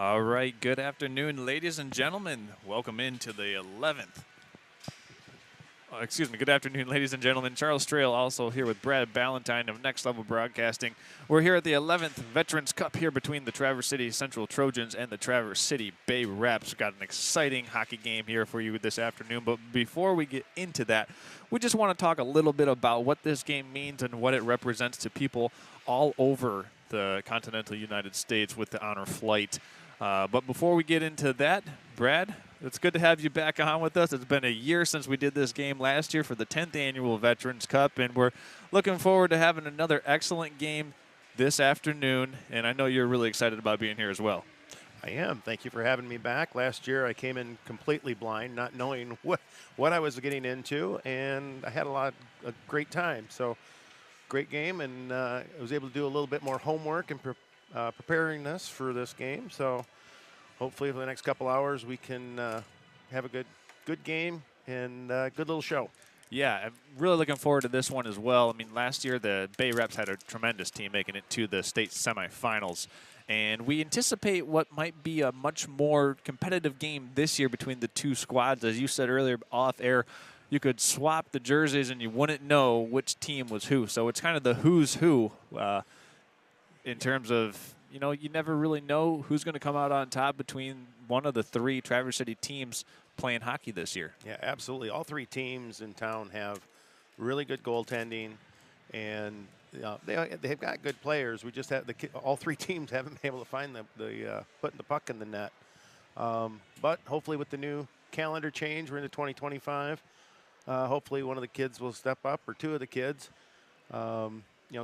All right, good afternoon, ladies and gentlemen. Welcome into the 11th. Good afternoon, ladies and gentlemen. Charles Trail also here with Brad Ballantyne of Next Level Broadcasting. We're here at the 11th Veterans Cup here between the Traverse City Central Trojans and the Traverse City Bay Reps. We've got an exciting hockey game here for you this afternoon. But before we get into that, we just want to talk a little bit about what this game means and what it represents to people all over the continental United States with the honor flight. But before we get into that, Brad, it's good to have you back on with us. It's been a year since we did this game last year for the 10th Annual Veterans Cup, and we're looking forward to having another excellent game this afternoon, and I know you're really excited about being here as well. I am. Thank you for having me back. Last year I came in completely blind, not knowing what I was getting into, and I had a great time. So great game, and I was able to do a little bit more homework and preparing this for this game. So hopefully for the next couple hours we can have a good game and good little show. Yeah, I'm really looking forward to this one as well. I mean, last year the Bay Reps had a tremendous team making it to the state semifinals. And we anticipate what might be a much more competitive game this year between the two squads. As you said earlier off air, you could swap the jerseys and you wouldn't know which team was who. So it's kind of the who's who in terms of, you never really know who's going to come out on top between one of the three Traverse City teams playing hockey this year. Yeah, absolutely. All three teams in town have really good goaltending, and they've got good players. We just have all three teams haven't been able to find the putting the puck in the net. But hopefully with the new calendar change, we're into 2025. Hopefully one of the kids will step up, or two of the kids.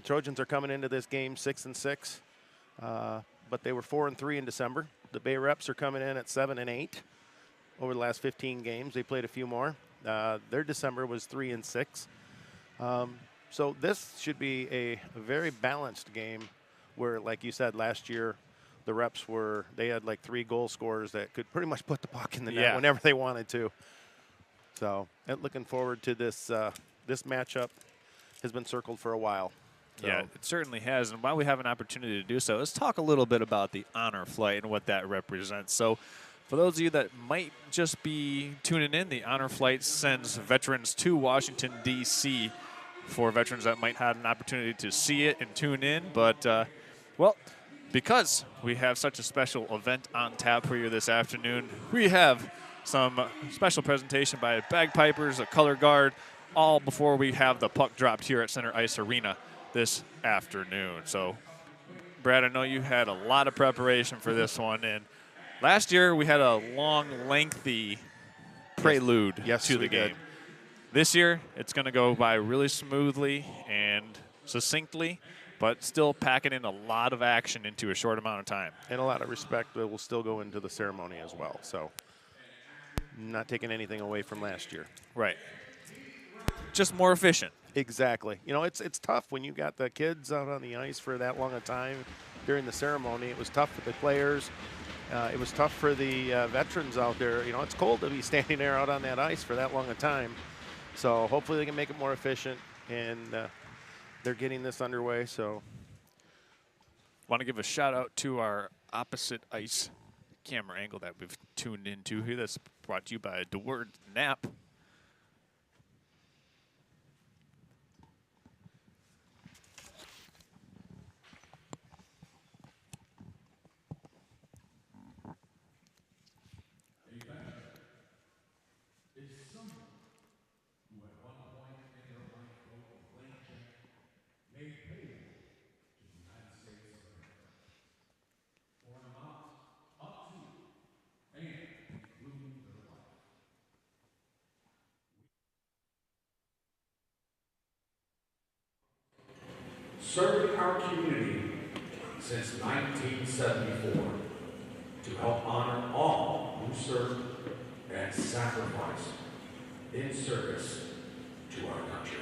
Trojans are coming into this game 6-6, but they were 4-3 in December. The Bay Reps are coming in at 7-8 over the last 15 games. They played a few more. Their December was 3-6. So this should be a very balanced game where, like you said, last year the Reps they had like 3 goal scorers that could pretty much put the puck in the net whenever they wanted to. So looking forward to this. This matchup has been circled for a while. So. Yeah, it certainly has. And while we have an opportunity to do so, let's talk a little bit about the honor flight and what that represents. So for those of you that might just be tuning in, the honor flight sends veterans to Washington, D.C. for veterans that might have an opportunity to see it and tune in. But, because we have such a special event on tap for you this afternoon, we have some special presentation by bagpipers, a color guard, all before we have the puck dropped here at Center Ice Arena this afternoon. So, Brad, I know you had a lot of preparation for this one, and last year we had a long, lengthy prelude to the game. This year it's going to go by really smoothly and succinctly, but still packing in a lot of action into a short amount of time. And a lot of respect that will still go into the ceremony as well. So not taking anything away from last year. Right. Just more efficient. Exactly. It's tough when you got the kids out on the ice for that long a time during the ceremony. It was tough for the players. It was tough for the veterans out there. It's cold to be standing there out on that ice for that long a time. So hopefully they can make it more efficient, and they're getting this underway. So want to give a shout out to our opposite ice camera angle that we've tuned into here. That's brought to you by DeWord Nap. Serving our community since 1974 to help honor all who served and sacrificed in service to our country.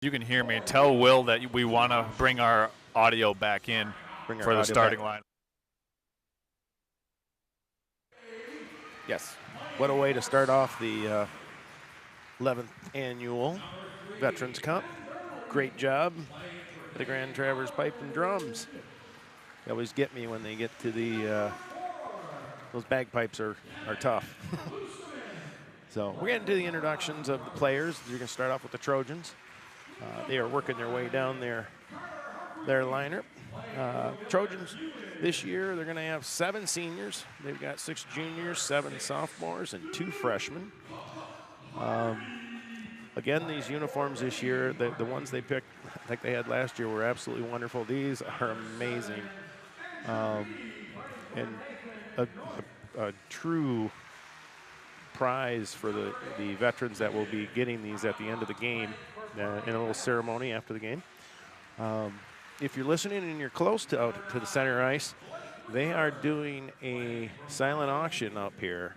You can hear me. Tell Will that we want to bring our audio back in for the starting line. Yes. What a way to start off the 11th annual Veterans Cup. Great job, the Grand Traverse Pipe and Drums. They always get me when they get to the, those bagpipes are tough. So we're getting to the introductions of the players. You're going to start off with the Trojans. They are working their way down their lineup. Trojans this year, they're going to have 7 seniors. They've got 6 juniors, 7 sophomores, and 2 freshmen. Again, these uniforms this year, the ones they picked like they had last year were absolutely wonderful. These are amazing. And a true prize for the veterans that will be getting these at the end of the game in a little ceremony after the game. If you're listening and you're close to the center ice, they are doing a silent auction up here.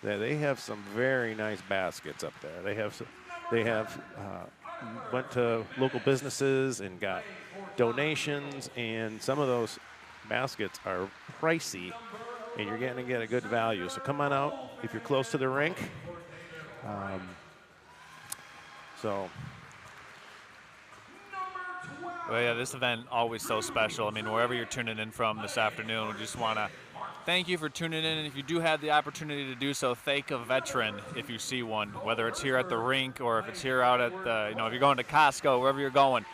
They have some very nice baskets up there. They have went to local businesses and got donations, and some of those baskets are pricey, and you're going to get a good value. So come on out if you're close to the rink. Well, yeah, this event always so special. I mean, wherever you're tuning in from this afternoon, we just want to thank you for tuning in. And if you do have the opportunity to do so, thank a veteran if you see one, whether it's here at the rink or if it's here out at the, if you're going to Costco, wherever you're going.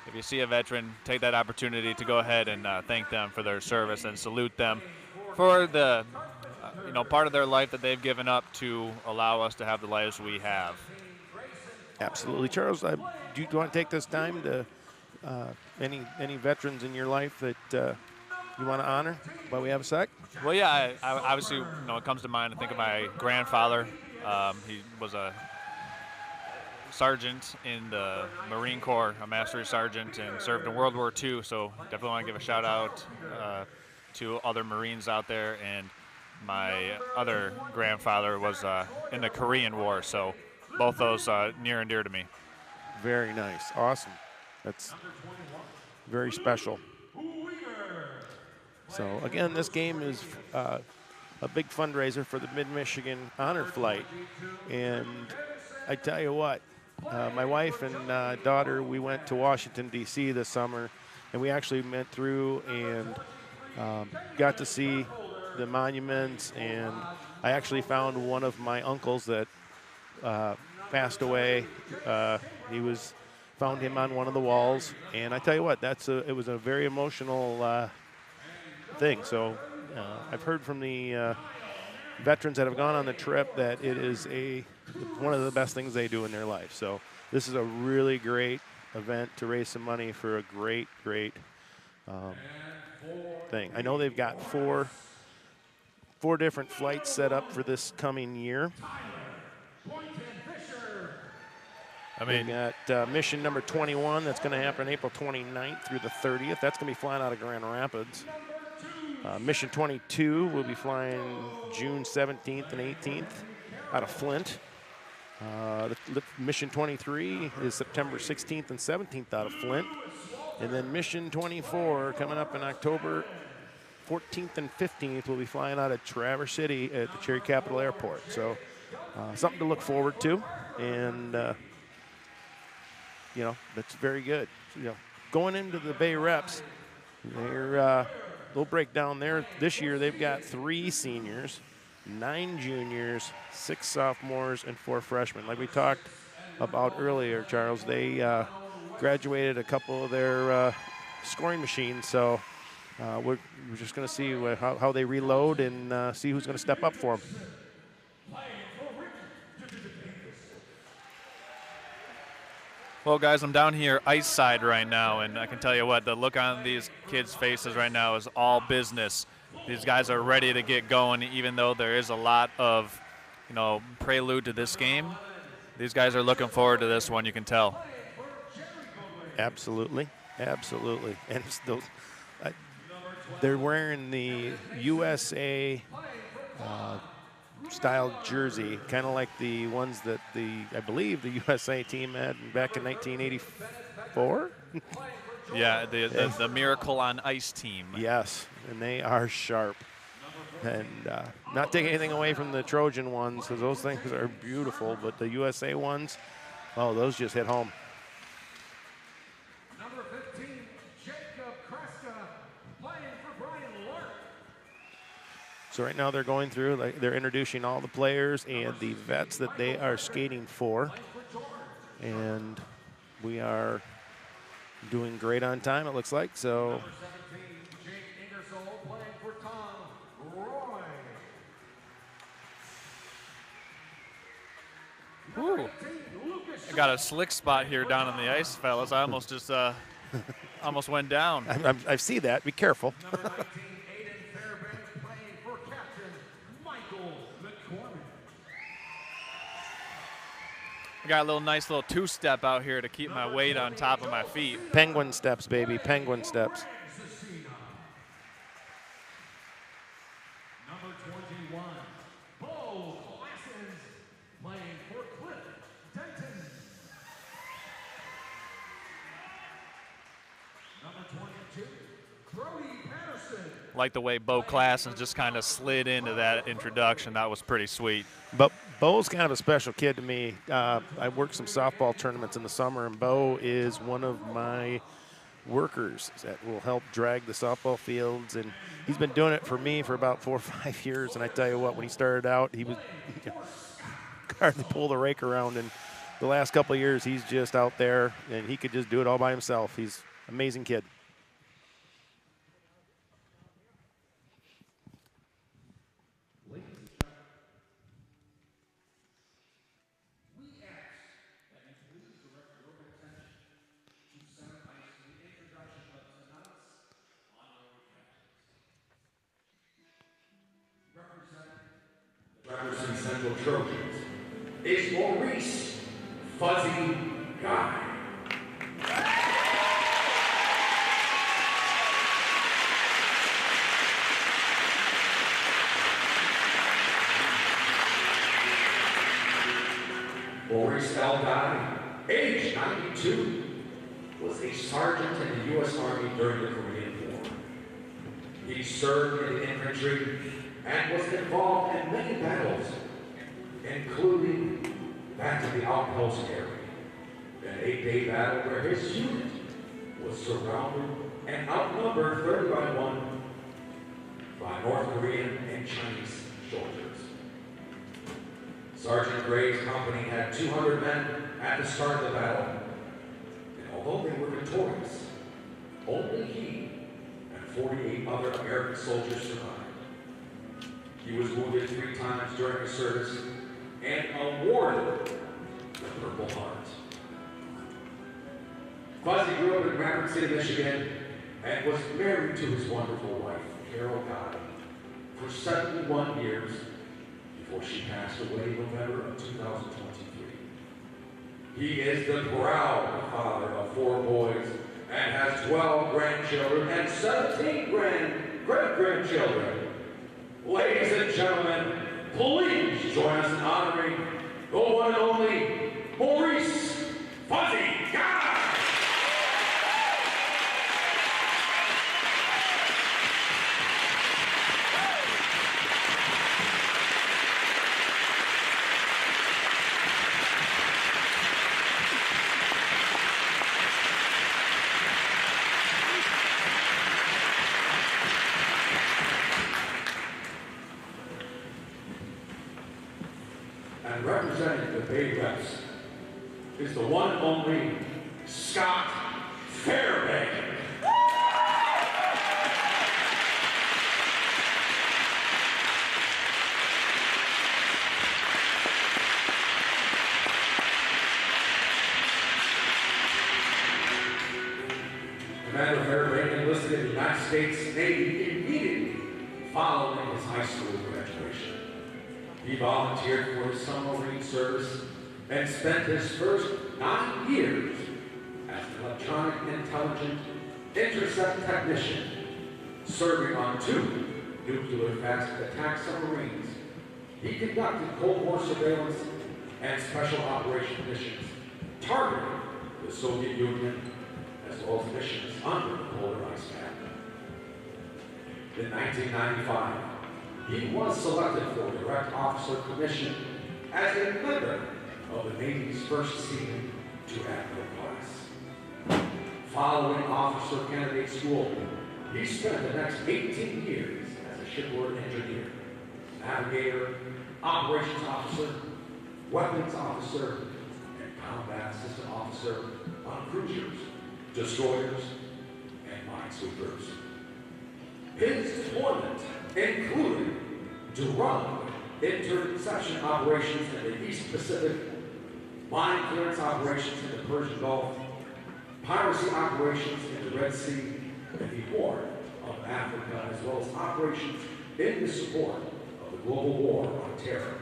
If you see a veteran, take that opportunity to go ahead and thank them for their service and salute them for the, part of their life that they've given up to allow us to have the lives we have. Absolutely. Charles, do you want to take this time to any veterans in your life that you want to honor while we have a sec? Well, yeah, I obviously, it comes to mind. I think of my grandfather. He was a sergeant in the Marine Corps, a master sergeant, and served in World War II. So definitely want to give a shout out to other Marines out there. And my other grandfather was in the Korean War. So both those near and dear to me. Very nice. Awesome. That's very special. So again, this game is a big fundraiser for the Mid-Michigan Honor Flight. And I tell you what, my wife and daughter, we went to Washington, D.C. this summer, and we actually went through and got to see the monuments. And I actually found one of my uncles that passed away. Found him on one of the walls, and I tell you what, it was a very emotional thing. So I've heard from the veterans that have gone on the trip that it is one of the best things they do in their life. So this is a really great event to raise some money for a great thing. I know they've got four different flights set up for this coming year. We've got mission number 21. That's going to happen April 29th through the 30th. That's going to be flying out of Grand Rapids. Mission 22 will be flying June 17th and 18th out of Flint. Mission 23 is September 16th and 17th out of Flint. And then Mission 24 coming up in October 14th and 15th will be flying out of Traverse City at the Cherry Capital Airport. So something to look forward to. And that's very good. Going into the Bay Reps, they'll break down there. This year they've got 3 seniors, 9 juniors, 6 sophomores, and 4 freshmen. Like we talked about earlier, Charles, they graduated a couple of their scoring machines. So we're just going to see how they reload and see who's going to step up for them. Well, guys, I'm down here ice side right now, and I can tell you what, the look on these kids' faces right now is all business. These guys are ready to get going, even though there is a lot of, prelude to this game. These guys are looking forward to this one, you can tell. Absolutely. And still, they're wearing the USA style jersey, kind of like the ones that I believe the USA team had back in 1984. Yeah, the Miracle on Ice team. Yes, and they are sharp. And not taking anything away from the Trojan ones, because those things are beautiful, but the USA ones, oh, those just hit home. Number 15, Jacob Kreska, playing for Brian Lark. So right now they're going through, like, they're introducing all the players and the vets that they are skating for. And we are doing great on time, it looks like. So Number 17, Jake Ingersoll, playing for Tom Roy. Ooh. I got a slick spot here down on the ice, fellas. I almost just almost went down. I see that. Be careful. Number 19, Aiden Fairbanks, playing for Captain Michael McCormick. I got a nice little two-step out here to keep my weight on top of my feet. Penguin steps, baby. Penguin steps. Number 21, Bo Classens, playing for Cliff Denton. Number 22, Brody Patterson. Like the way Bo Classen just kind of slid into that introduction. That was pretty sweet. But Bo's kind of a special kid to me. I work some softball tournaments in the summer, and Bo is one of my workers that will help drag the softball fields. And he's been doing it for me for about 4 or 5 years. And I tell you what, when he started out, he was hardly pull the rake around. And the last couple of years, he's just out there, and he could just do it all by himself. He's an amazing kid. Representing Central Trojans is Maurice Fuzzy Guy. Maurice L. Guy, age 92, was a sergeant in the U.S. Army during the Korean War. He served in the infantry and was involved in many battles, including that of the outpost area, an 8-day battle where his unit was surrounded and outnumbered 30-1 by North Korean and Chinese soldiers. Sergeant Gray's company had 200 men at the start of the battle, and although they were victorious, only he and 48 other American soldiers survived. He was wounded 3 times during his service and awarded the Purple Heart. Fuzzy grew up in Rapid City, Michigan, and was married to his wonderful wife, Carol Guy, for 71 years before she passed away in November of 2023. He is the proud father of 4 boys and has 12 grandchildren and 17 great-grandchildren. Ladies and gentlemen, please join us in honoring the one and only Maurice Fuzzy Guy. And representing the Bay Reps is the one and only Scott Fairbanks. Commander Fairbanks enlisted in the United States Navy immediately following his high school graduation. He volunteered for his submarine service and spent his first 9 years as an electronic intelligent intercept technician, serving on 2 nuclear fast attack submarines He conducted Cold War surveillance and special operation missions targeting the Soviet Union as well as missions under the polar ice cap. In 1995, he was selected for Direct Officer Commission as a member of the Navy's first season to Admiral class. Following Officer Candidate School, he spent the next 18 years as a shipboard engineer, navigator, operations officer, weapons officer, and combat system officer on cruisers, destroyers, and minesweepers. His deployment included to run interception operations in the East Pacific, mine clearance operations in the Persian Gulf, piracy operations in the Red Sea and the Horn of Africa, as well as operations in the support of the global war on terror.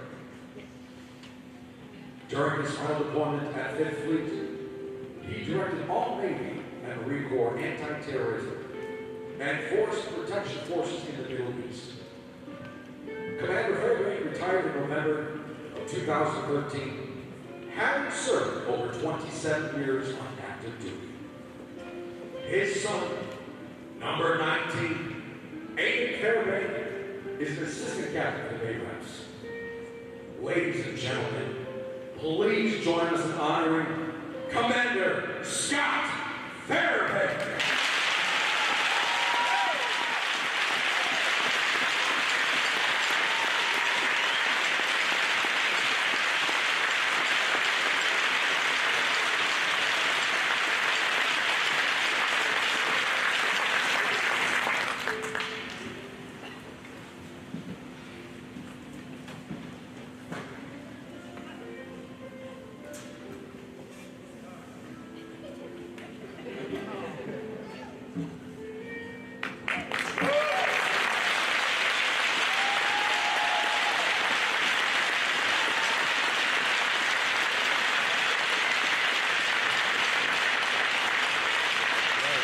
During his final deployment at 5th Fleet, he directed all Navy and Marine Corps anti-terrorism and force protection forces in the Middle East. Commander Fairbank retired in November of 2013, having served over 27 years on active duty. His son, number 19, Aiden Fairbank, is an assistant captain of the AREPS. Ladies and gentlemen, please join us in honoring Commander Scott Fairbank.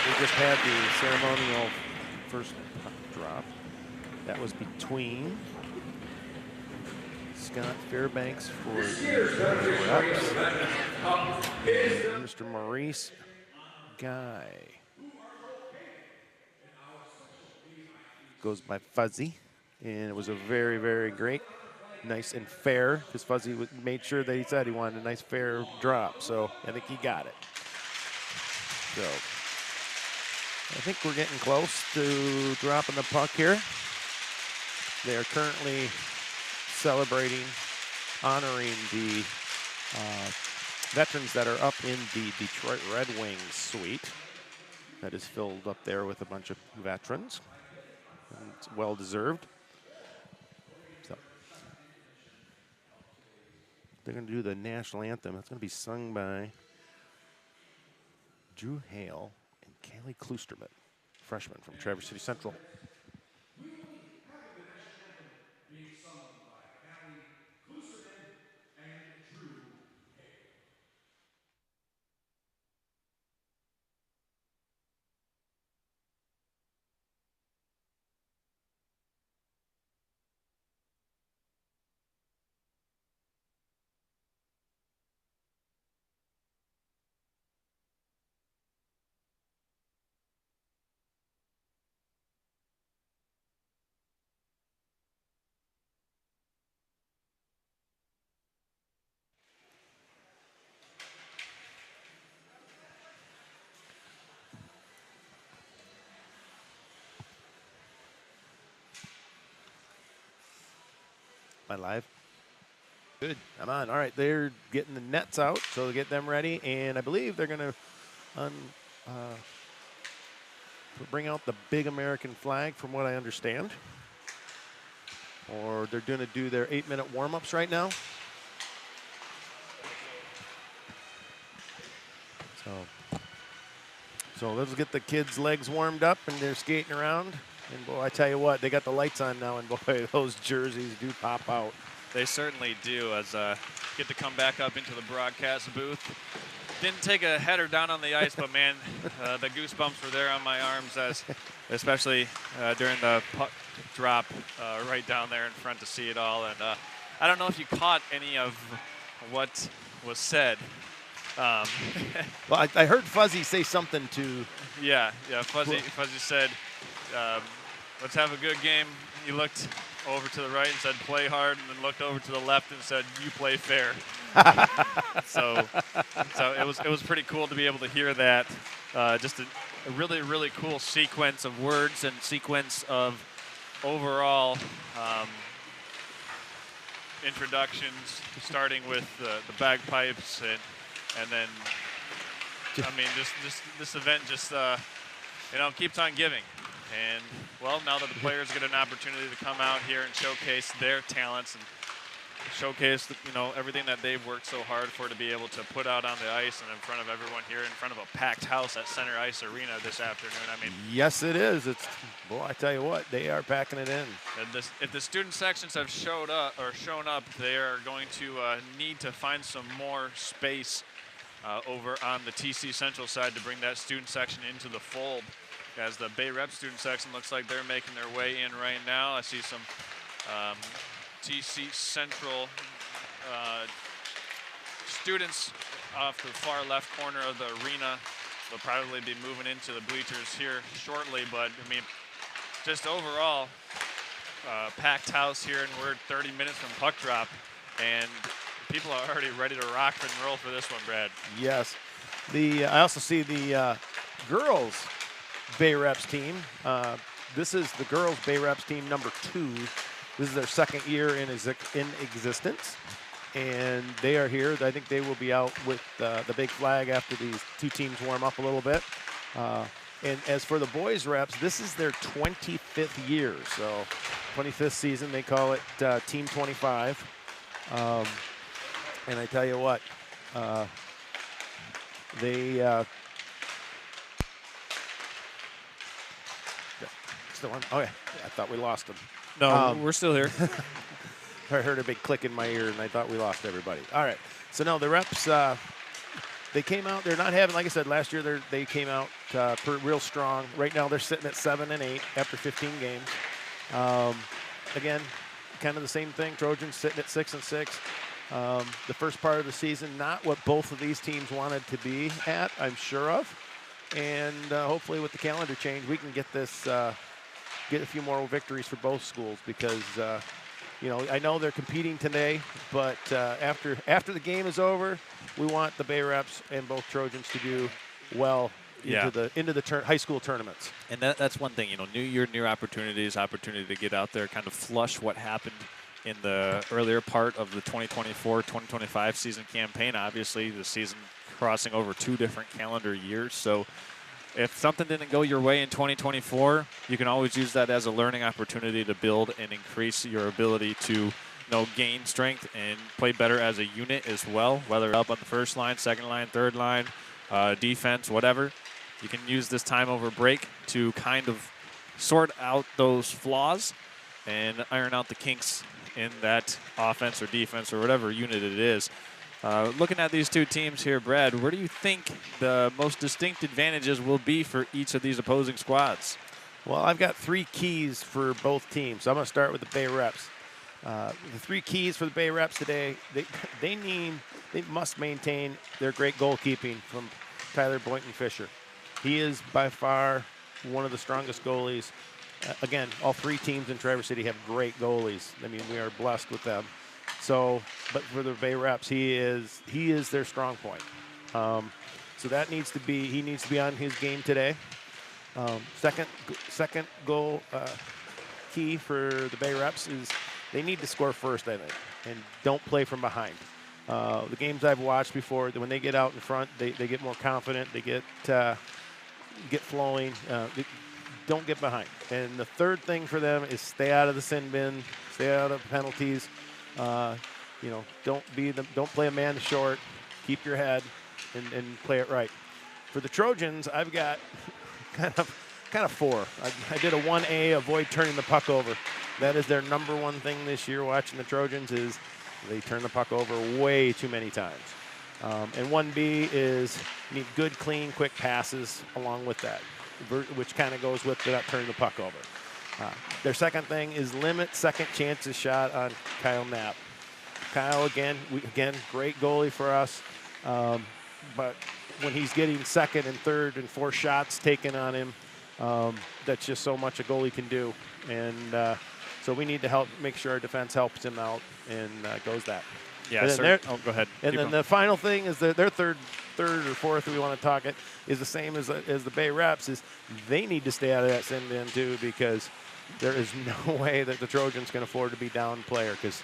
We just had the ceremonial first puck drop. That was between Scott Fairbanks for the Mr. Maurice Guy. Goes by Fuzzy, and it was a very, very great, nice and fair, because Fuzzy made sure that he said he wanted a nice fair drop, so I think he got it. So I think we're getting close to dropping the puck here. They are currently celebrating, honoring the veterans that are up in the Detroit Red Wings suite that is filled up there with a bunch of veterans. And it's well deserved. So they're going to do the national anthem. It's going to be sung by Drew Hale and Kaylee Kloosterman, freshman from Traverse City Central. Am I live? Good. I'm on. All right, they're getting the nets out, so they'll get them ready, and I believe they're going to bring out the big American flag, from what I understand. Or they're going to do their 8-minute warm-ups right now. So let's get the kids' legs warmed up, and they're skating around. And boy, I tell you what, they got the lights on now, and boy, those jerseys do pop out. They certainly do, as get to come back up into the broadcast booth. Didn't take a header down on the ice, but man, the goosebumps were there on my arms, especially during the puck drop right down there in front to see it all. And I don't know if you caught any of what was said. Um, Well, I heard Fuzzy say something to. yeah. Fuzzy said, let's have a good game. He looked over to the right and said, play hard, and then looked over to the left and said, you play fair. so it was pretty cool to be able to hear that. Just a really, really cool sequence of words and sequence of overall introductions, starting with the bagpipes and then, I mean, just this event just keeps on giving. And well, now that the players get an opportunity to come out here and showcase their talents and showcase everything that they've worked so hard for to be able to put out on the ice and in front of everyone here, in front of a packed house at Center Ice Arena this afternoon. I mean, Yes, it is. Boy, I tell you what, they are packing it in. if the student sections have shown up, they are going to need to find some more space over on the TC Central side to bring that student section into the fold. As the Bay Rep student section looks like they're making their way in right now. I see some TC Central students off the far left corner of the arena. They'll probably be moving into the bleachers here shortly, but I mean, just overall, packed house here, and we're 30 minutes from puck drop, and people are already ready to rock and roll for this one, Brad. Yes. I also see the girls Bay Reps team. This is the girls Bay Reps team number 2. This is their second year in existence, and they are here. I think they will be out with the big flag after these two teams warm up a little bit. And as for the boys reps, this is their 25th year, so 25th season. They call it Team 25. And I tell you what, they still on. Oh yeah, I thought we lost them. No, we're still here. I heard a big click in my ear, and I thought we lost everybody. All right, so no, the reps. They came out. They're not having, like I said, last year they came out real strong. Right now they're sitting at 7-8 after 15 games. Again, kind of the same thing. Trojans sitting at 6-6. The first part of the season, not what both of these teams wanted to be at, I'm sure of. And hopefully with the calendar change, we can get this, get a few more victories for both schools because, I know they're competing today, but after the game is over, we want the Bay Reps and both Trojans to do well into the high school tournaments. And that's one thing, new year, new opportunities, opportunity to get out there, kind of flush what happened in the earlier part of the 2024-2025 season campaign. Obviously, the season crossing over 2 different calendar years. So if something didn't go your way in 2024, you can always use that as a learning opportunity to build and increase your ability to gain strength and play better as a unit as well, whether up on the first line, second line, third line, defense, whatever. You can use this time over break to kind of sort out those flaws and iron out the kinks in that offense or defense or whatever unit it is. Looking at these two teams here, Brad, where do you think the most distinct advantages will be for each of these opposing squads? Well, I've got 3 keys for both teams. So I'm going to start with the Bay Reps. The 3 keys for the Bay Reps today, they must maintain their great goalkeeping from Tyler Boynton Fisher. He is by far one of the strongest goalies. Again, all 3 teams in Traverse City have great goalies. I mean, we are blessed with them. So, but for the Bay Reps, he is their strong point. So that needs to be on his game today. Second goal key for the Bay Reps is they need to score first, I think, and don't play from behind. The games I've watched before, when they get out in front, they get more confident. They get flowing. Don't get behind. And the third thing for them is stay out of the sin bin, stay out of penalties. Don't play a man to short. Keep your head and play it right. For the Trojans, I've got kind of 4. I did a 1A, avoid turning the puck over. That is their number one thing this year. Watching the Trojans is they turn the puck over way too many times. And 1B is need good, clean, quick passes along with that, which kind of goes with that turning the puck over. Their second thing is limit second chances shot on Kyle Knapp. Kyle, again, great goalie for us. But when he's getting second and third and fourth shots taken on him, that's just so much a goalie can do. And so we need to make sure our defense helps him out and goes that. Yeah, sir. Oh, go ahead. And Keep then going. the final thing is that their third or fourth, if we want to talk it, is the same as the Bay Reps. Is they need to stay out of that sin bin too, because there is no way that the Trojans can afford to be down player. Because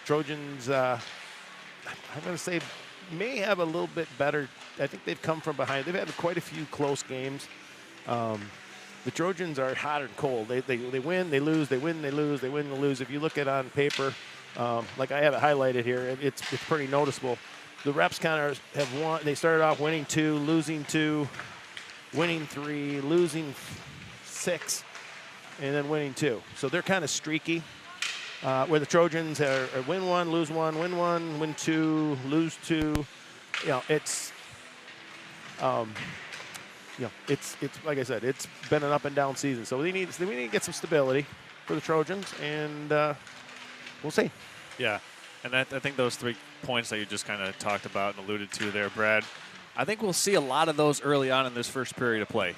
Trojans, I'm going to say, may have a little bit better. I think they've come from behind. They've had quite a few close games. The Trojans are hot and cold. They win, they lose, they win, they lose, they win, they lose. If you look at it on paper, like I have it highlighted here, it's pretty noticeable. The Reps kind of have won. They started off winning 2, losing 2, winning 3, losing 6, and then winning 2. So they're kind of streaky. Where the Trojans are win 1, lose 1, win 1, win 2, lose 2. It's like I said, it's been an up and down season. So we need to get some stability for the Trojans, and we'll see. Yeah, and I think those 3 points that you just kind of talked about and alluded to there, Brad, I think we'll see a lot of those early on in this first period of play.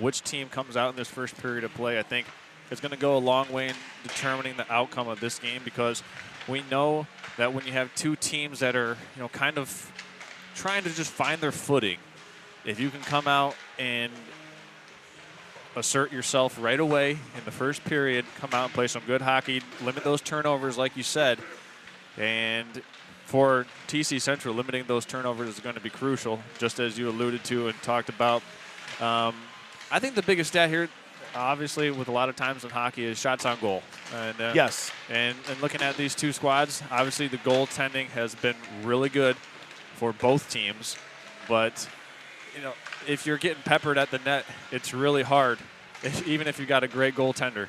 Which team comes out in this first period of play, I think it's going to go a long way in determining the outcome of this game, because we know that when you have 2 teams that are, kind of trying to just find their footing, if you can come out and assert yourself right away in the first period, come out and play some good hockey, limit those turnovers like you said, and for TC Central, limiting those turnovers is going to be crucial, just as you alluded to and talked about. I think the biggest stat here, obviously, with a lot of times in hockey, is shots on goal. And, yes. And looking at these 2 squads, obviously the goaltending has been really good for both teams. But, if you're getting peppered at the net, it's really hard, even if you've got a great goaltender.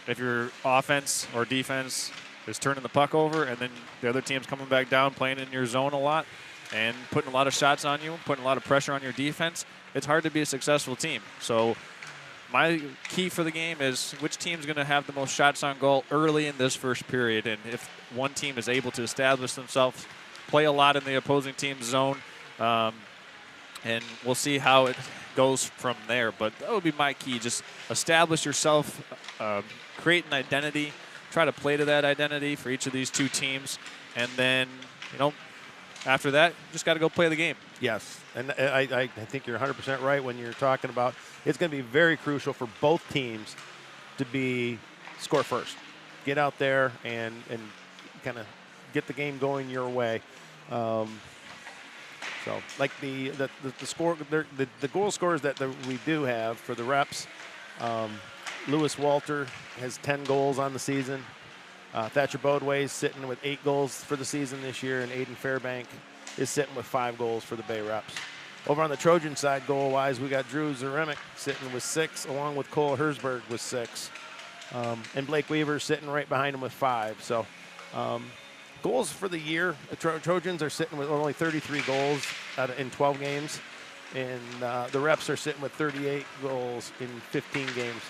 If your offense or defense is turning the puck over and then the other team's coming back down, playing in your zone a lot and putting a lot of shots on you, putting a lot of pressure on your defense, it's hard to be a successful team. So my key for the game is which team's going to have the most shots on goal early in this first period. And if one team is able to establish themselves, play a lot in the opposing team's zone, and we'll see how it goes from there. But that would be my key. Just establish yourself, create an identity, try to play to that identity for each of these 2 teams. And then, after that, just got to go play the game. Yes, and I think you're 100% right when you're talking about it's going to be very crucial for both teams to score first. Get out there and kind of get the game going your way. So, like the score, the goal scorers that we do have for the Reps, Lewis Walter has 10 goals on the season. Thatcher Bodway's sitting with 8 goals for the season this year, and Aiden Fairbank is sitting with 5 goals for the Bay Reps. Over on the Trojan side, goal-wise, we got Drew Zaremic sitting with 6, along with Cole Hersberg with 6. And Blake Weaver sitting right behind him with 5. So, goals for the year, the Trojans are sitting with only 33 goals in 12 games, and the Reps are sitting with 38 goals in 15 games.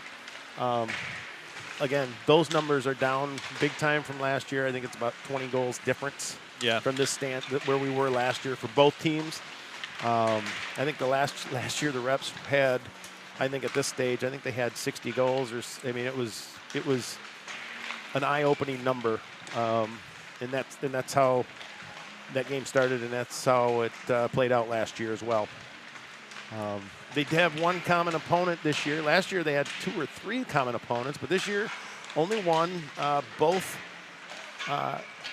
Again, those numbers are down big time from last year. I think it's about 20 goals difference from this stand where we were last year for both teams. I think the last year the Reps had, I think at this stage, I think they had 60 goals. It was an eye-opening number. And that's how that game started, and that's how it played out last year as well. They have one common opponent this year. Last year they had 2 or 3 common opponents, but this year only one. Both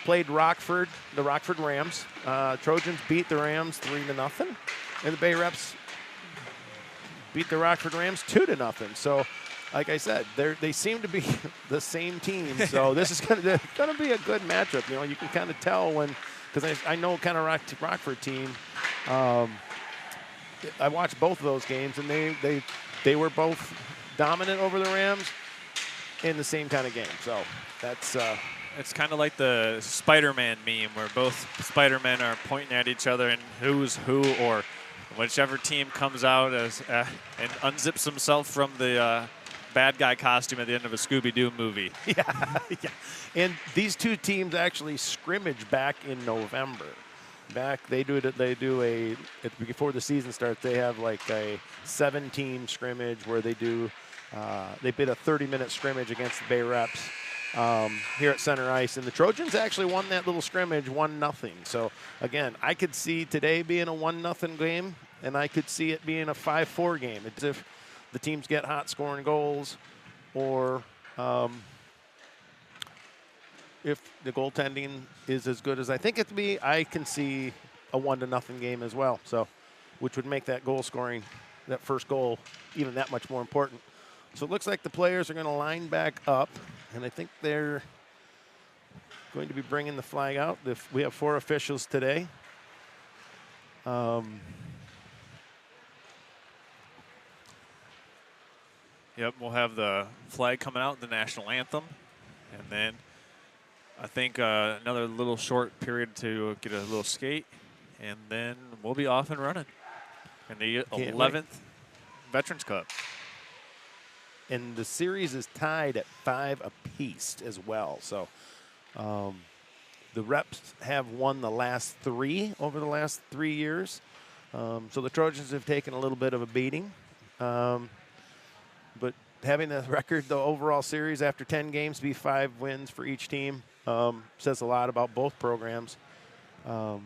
played Rockford, the Rockford Rams. Trojans beat the Rams 3-0, and the Bay Reps beat the Rockford Rams 2-0. So, like I said, they seem to be the same team. So this is going to be a good matchup. You can kind of tell because I know kind of Rockford team. I watched both of those games, and they were both dominant over the Rams in the same kind of game. So that's it's kind of like the Spider-Man meme where both Spider-Men are pointing at each other and who's who, or whichever team comes out and unzips himself from the bad guy costume at the end of a Scooby-Doo movie. Yeah. And these two teams actually scrimmage back in November. Before the season starts, they have like a 7-team scrimmage where they bid a 30-minute scrimmage against the Bay Reps here at center ice, and the Trojans actually won that little scrimmage 1-0. So again, I could see today being a 1-0 game, and I could see it being a 5-4 game. It's if the teams get hot scoring goals, or if the goaltending is as good as I think it to be, I can see a 1-0 game as well. So, which would make that goal scoring, that first goal, even that much more important. So it looks like the players are going to line back up, and I think they're going to be bringing the flag out. We have 4 officials today. Yep, we'll have the flag coming out, the national anthem, and then I think another little short period to get a little skate, and then we'll be off and running in the 11th Veterans Cup. And the series is tied at 5 apiece as well. So the Reps have won the last 3 over the last 3 years. So the Trojans have taken a little bit of a beating. But having the record, the overall series after 10 games be 5 wins for each team says a lot about both programs. But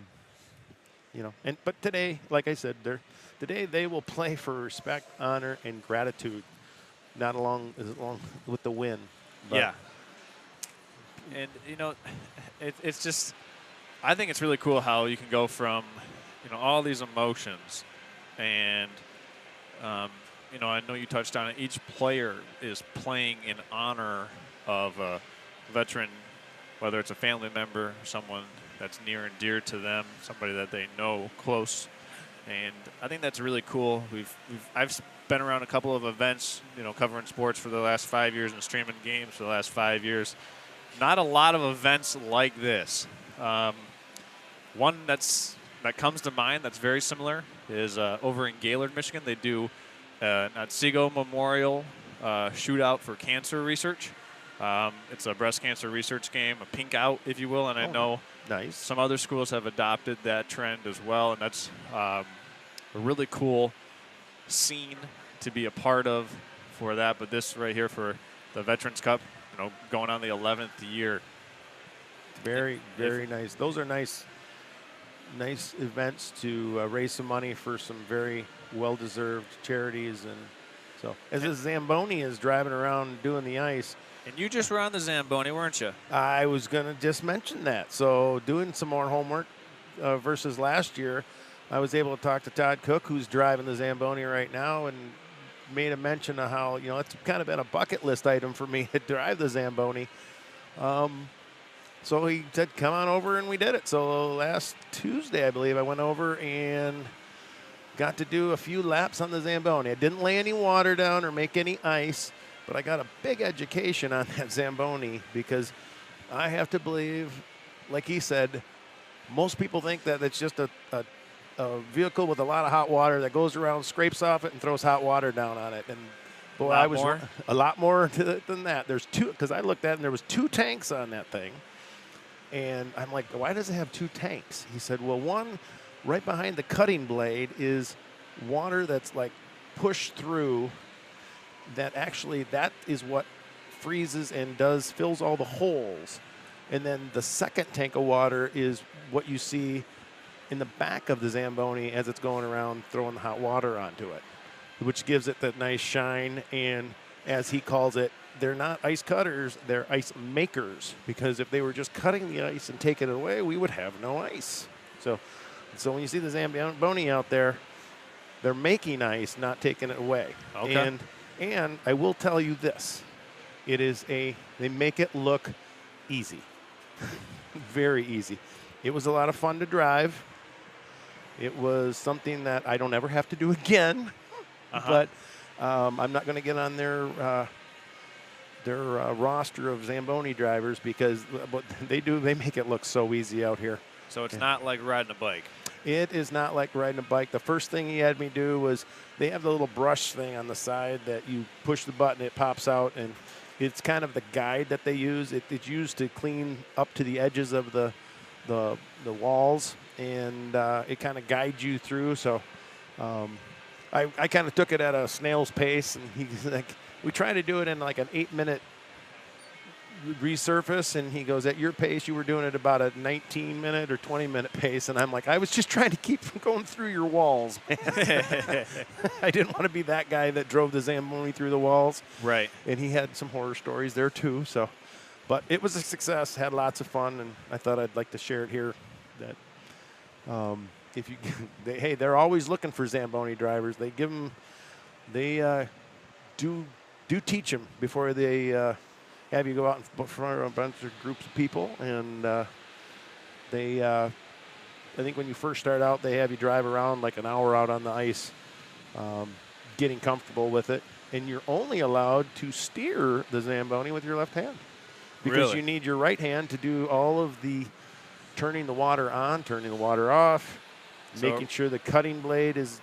today, like I said, today they will play for respect, honor, and gratitude, not along with the win. But yeah. And, it's just, I think it's really cool how you can go from, all these emotions and, I know you touched on it. Each player is playing in honor of a veteran, whether it's a family member, someone that's near and dear to them, somebody that they know close. And I think that's really cool. I've been around a couple of events, covering sports for the last 5 years and streaming games for the last 5 years. Not a lot of events like this. One that comes to mind that's very similar is over in Gaylord, Michigan. They do an Otsego Memorial shootout for cancer research. It's a breast cancer research game, a pink out, if you will, and I know some other schools have adopted that trend as well, and that's a really cool scene to be a part of for that. But this right here for the Veterans Cup, going on the 11th year. Very, very nice. Those are nice events to raise some money for some very well-deserved charities. And so as the Zamboni is driving around doing the ice. And you just were on the Zamboni, weren't you? I was going to just mention that. So doing some more homework versus last year, I was able to talk to Todd Cook, who's driving the Zamboni right now, and made a mention of how, it's kind of been a bucket list item for me to drive the Zamboni. So he said, come on over, and we did it. So last Tuesday, I believe, I went over and got to do a few laps on the Zamboni. I didn't lay any water down or make any ice, but I got a big education on that Zamboni because I have to believe, like he said, most people think that it's just a vehicle with a lot of hot water that goes around, scrapes off it, and throws hot water down on it. And boy, I was a lot more to it than that. There's 2, because I looked at it, and there was 2 tanks on that thing. And I'm like, why does it have 2 tanks? He said, well, one right behind the cutting blade is water that's like pushed through that is what freezes and fills all the holes. And then the second tank of water is what you see in the back of the Zamboni as it's going around throwing the hot water onto it, which gives it that nice shine. And as he calls it, they're not ice cutters, they're ice makers, because if they were just cutting the ice and taking it away, we would have no ice. So when you see the Zamboni out there, they're making ice, not taking it away. Okay. And I will tell you this, they make it look easy, very easy. It was a lot of fun to drive. It was something that I don't ever have to do again, but I'm not going to get on their roster of Zamboni drivers because they make it look so easy out here. So it's not like riding a bike. It is not like riding a bike. The first thing he had me do was they have the little brush thing on the side that you push the button, it pops out, and it's kind of the guide that they use. It's used to clean up to the edges of the walls, and it kind of guides you through. So I kind of took it at a snail's pace, and he's like, we try to do it in like an 8-minute resurface, and he goes, at your pace you were doing it about a 19-minute or 20-minute pace, and I'm like, I was just trying to keep from going through your walls, man. I didn't want to be that guy that drove the Zamboni through the walls. Right. And he had some horror stories there too. So, but it was a success. Had lots of fun, and I thought I'd like to share it here. That if you, they're always looking for Zamboni drivers. They give them, they do teach them before they. Have you go out in front of a bunch of groups of people, and I think when you first start out, they have you drive around like an hour out on the ice, getting comfortable with it, and you're only allowed to steer the Zamboni with your left hand, because Really? you need your right hand to do all of the turning the water on, turning the water off, So- making sure the cutting blade is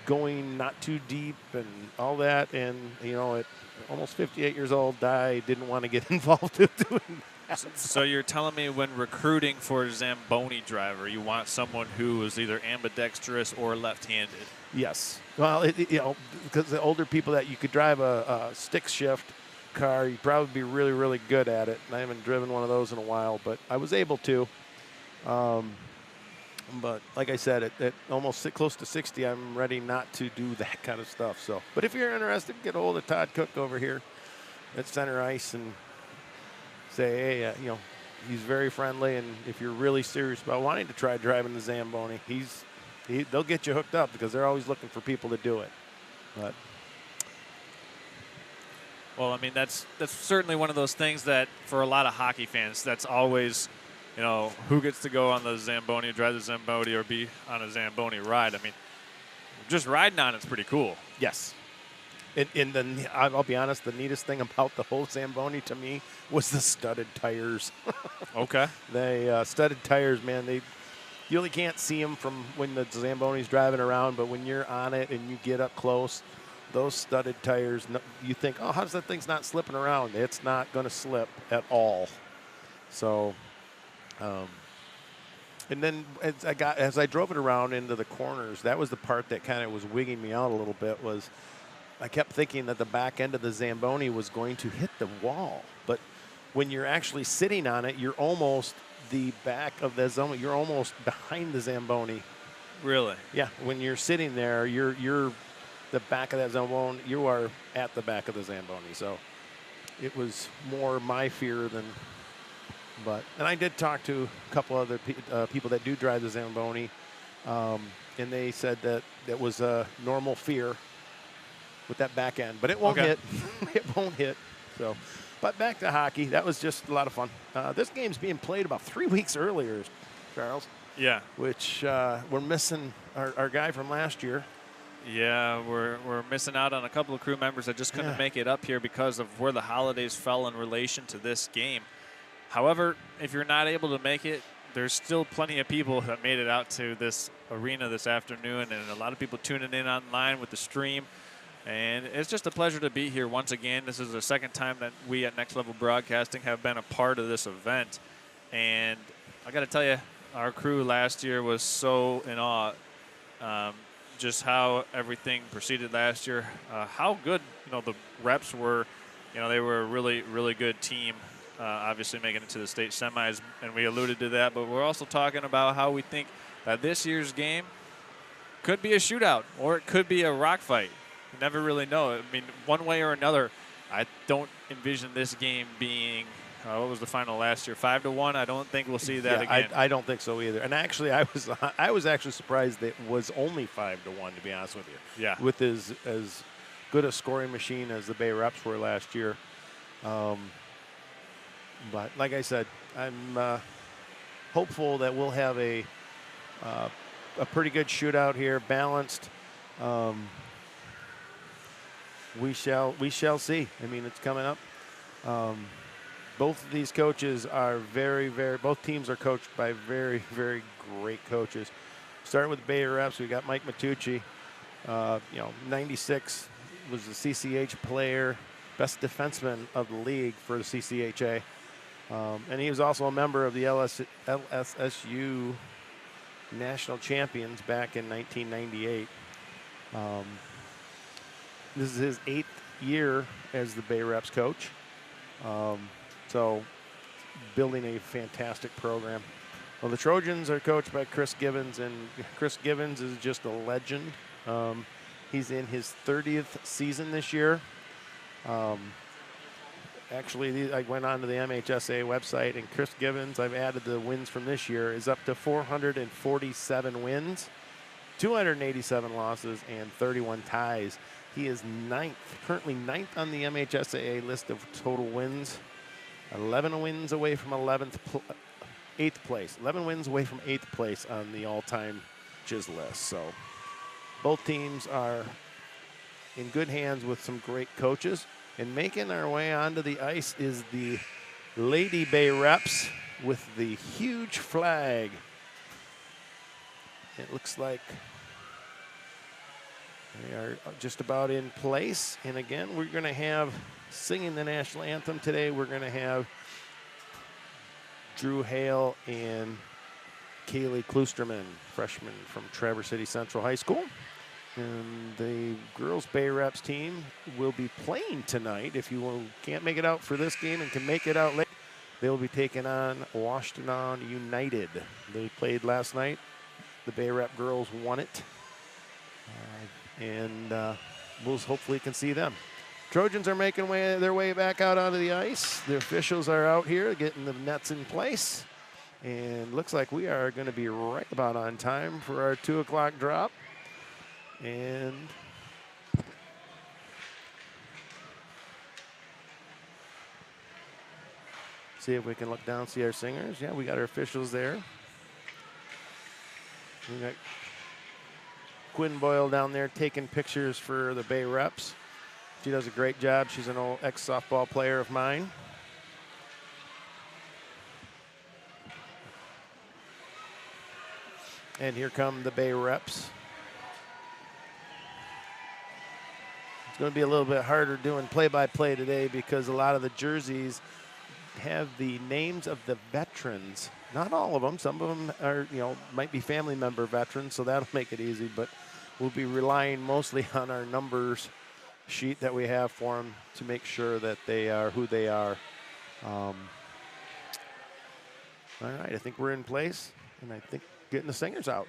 going not too deep and all that, and at almost 58 years old, I didn't want to get involved in doing that. So you're telling me when recruiting for a Zamboni driver, you want someone who is either ambidextrous or left-handed? Yes. Well, because the older people that you could drive a stick shift car, you'd probably be really, really good at it. And I haven't driven one of those in a while, but I was able to. But like I said, at almost close to 60, I'm ready not to do that kind of stuff. So, but if you're interested, get a hold of Todd Cook over here at Center Ice and say, hey, he's very friendly. And if you're really serious about wanting to try driving the Zamboni, they'll get you hooked up, because they're always looking for people to do it. But Well, I mean, that's certainly one of those things that for a lot of hockey fans, that's always, who gets to go on the Zamboni, drive the Zamboni, or be on a Zamboni ride. I mean, just riding on it's pretty cool. yes. I'll be honest, the neatest thing about the whole Zamboni to me was the studded tires. Okay. They studded tires, man. You really can't see them from when the Zamboni's driving around, but when you're on it and you get up close, those studded tires, you think, oh, how's that thing's not slipping around? It's not going to slip at all. So, and then as I drove it around into the corners, that was the part that kind of was wigging me out a little bit. Was I kept thinking that the back end of the Zamboni was going to hit the wall, but when you're actually sitting on it, you're almost the back of the Zamboni. You're almost behind the Zamboni. Really? Yeah, when you're sitting there, you're the back of that Zamboni. You are at the back of the Zamboni. So it was more my fear than. And I did talk to a couple other people that do drive the Zamboni, and they said that that was a normal fear with that back end, but it won't hit. It won't hit. So, but back to hockey. That was just a lot of fun. This game's being played about 3 weeks earlier, Charles. Yeah. Which we're missing our guy from last year. Yeah, we're missing out on a couple of crew members that just couldn't make it up here because of where the holidays fell in relation to this game. However, if you're not able to make it, there's still plenty of people that made it out to this arena this afternoon, and a lot of people tuning in online with the stream. And it's just a pleasure to be here once again. This is the second time that we at Next Level Broadcasting have been a part of this event. And I got to tell you, our crew last year was so in awe. Just how everything proceeded last year, how good the reps were. They were a really, really good team. Obviously making it to the state semis, and we alluded to that. But we're also talking about how we think that this year's game could be a shootout or it could be a rock fight. You never really know. I mean, one way or another, I don't envision this game being. What was the final last year? 5-1. I don't think we'll see that again. I don't think so either. And actually, I was actually surprised that it was only 5-1. To be honest with you. Yeah. With as good a scoring machine as the Bay Reps were last year. But like I said, I'm hopeful that we'll have a pretty good shootout here, balanced. We shall see. I mean, it's coming up. Both of these coaches are both teams are coached by very, very great coaches. Starting with the Bay Reps, we got Mike Matucci. 96 was the CCH player, best defenseman of the league for the CCHA. And he was also a member of the LSSU national champions back in 1998. This is his 8th year as the Bay Reps coach. So building a fantastic program. Well, the Trojans are coached by Chris Gibbons, and Chris Gibbons is just a legend. He's in his 30th season this year. Actually, I went on to the MHSA website, and Chris Gibbons, I've added the wins from this year, is up to 447 wins, 287 losses, and 31 ties. He is currently ninth on the MHSAA list of total wins, 11 wins away from 8th place. 11 wins away from 8th place on the all-time Chiz list. So both teams are in good hands with some great coaches. And making our way onto the ice is the Lady Bay Reps with the huge flag. It looks like they are just about in place. And again, we're going to have singing the national anthem today. We're going to have Drew Hale and Kaylee Klusterman, freshman from Traverse City Central High School. And the girls Bay Reps team will be playing tonight. If you can't make it out for this game and can make it out late, they'll be taking on Washtenaw United. They played last night. The Bay Rep girls won it. And we'll hopefully can see them. Trojans are making their way back out onto the ice. The officials are out here getting the nets in place. And looks like we are going to be right about on time for our 2 o'clock drop. And see if we can look down, see our singers. Yeah, we got our officials there. We got Quinn Boyle down there taking pictures for the Bay Reps. She does a great job. She's an old ex-softball player of mine. And here come the Bay Reps. It's going to be a little bit harder doing play-by-play today because a lot of the jerseys have the names of the veterans. Not all of them. Some of them are, might be family member veterans, so that'll make it easy. But we'll be relying mostly on our numbers sheet that we have for them to make sure that they are who they are. All right, I think we're in place, and I think getting the singers out.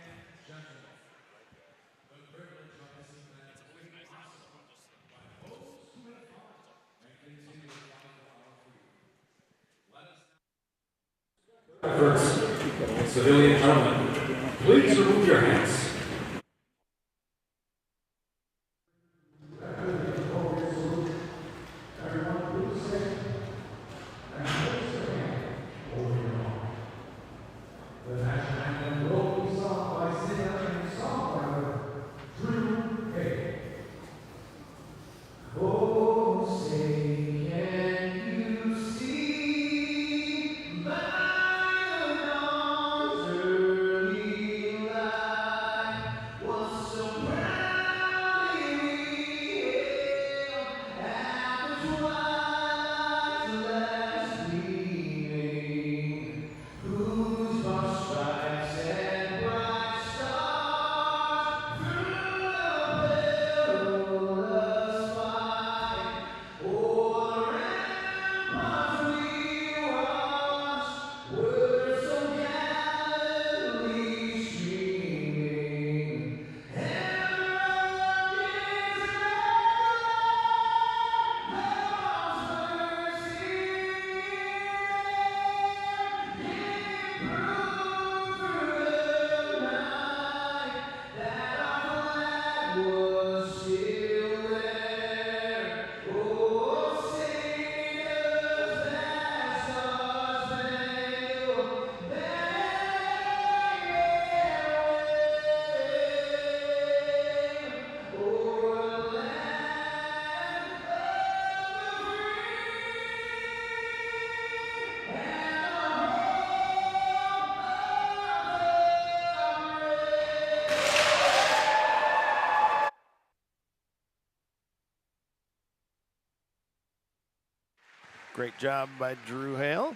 First, civilian gentlemen, please remove your hats. Great job by Drew Hale.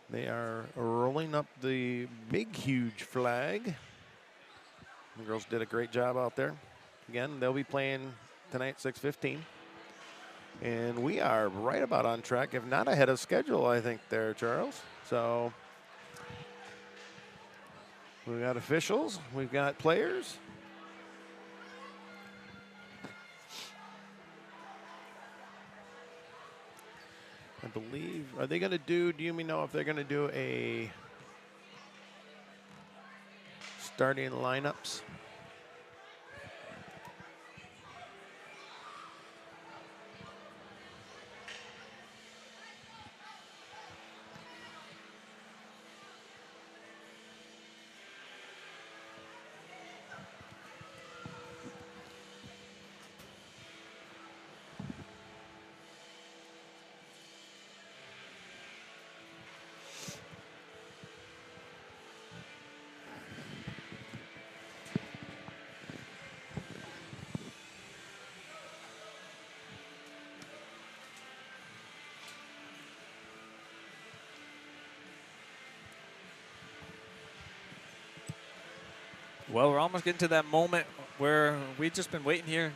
They are rolling up the big, huge flag. The girls did a great job out there. Again, they'll be playing tonight, 6:15. And we are right about on track, if not ahead of schedule, I think, there, Charles. So we've got officials, we've got players. I believe, are they going to do you know if they're going to do a starting lineups? Well, we're almost getting to that moment where we've just been waiting here.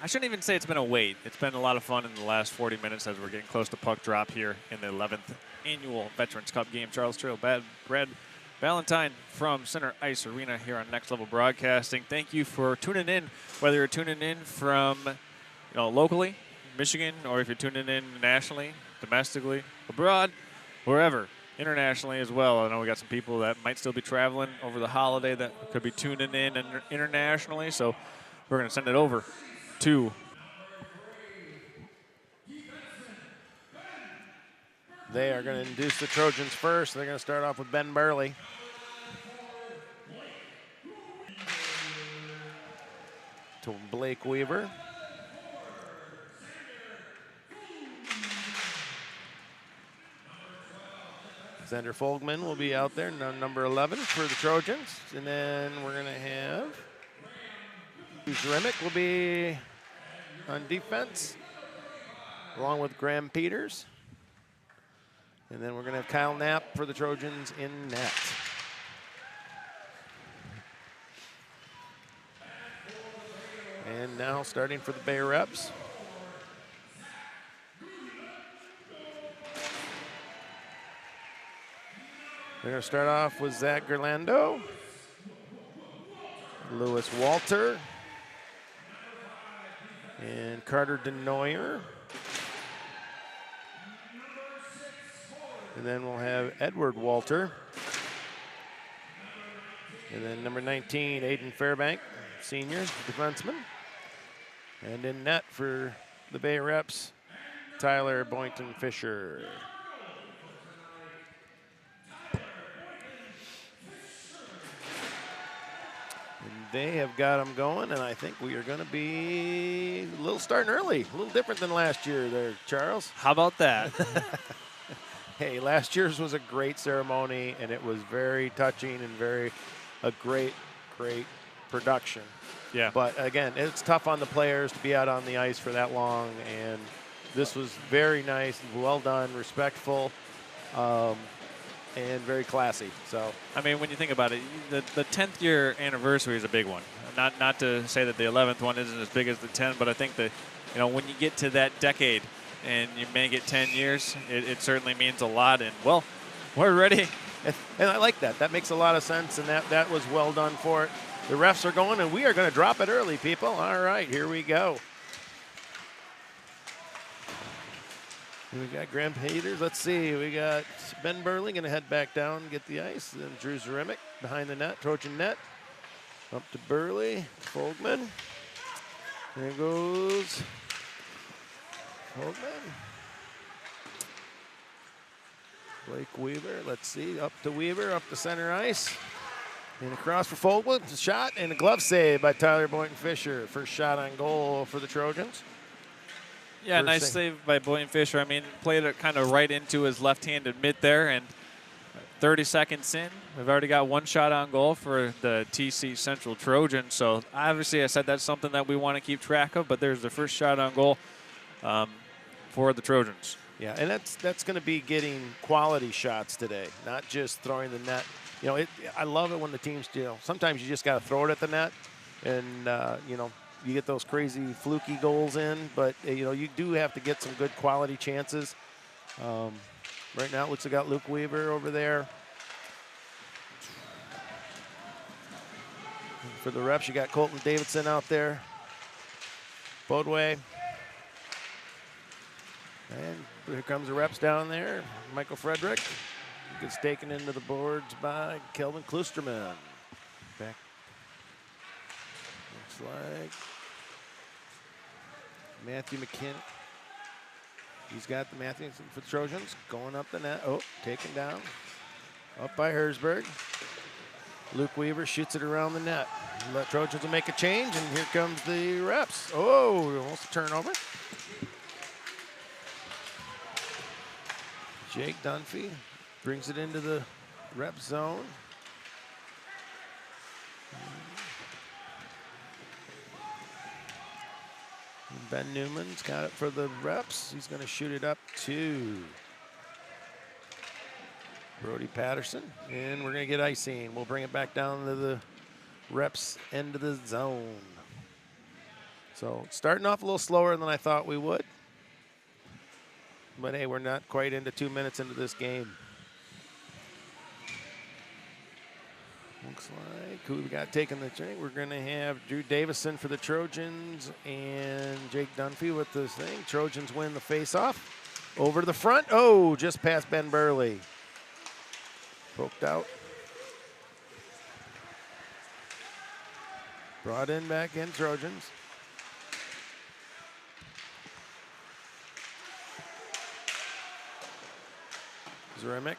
I shouldn't even say it's been a wait. It's been a lot of fun in the last 40 minutes as we're getting close to puck drop here in the 11th annual Veterans Cup game. Charles Trail, Brad Valentine from Center Ice Arena here on Next Level Broadcasting. Thank you for tuning in, whether you're tuning in from locally, Michigan, or if you're tuning in nationally, domestically, abroad, wherever. Internationally as well. I know we got some people that might still be traveling over the holiday that could be tuning in internationally, so we're going to send it over to They are going to induce the Trojans first. They're going to start off with Ben Burley. To Blake Weaver. Xander Folgman will be out there, number 11 for the Trojans. And then we're going to have Remick will be on defense, along with Graham Peters. And then we're going to have Kyle Knapp for the Trojans in net. And now starting for the Bay Reps. They're going to start off with Zach Gerlando, Lewis Walter, and Carter DeNoyer. And then we'll have Edward Walter. And then number 19, Aiden Fairbank, senior defenseman. And in net for the Bay Reps, Tyler Boynton Fisher. They have got them going, and I think we are going to be a little starting early, a little different than last year there, Charles. How about that? Hey, last year's was a great ceremony, and it was very touching and a great production. Yeah. But again, it's tough on the players to be out on the ice for that long, and this was very nice, well done, respectful. And very classy. So I mean, when you think about it, the 10th year anniversary is a big one. Not to say that the 11th one isn't as big as the 10, but I think that when you get to that decade and you make it 10 years, it certainly means a lot. And well, we're ready. And I like that. That makes a lot of sense, and that was well done for it. The refs are going, and we are going to drop it early, people. All right, here we go. We got Graham Peters. Let's see. We got Ben Burley going to head back down and get the ice. Then Drew Zaremick behind the net, Trojan net. Up to Burley, Folgman. There goes Folgman. Blake Weaver. Let's see. Up to Weaver, up to center ice. And across for Folgman. It's a shot and a glove save by Tyler Boynton Fisher. First shot on goal for the Trojans. Yeah, nice save by Boynton Fisher. I mean, played it kind of right into his left-handed mitt there, and 30 seconds in, we've already got one shot on goal for the TC Central Trojans. So obviously I said that's something that we want to keep track of, but there's the first shot on goal for the Trojans. Yeah, and that's going to be getting quality shots today, not just throwing the net. You know, I love it when the teams, sometimes you just got to throw it at the net, and, you get those crazy fluky goals in, but, you do have to get some good quality chances. Right now, it looks like I got Luke Weaver over there. For the reps, you got Colton Davidson out there. Bodway. And here comes the reps down there. Michael Frederick gets taken into the boards by Kelvin Klusterman. Back. Looks like Matthew McKinney. He's got the Matthews for the Trojans going up the net. Oh, taken down. Up by Herzberg. Luke Weaver shoots it around the net. The Trojans will make a change, and here comes the reps. Oh, almost a turnover. Jake Dunphy brings it into the rep zone. Ben Newman's got it for the reps. He's going to shoot it up to Brody Patterson. And we're going to get icing. We'll bring it back down to the reps end of the zone. So starting off a little slower than I thought we would. But hey, we're not quite into 2 minutes into this game. Looks like who we got taking the train. We're going to have Drew Davison for the Trojans and Jake Dunphy with this thing. Trojans win the face-off. Over to the front. Oh, just past Ben Burley. Poked out. Brought in back in Trojans. Zeremic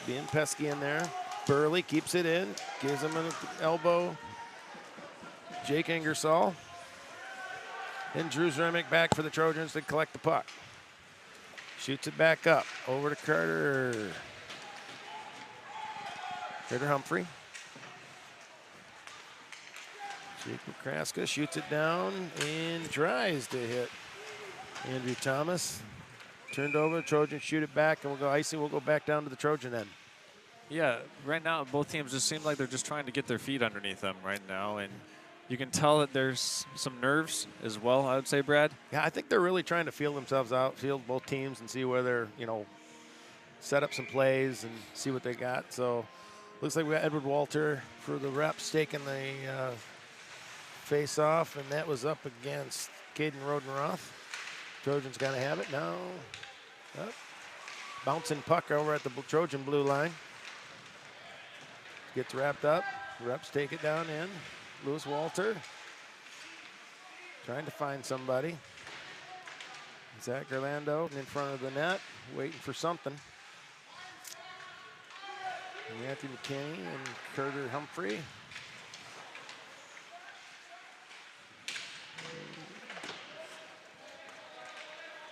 being pesky in there. Burley keeps it in, gives him an elbow. Jake Ingersoll. And Drew Zeremic back for the Trojans to collect the puck. Shoots it back up. Over to Carter. Carter Humphrey. Jake McCraska shoots it down and tries to hit Andrew Thomas. Turned over, Trojans shoot it back, and we'll go icing. We'll go back down to the Trojan end. Yeah, right now both teams just seem like they're just trying to get their feet underneath them right now, and you can tell that there's some nerves as well, I would say, Brad. Yeah, I think they're really trying to feel themselves out, feel both teams, and see where they're, set up some plays and see what they got. So looks like we got Edward Walter for the reps taking the face-off, and that was up against Caden Rodenroth. Trojans got to have it now. Up. Bouncing puck over at the Trojan blue line. Gets wrapped up. Reps take it down in. Lewis Walter trying to find somebody. Zach Orlando in front of the net, waiting for something. Matthew McKinney and Carter Humphrey.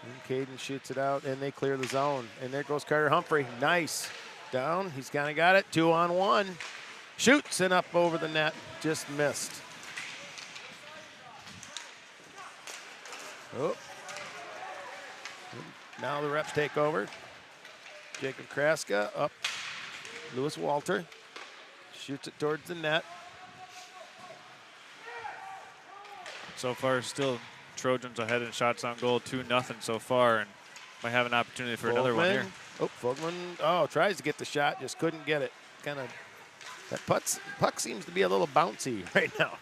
And Caden shoots it out, and they clear the zone. And there goes Carter Humphrey. Nice. Down. He's kind of got it. 2-on-1. Shoots and up over the net. Just missed. Oh. Now the reps take over. Jacob Kraska up. Lewis Walter shoots it towards the net. So far, still Trojans ahead in shots on goal, 2-0 so far, and might have an opportunity for another one here. Oh, Fogman, tries to get the shot, just couldn't get it. Kind of, that puck seems to be a little bouncy right now.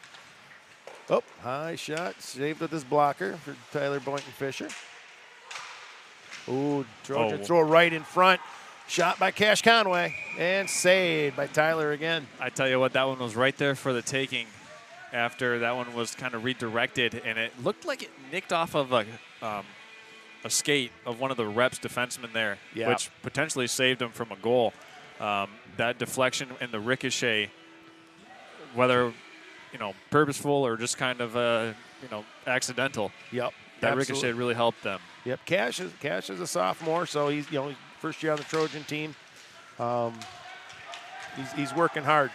Oh, high shot, saved with his blocker for Tyler Boynton Fisher. Ooh, Trojan throw right in front. Shot by Cash Conway, and saved by Tyler again. I tell you what, that one was right there for the taking after that one was kind of redirected, and it looked like it nicked off of a skate of one of the reps defensemen there, which potentially saved him from a goal. That deflection and the ricochet, whether purposeful or just kind of accidental. Yep, that ricochet really helped them. Yep, Cash is a sophomore, so he's first year on the Trojan team. He's working hard.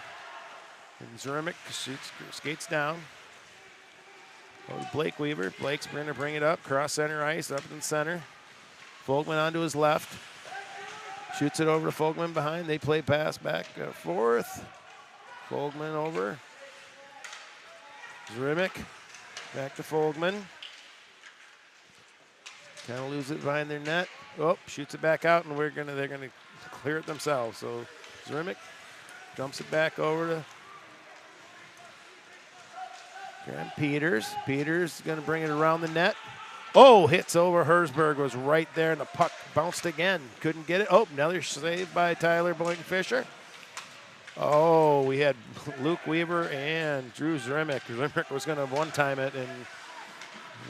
And Zermick skates down. Oh, Blake Weaver. Blake's going to bring it up. Cross center ice, up in the center. Fogman onto his left. Shoots it over to Fogman behind. They play pass back forth. Fogman over. Zermick. Back to Fogman. Kind of lose it behind their net. Oh, shoots it back out, and they're gonna clear it themselves. So Zermick dumps it back over to Graham Peters. Peters going to bring it around the net. Oh, hits over Herzberg, was right there, and the puck bounced again. Couldn't get it. Oh, another save by Tyler Boynton-Fisher. Oh, we had Luke Weaver and Drew Zermick. Zermick was going to one-time it, and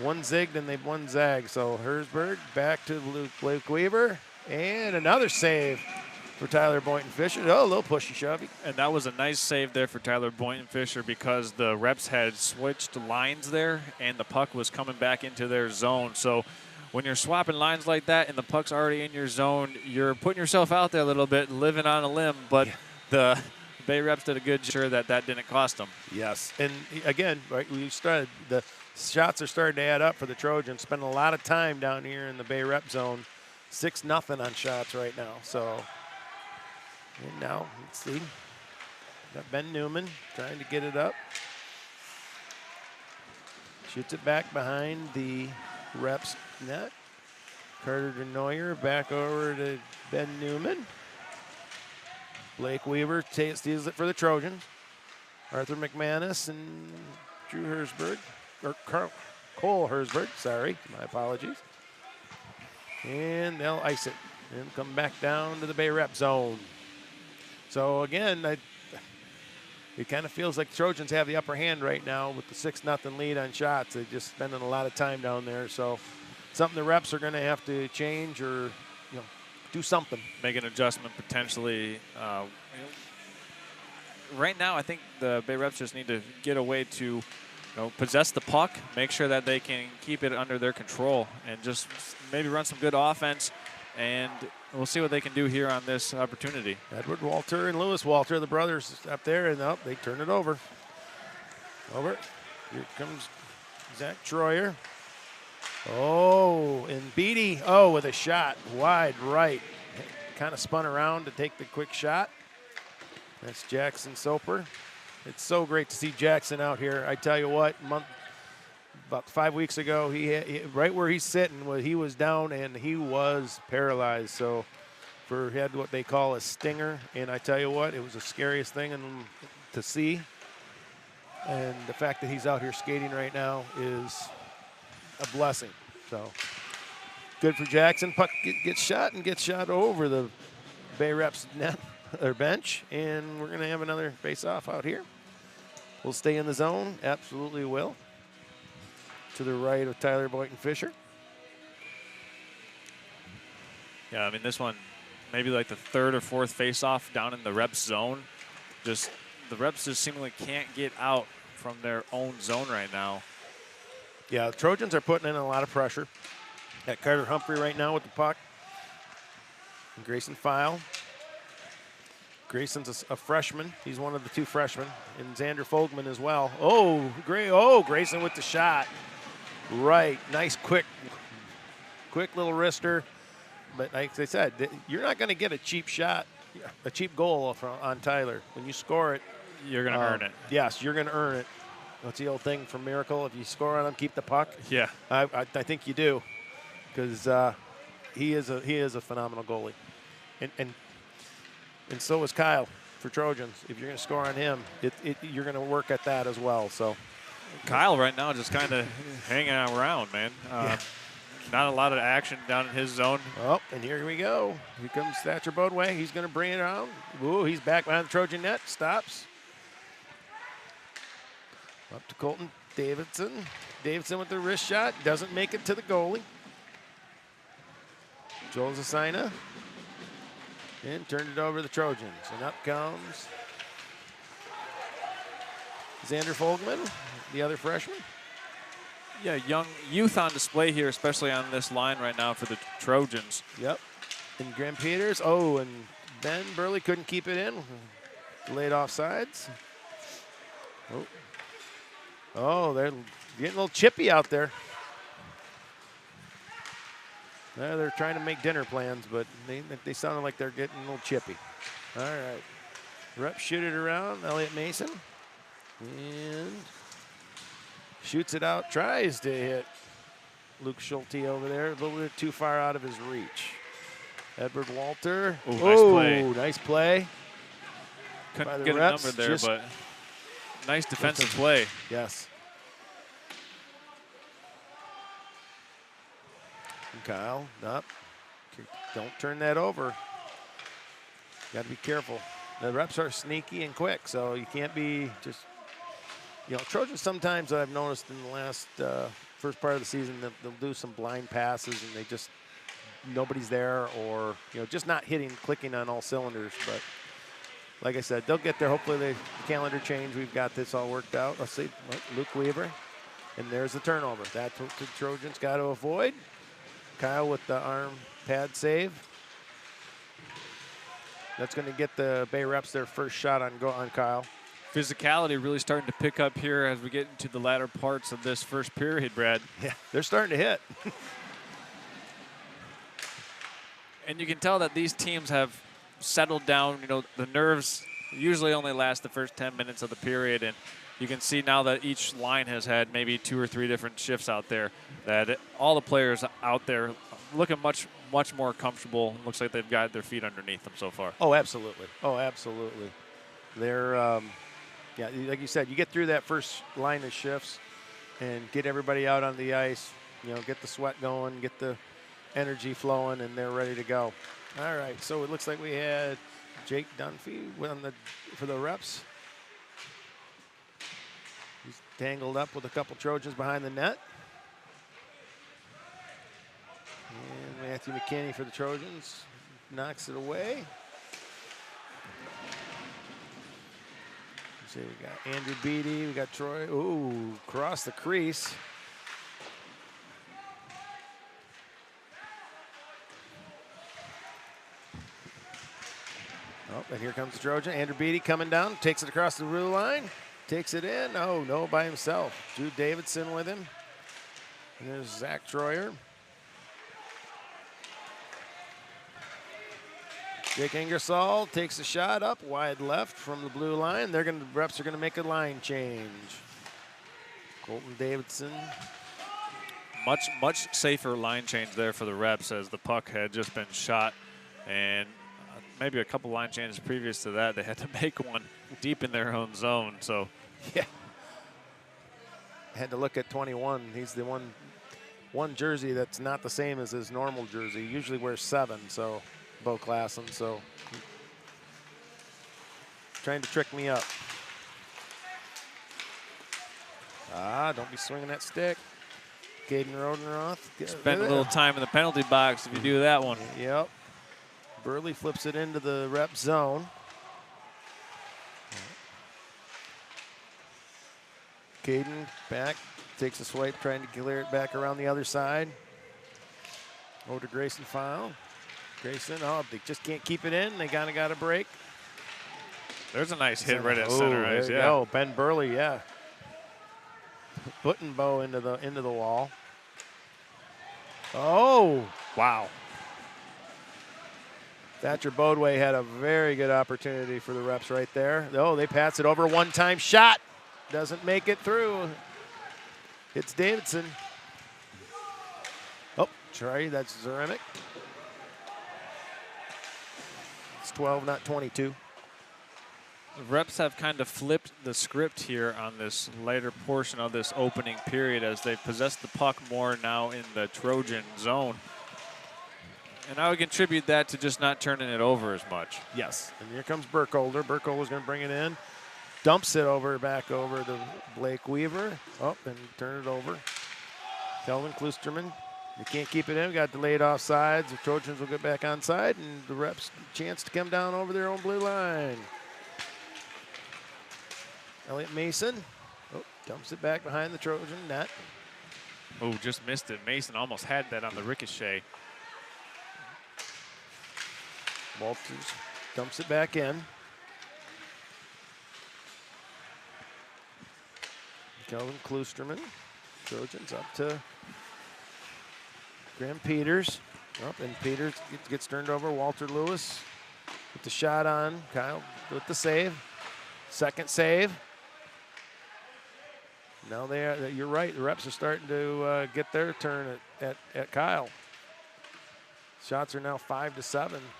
one zigged and they've one zagged. So Herzberg back to Luke Weaver, and another save for Tyler Boynton-Fisher. Oh, a little pushy shovey. And that was a nice save there for Tyler Boynton-Fisher because the reps had switched lines there and the puck was coming back into their zone. So when you're swapping lines like that and the puck's already in your zone, you're putting yourself out there a little bit, living on a limb. But the Bay Reps did a good job that didn't cost them. Yes. And again, right, we started, the shots are starting to add up for the Trojans. Spending a lot of time down here in the Bay Rep zone. 6-0 on shots right now. So. And now, let's see. Got Ben Newman trying to get it up. Shoots it back behind the Reps net. Carter DeNoyer back over to Ben Newman. Blake Weaver steals it for the Trojans. Arthur McManus and Drew Herzberg, or Cole Herzberg, sorry, my apologies. And they'll ice it and come back down to the Bay Rep zone. So again, it kind of feels like the Trojans have the upper hand right now with the 6-0 lead on shots. They're just spending a lot of time down there. So something the Reps are going to have to change or do something. Make an adjustment potentially. Right now, I think the Bay Reps just need to get a way to possess the puck, make sure that they can keep it under their control, and just maybe run some good offense. And we'll see what they can do here on this opportunity. Edward Walter and Lewis Walter, the brothers up there, and they turn it over. Here comes Zach Troyer. Oh, and Beatty, with a shot wide right. Kind of spun around to take the quick shot. That's Jackson Soper. It's so great to see Jackson out here. I tell you what, about 5 weeks ago, he right where he's sitting, he was down and he was paralyzed. So he had what they call a stinger, and I tell you what, it was the scariest thing to see. And the fact that he's out here skating right now is a blessing. So good for Jackson. Puck gets shot over the Bay Reps net or bench, and we're going to have another face-off out here. We'll stay in the zone. Absolutely will. To the right of Tyler Boynton-Fisher. Yeah, I mean, this one, maybe like the third or fourth face-off down in the Reps zone. The Reps just seemingly can't get out from their own zone right now. Yeah, the Trojans are putting in a lot of pressure. Got Carter Humphrey right now with the puck. And Grayson File. Grayson's a freshman. He's one of the two freshmen. And Xander Fogman as well. Grayson with the shot. Right, nice quick little wrister. But like I said, you're not going to get a cheap shot, a cheap goal on Tyler. When you score it, you're going to earn it. Yes, you're going to earn it. What's the old thing from Miracle? If you score on him, keep the puck. Yeah, I think you do, because he is a phenomenal goalie, and so is Kyle for Trojans. If you're going to score on him, you're going to work at that as well. So Kyle right now just kind of hanging around, man. Not a lot of action down in his zone. Oh, and here we go. Here comes Thatcher Bodway. He's going to bring it around. Ooh, he's back behind the Trojan net. Stops. Up to Colton Davidson. Davidson with the wrist shot. Doesn't make it to the goalie. Joel Zasina. And turned it over to the Trojans. And up comes Xander Fogman, the other freshman. Yeah, young youth on display here, especially on this line right now for the Trojans. Yep. And Graham Peters. Oh, and Ben Burley couldn't keep it in. Delayed offsides. Oh, they're getting a little chippy out there. They're trying to make dinner plans, but they sounded like they're getting a little chippy. All right. Rep shoot it around. Elliott Mason. And shoots it out. Tries to hit Luke Schulte over there. A little bit too far out of his reach. Edward Walter. Ooh, nice play. Nice play. Couldn't get a number there, but nice defensive play. Yes. And Kyle, don't turn that over. Got to be careful. The reps are sneaky and quick, so you can't be just, Trojans sometimes I've noticed in the last first part of the season, they'll do some blind passes and they just, nobody's there, or, just not clicking on all cylinders. But like I said, they'll get there. Hopefully the calendar change. We've got this all worked out. Let's see, Luke Weaver. And there's the turnover. That's what the Trojans got to avoid. Kyle with the arm pad save. That's going to get the Bay Reps their first shot on Kyle. Physicality really starting to pick up here as we get into the latter parts of this first period, Brad. Yeah, they're starting to hit. And you can tell that these teams have settled down. The nerves usually only last the first 10 minutes of the period, and you can see now that each line has had maybe 2 or 3 different shifts out there, that all the players out there looking much more comfortable. Looks like they've got their feet underneath them so far. Oh, absolutely. They're, like you said, you get through that first line of shifts and get everybody out on the ice, get the sweat going, get the energy flowing, and they're ready to go. All right, so it looks like we had Jake Dunphy for the Reps. He's tangled up with a couple Trojans behind the net. And Matthew McKinney for the Trojans knocks it away. Let's see, we got Andrew Beatty, we got Troy. Ooh, cross the crease. Oh, and here comes the Trojan. Andrew Beatty coming down, takes it across the blue line, takes it in. Oh, no, by himself. Jude Davidson with him. And there's Zach Troyer. Jake Ingersoll takes a shot up wide left from the blue line. The Reps are going to make a line change. Colton Davidson. Much safer line change there for the Reps, as the puck had just been shot, and maybe a couple line changes previous to that, they had to make one deep in their own zone. So, yeah, had to look at 21. He's the one jersey that's not the same as his normal jersey. He usually wears 7, so Bo Klassen. So, trying to trick me up. Don't be swinging that stick. Caden Rodenroth. Spend a little time in the penalty box if you do that one. Yep. Burley flips it into the Rep zone. Caden back, takes a swipe, trying to clear it back around the other side. Over to Grayson File. Grayson, they just can't keep it in. They kind of got a break. There's a nice hit right at center ice. Yeah. Oh, Ben Burley, yeah. Putting Bo into the wall. Oh, wow. Thatcher Bodway had a very good opportunity for the Reps right there. Oh, they pass it over. One-time shot. Doesn't make it through. It's Davidson. Oh, Trey, that's Zaremic. It's 12, not 22. The Reps have kind of flipped the script here on this later portion of this opening period, as they possess the puck more now in the Trojan zone. And I would contribute that to just not turning it over as much. Yes. And here comes Burkholder. Burkholder's going to bring it in. Dumps it back over to Blake Weaver. Oh, and turn it over. Kelvin Klusterman. They can't keep it in. Got delayed offsides. The Trojans will get back onside, and the Reps chance to come down over their own blue line. Elliott Mason. Oh, dumps it back behind the Trojan net. Oh, just missed it. Mason almost had that on the ricochet. Walters Dumps it back in. Kelvin Klusterman. Trojans up to Graham Peters. Up, and Peters gets turned over. Walter Lewis with the shot on. Kyle with the save. Second save. Now you're right. The reps are starting to get their turn at Kyle. Shots are now 5-7.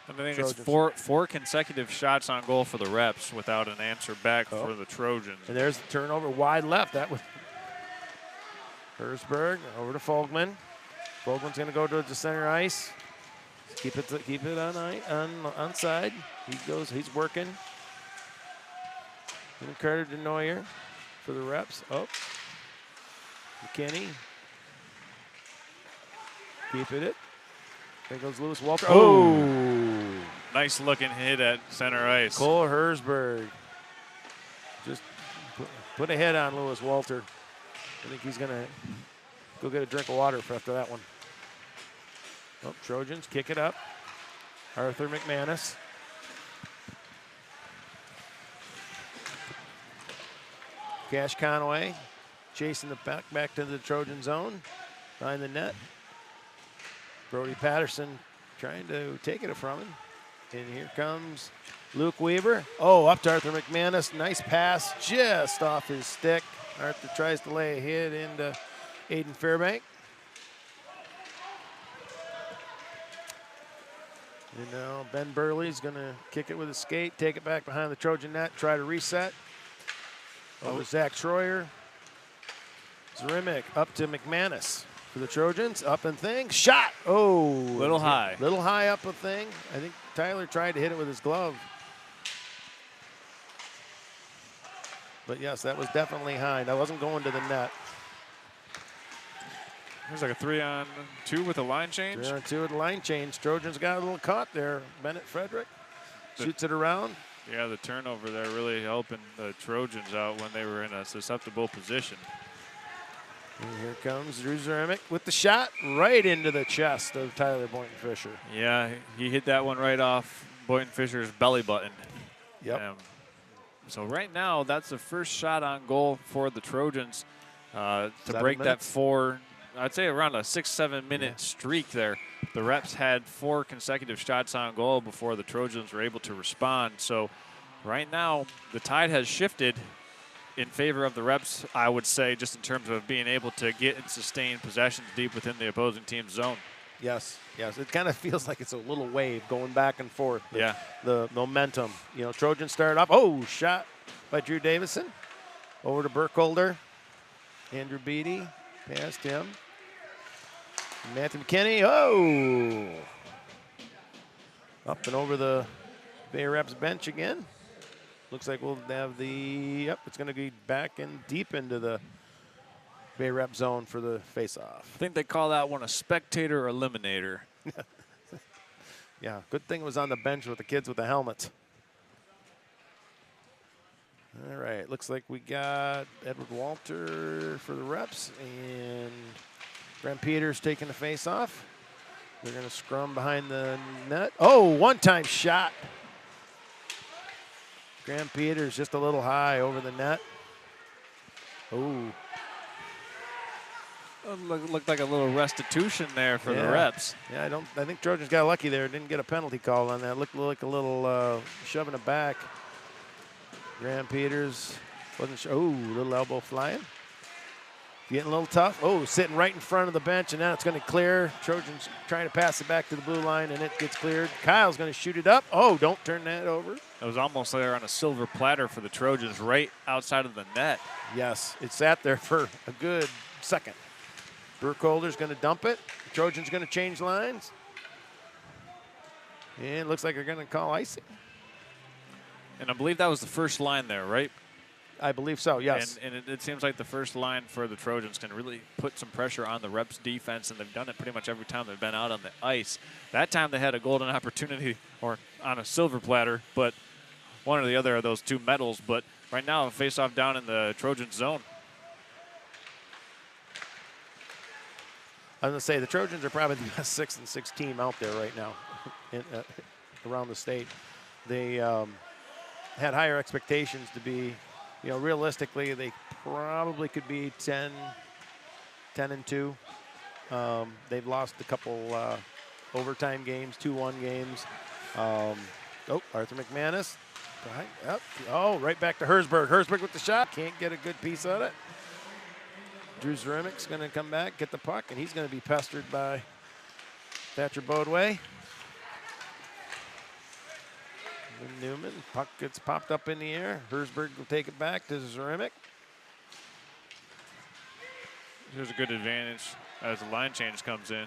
I think Trojans. it's four consecutive shots on goal for the reps without an answer back for the Trojans. And there's the turnover wide left. That was Hersberg over to Fogman. Fogman's going to go to the center ice. Keep it on side. He's working. And Carter DeNoyer for the reps. Oh, McKinney. Keep it. There goes Lewis Walter. Oh! Nice looking hit at center ice. Cole Hersberg. Just put a hit on Lewis Walter. I think he's going to go get a drink of water after that one. Oh, Trojans kick it up. Arthur McManus. Cash Conway chasing the back to the Trojan zone. Behind the net. Brody Patterson trying to take it from him. And here comes Luke Weaver. Oh, up to Arthur McManus. Nice pass just off his stick. Arthur tries to lay a hit into Aiden Fairbank. And now Ben Burley's going to kick it with a skate, take it back behind the Trojan net, try to reset. Over Zach Troyer. Zerimic up to McManus for the Trojans. Up and thing. Shot. Oh. Little high. Little high up a thing. I think Tyler tried to hit it with his glove. But yes, that was definitely high. That wasn't going to the net. There's like a 3-on-2 with a line change. 3-on-2 with a line change. Trojans got a little caught there. Bennett Frederick shoots it around. Yeah, the turnover there really helping the Trojans out when they were in a susceptible position. And here comes Drew Zeremic with the shot right into the chest of Tyler Boynton Fisher. Yeah, he hit that one right off Boynton Fisher's belly button. Yep. So right now, that's the first shot on goal for the Trojans to break that I'd say around a 6-7 minute streak there. The reps had 4 consecutive shots on goal before the Trojans were able to respond. So right now, the tide has shifted in favor of the reps, I would say, just in terms of being able to get and sustain possessions deep within the opposing team's zone. Yes. It kind of feels like it's a little wave going back and forth. The momentum. You know, Trojans start off. Oh, shot by Drew Davison. Over to Burkholder. Andrew Beatty. Past him. Matthew McKinney. Oh! Up and over the Bay Reps bench again. Looks like we'll have it's going to be back and deep into the Bay Rep zone for the face-off. I think they call that one a spectator eliminator. Yeah, good thing it was on the bench with the kids with the helmets. All right, looks like we got Edward Walter for the reps and Graham Peters taking the face-off. They're going to scrum behind the net. Oh, one-time shot. Graham Peters just a little high over the net. Oh. Looked like a little restitution there for the reps. Yeah, I think Trojans got lucky there. Didn't get a penalty call on that. Looked like a little shoving it back. Graham Peters wasn't sure. Oh, little elbow flying. Getting a little tough. Oh, sitting right in front of the bench, and now it's going to clear. Trojans trying to pass it back to the blue line, and it gets cleared. Kyle's going to shoot it up. Oh, don't turn that over. It was almost there on a silver platter for the Trojans right outside of the net. Yes, it sat there for a good second. Burkholder's going to dump it. The Trojans going to change lines. And it looks like they're going to call icing. And I believe that was the first line there, right? I believe so, yes. And it seems like the first line for the Trojans can really put some pressure on the reps' defense, and they've done it pretty much every time they've been out on the ice. That time they had a golden opportunity or on a silver platter, but one or the other of those two medals. But right now, a face-off down in the Trojan zone. I was going to say, the Trojans are probably the best 6-6 team out there right now around the state. they had higher expectations to be, realistically, they probably could be 10-2. They've lost a couple overtime games, 2-1 games. Arthur McManus. Right back to Herzberg. Herzberg with the shot. Can't get a good piece on it. Drew Zeremik's going to come back, get the puck, and he's going to be pestered by Thatcher Bodway. And Newman, puck gets popped up in the air. Herzberg will take it back to Zeremik. Here's a good advantage as the line change comes in.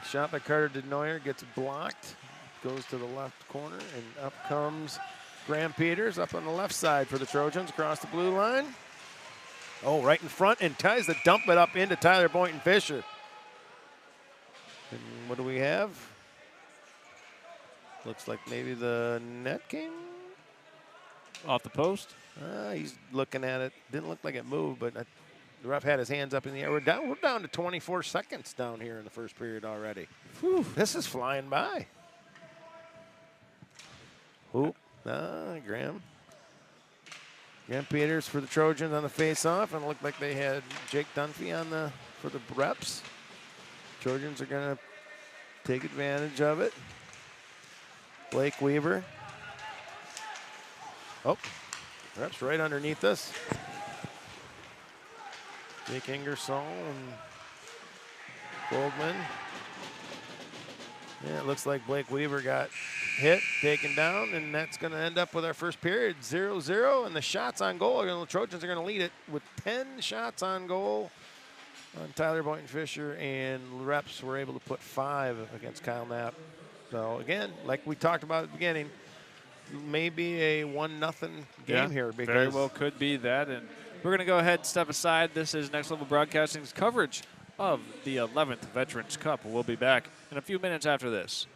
Shot by Carter DeNoyer, gets blocked, goes to the left corner, and up comes Graham Peters up on the left side for the Trojans across the blue line. Right in front, and tries to dump it up into Tyler Boynton Fisher. And what do we have? Looks like maybe the net came off the post. He's looking at it. Didn't look like it moved, but the ref had his hands up in the air. We're down to 24 seconds down here in the first period already. Whew, this is flying by. Graham Peters for the Trojans on the face-off, and it looked like they had Jake Dunphy for the reps. Trojans are going to take advantage of it. Blake Weaver. Reps right underneath us. Jake Ingersoll and Goldman. Yeah, it looks like Blake Weaver got hit, taken down, and that's going to end up with our first period 0-0. And the shots on goal, the Trojans are going to lead it with 10 shots on goal on Tyler Boynton Fisher, and reps were able to put 5 against Kyle Knapp. So again, like we talked about at the beginning, maybe a 1-0 game here. Because very well could be that. And we're going to go ahead and step aside. This is Next Level Broadcasting's coverage of the 11th Veterans Cup. We'll be back in a few minutes after this.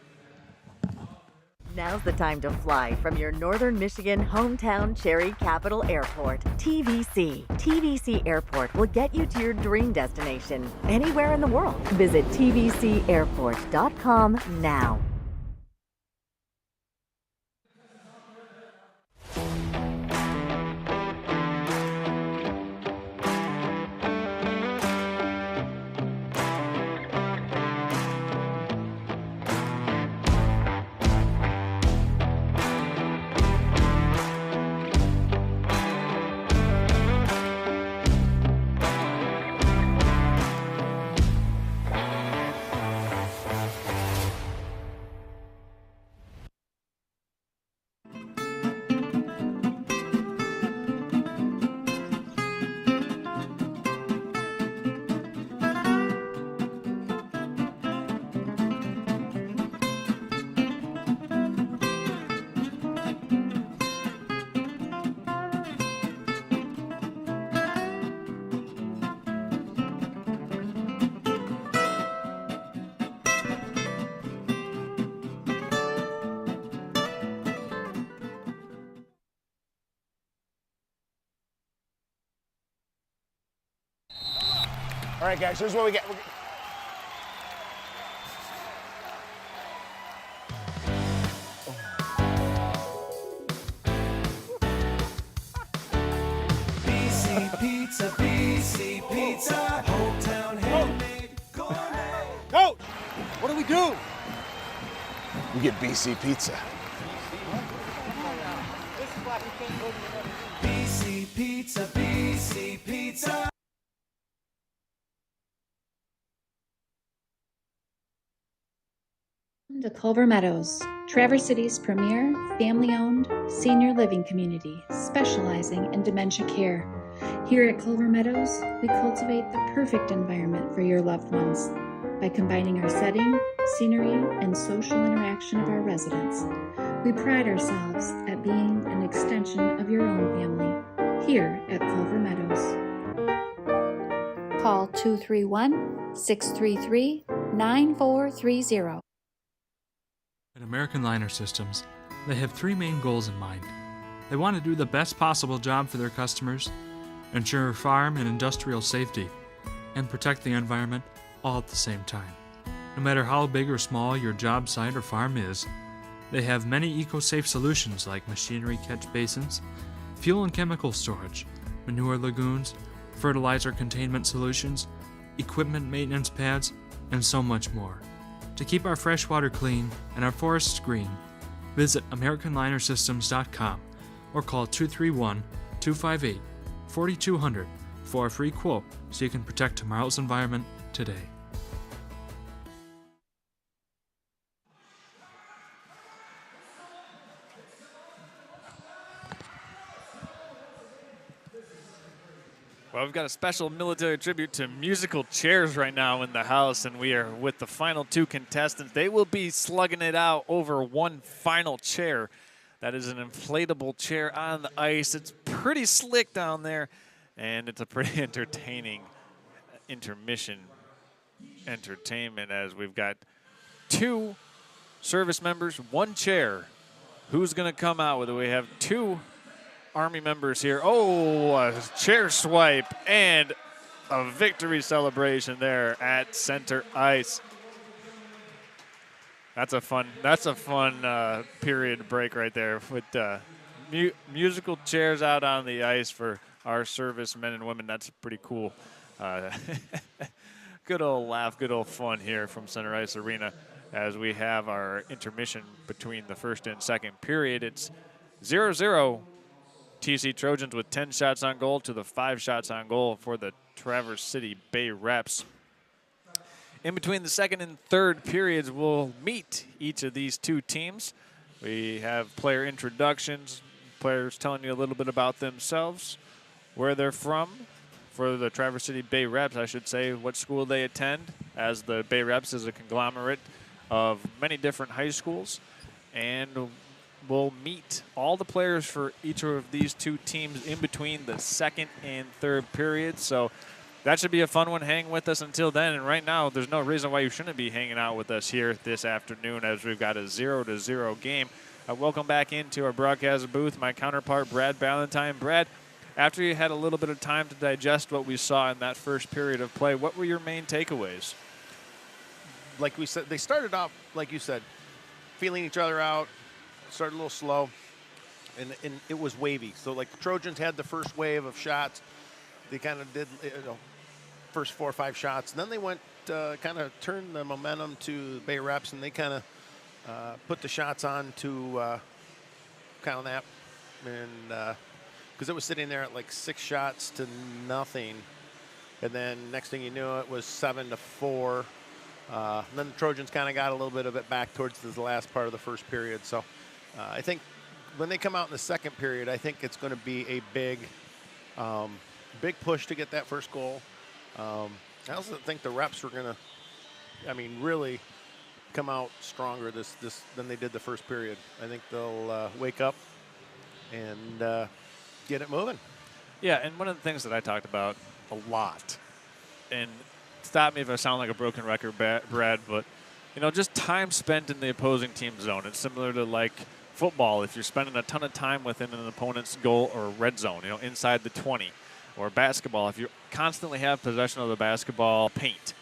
Now's the time to fly from your Northern Michigan hometown Cherry Capital Airport, TVC. TVC Airport will get you to your dream destination anywhere in the world. Visit tvcairport.com now. All right, guys, here's what we get. BC Pizza, BC Pizza, hometown handmade gourmet. Coach, what do we do? We get BC Pizza. BC Pizza, BC Pizza. To Culver Meadows, Traverse City's premier family-owned senior living community specializing in dementia care. Here at Culver Meadows, we cultivate the perfect environment for your loved ones by combining our setting, scenery, and social interaction of our residents. We pride ourselves at being an extension of your own family here at Culver Meadows. Call 231-633-9430. At American Liner Systems, they have 3 main goals in mind. They want to do the best possible job for their customers, ensure farm and industrial safety, and protect the environment all at the same time. No matter how big or small your job site or farm is, They have many eco-safe solutions like machinery catch basins, fuel and chemical storage, manure lagoons, fertilizer containment solutions, equipment maintenance pads, and so much more. To keep our fresh water clean and our forests green, visit AmericanLinerSystems.com or call 231-258-4200 for a free quote so you can protect tomorrow's environment today. Well, we've got a special military tribute to musical chairs right now in the house, and we are with the final two contestants. They will be slugging it out over one final chair. That is an inflatable chair on the ice. It's pretty slick down there, and it's a pretty entertaining intermission entertainment as we've got two service members, one chair. Who's going to come out with it? We have two Army members here. Oh, a chair swipe and a victory celebration there at center ice. That's a fun period break right there with musical chairs out on the ice for our servicemen and women. That's pretty cool. Good old laugh, good old fun here from Center Ice Arena as we have our intermission between the first and second period. It's 0-0. TC Trojans with 10 shots on goal to the 5 shots on goal for the Traverse City Bay Reps. In between the second and third periods, we'll meet each of these two teams. We have player introductions, players telling you a little bit about themselves, where they're from. For the Traverse City Bay Reps, I should say, what school they attend, as the Bay Reps is a conglomerate of many different high schools. And we'll meet all the players for each of these two teams in between the second and third periods. So that should be a fun one. Hang with us until then. And right now, there's no reason why you shouldn't be hanging out with us here this afternoon as we've got a 0-0 game. Welcome back into our broadcast booth. My counterpart, Brad Ballantyne. Brad, after you had a little bit of time to digest what we saw in that first period of play, what were your main takeaways? Like we said, they started off, like you said, feeling each other out, started a little slow, and it was wavy. So, like, the Trojans had the first wave of shots. They kind of did, first 4 or 5 shots. And then they went, kind of turned the momentum to the Bay Reps, and they kind of put the shots on to kind of that. And because it was sitting there at like 6 shots to nothing. And then next thing you knew, it was 7-4. And then the Trojans kind of got a little bit of it back towards the last part of the first period. So I think when they come out in the second period, I think it's going to be a big push to get that first goal. I also think the Reps are going to, really come out stronger this than they did the first period. I think they'll wake up and get it moving. Yeah, and one of the things that I talked about a lot, and stop me if I sound like a broken record, Brad, but, just time spent in the opposing team zone. It's similar to, like, football. If you're spending a ton of time within an opponent's goal or red zone, inside the 20, or basketball, if you constantly have possession of the basketball paint,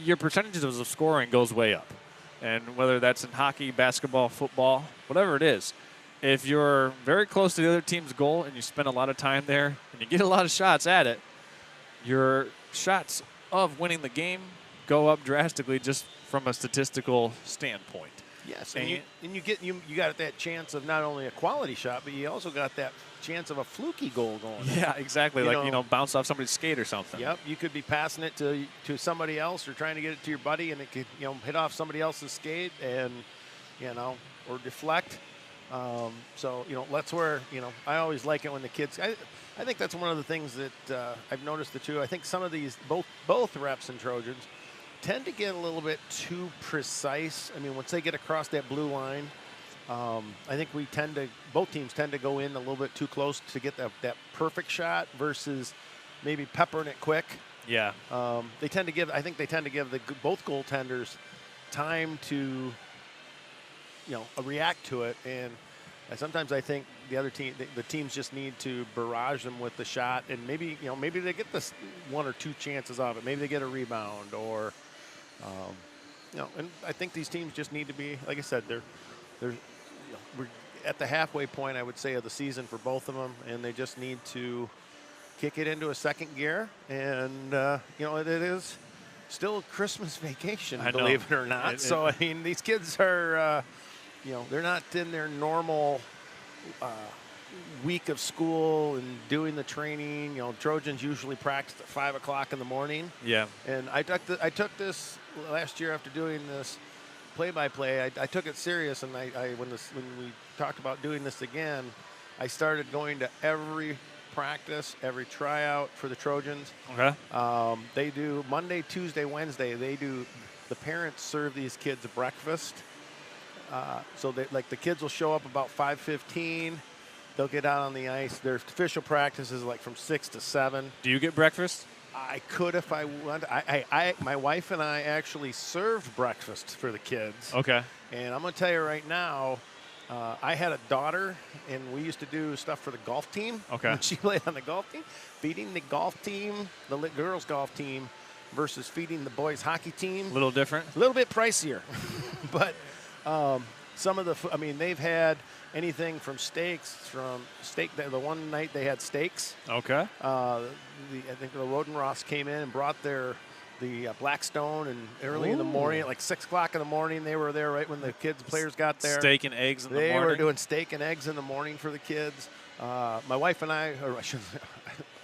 your percentages of scoring goes way up. And whether that's in hockey, basketball, football, whatever it is, if you're very close to the other team's goal and you spend a lot of time there and you get a lot of shots at it, your shots of winning the game go up drastically just from a statistical standpoint. Yes, and you got that chance of not only a quality shot, but you also got that chance of a fluky goal going. Yeah, exactly. Bounce off somebody's skate or something. Yep, you could be passing it to somebody else or trying to get it to your buddy, and it could hit off somebody else's skate and or deflect. So that's where I always like it when the kids. I think that's one of the things that I've noticed too. I think some of these both Reps and Trojans tend to get a little bit too precise. Once they get across that blue line, I think both teams tend to go in a little bit too close to get that perfect shot versus maybe peppering it quick. Yeah. They tend to give both goaltenders time to react to it, and sometimes I think the teams just need to barrage them with the shot, and maybe they get this 1 or 2 chances of it. Maybe they get a rebound, or and I think these teams just need to be, like I said, there's, we're at the halfway point, I would say, of the season for both of them, and they just need to kick it into a second gear. And it is still Christmas vacation, believe it or not. So I mean, these kids are, they're not in their normal week of school and doing the training. Trojans usually practice at 5 o'clock in the morning. Yeah. And I took this last year after doing this play-by-play. I took it serious, and when we talked about doing this again, I started going to every practice, every tryout for the Trojans. Okay. They do Monday, Tuesday, Wednesday. The parents serve these kids breakfast. So the kids will show up about 5:15. They'll get out on the ice. Their official practice is like from 6 to 7. Do you get breakfast? I could if I want. My wife and I actually served breakfast for the kids. Okay. And I'm going to tell you right now, I had a daughter, and we used to do stuff for the golf team. Okay. When she played on the golf team, feeding the golf team, the girls' golf team, versus feeding the boys' hockey team. A little different. A little bit pricier, but some of they've had anything from steaks, the one night they had steaks. Okay. I think the Rodenroths came in and brought the Blackstone, and early in the morning, at like 6 o'clock in the morning, they were there right when the players got there. Steak and eggs in the morning. They were doing steak and eggs in the morning for the kids. My wife and I shouldn't,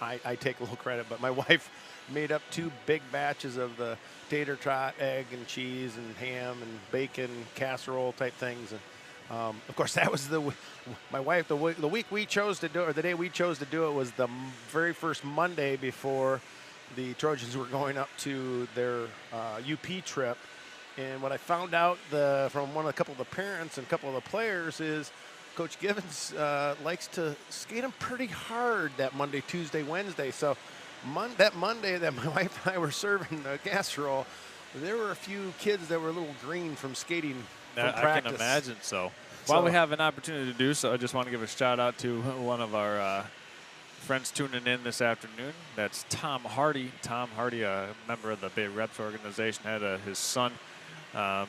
I take a little credit, but my wife made up 2 big batches of the tater tot, egg and cheese and ham and bacon casserole type things. And of course, that was my wife. The week we chose to do it, or the day we chose to do it, was the very first Monday before the Trojans were going up to their UP trip. And what I found out from a couple of the parents and a couple of the players is Coach Givens likes to skate them pretty hard that Monday, Tuesday, Wednesday. So that Monday that my wife and I were serving the casserole, there were a few kids that were a little green from skating from practice. I can imagine so. While we have an opportunity to do so, I just want to give a shout out to one of our friends tuning in this afternoon. That's Tom Hardy. Tom Hardy, a member of the Bay Reps organization, had his son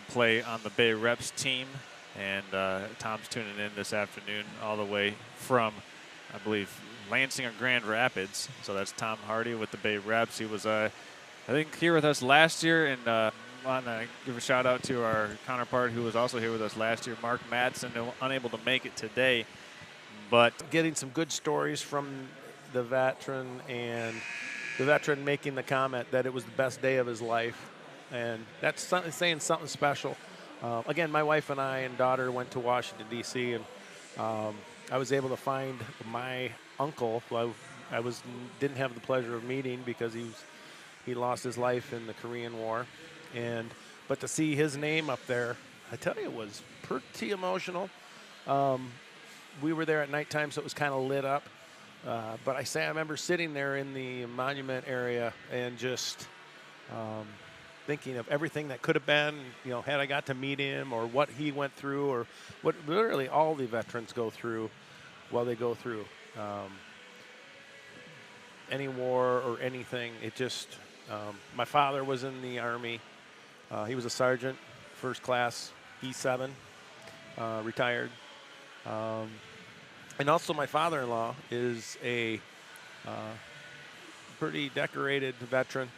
play on the Bay Reps team. And Tom's tuning in this afternoon all the way from, I believe, Lansing or Grand Rapids. So that's Tom Hardy with the Bay Reps. He was, I think, here with us last year. And I want to give a shout out to our counterpart who was also here with us last year, Mark Madsen, unable to make it today. But getting some good stories from the veteran, and the veteran making the comment that it was the best day of his life. And that's saying something special. Again, my wife and I and daughter went to Washington, D.C., and I was able to find my uncle, who I didn't have the pleasure of meeting because he lost his life in the Korean War. But to see his name up there, I tell you, it was pretty emotional. We were there at nighttime, so it was kind of lit up. But I remember sitting there in the monument area and just thinking of everything that could have been, had I got to meet him, or what he went through, or what literally all the veterans go through while they go through any war or anything. It just, my father was in the Army. He was a sergeant, first class, E7, retired. And also my father-in-law is a pretty decorated veteran.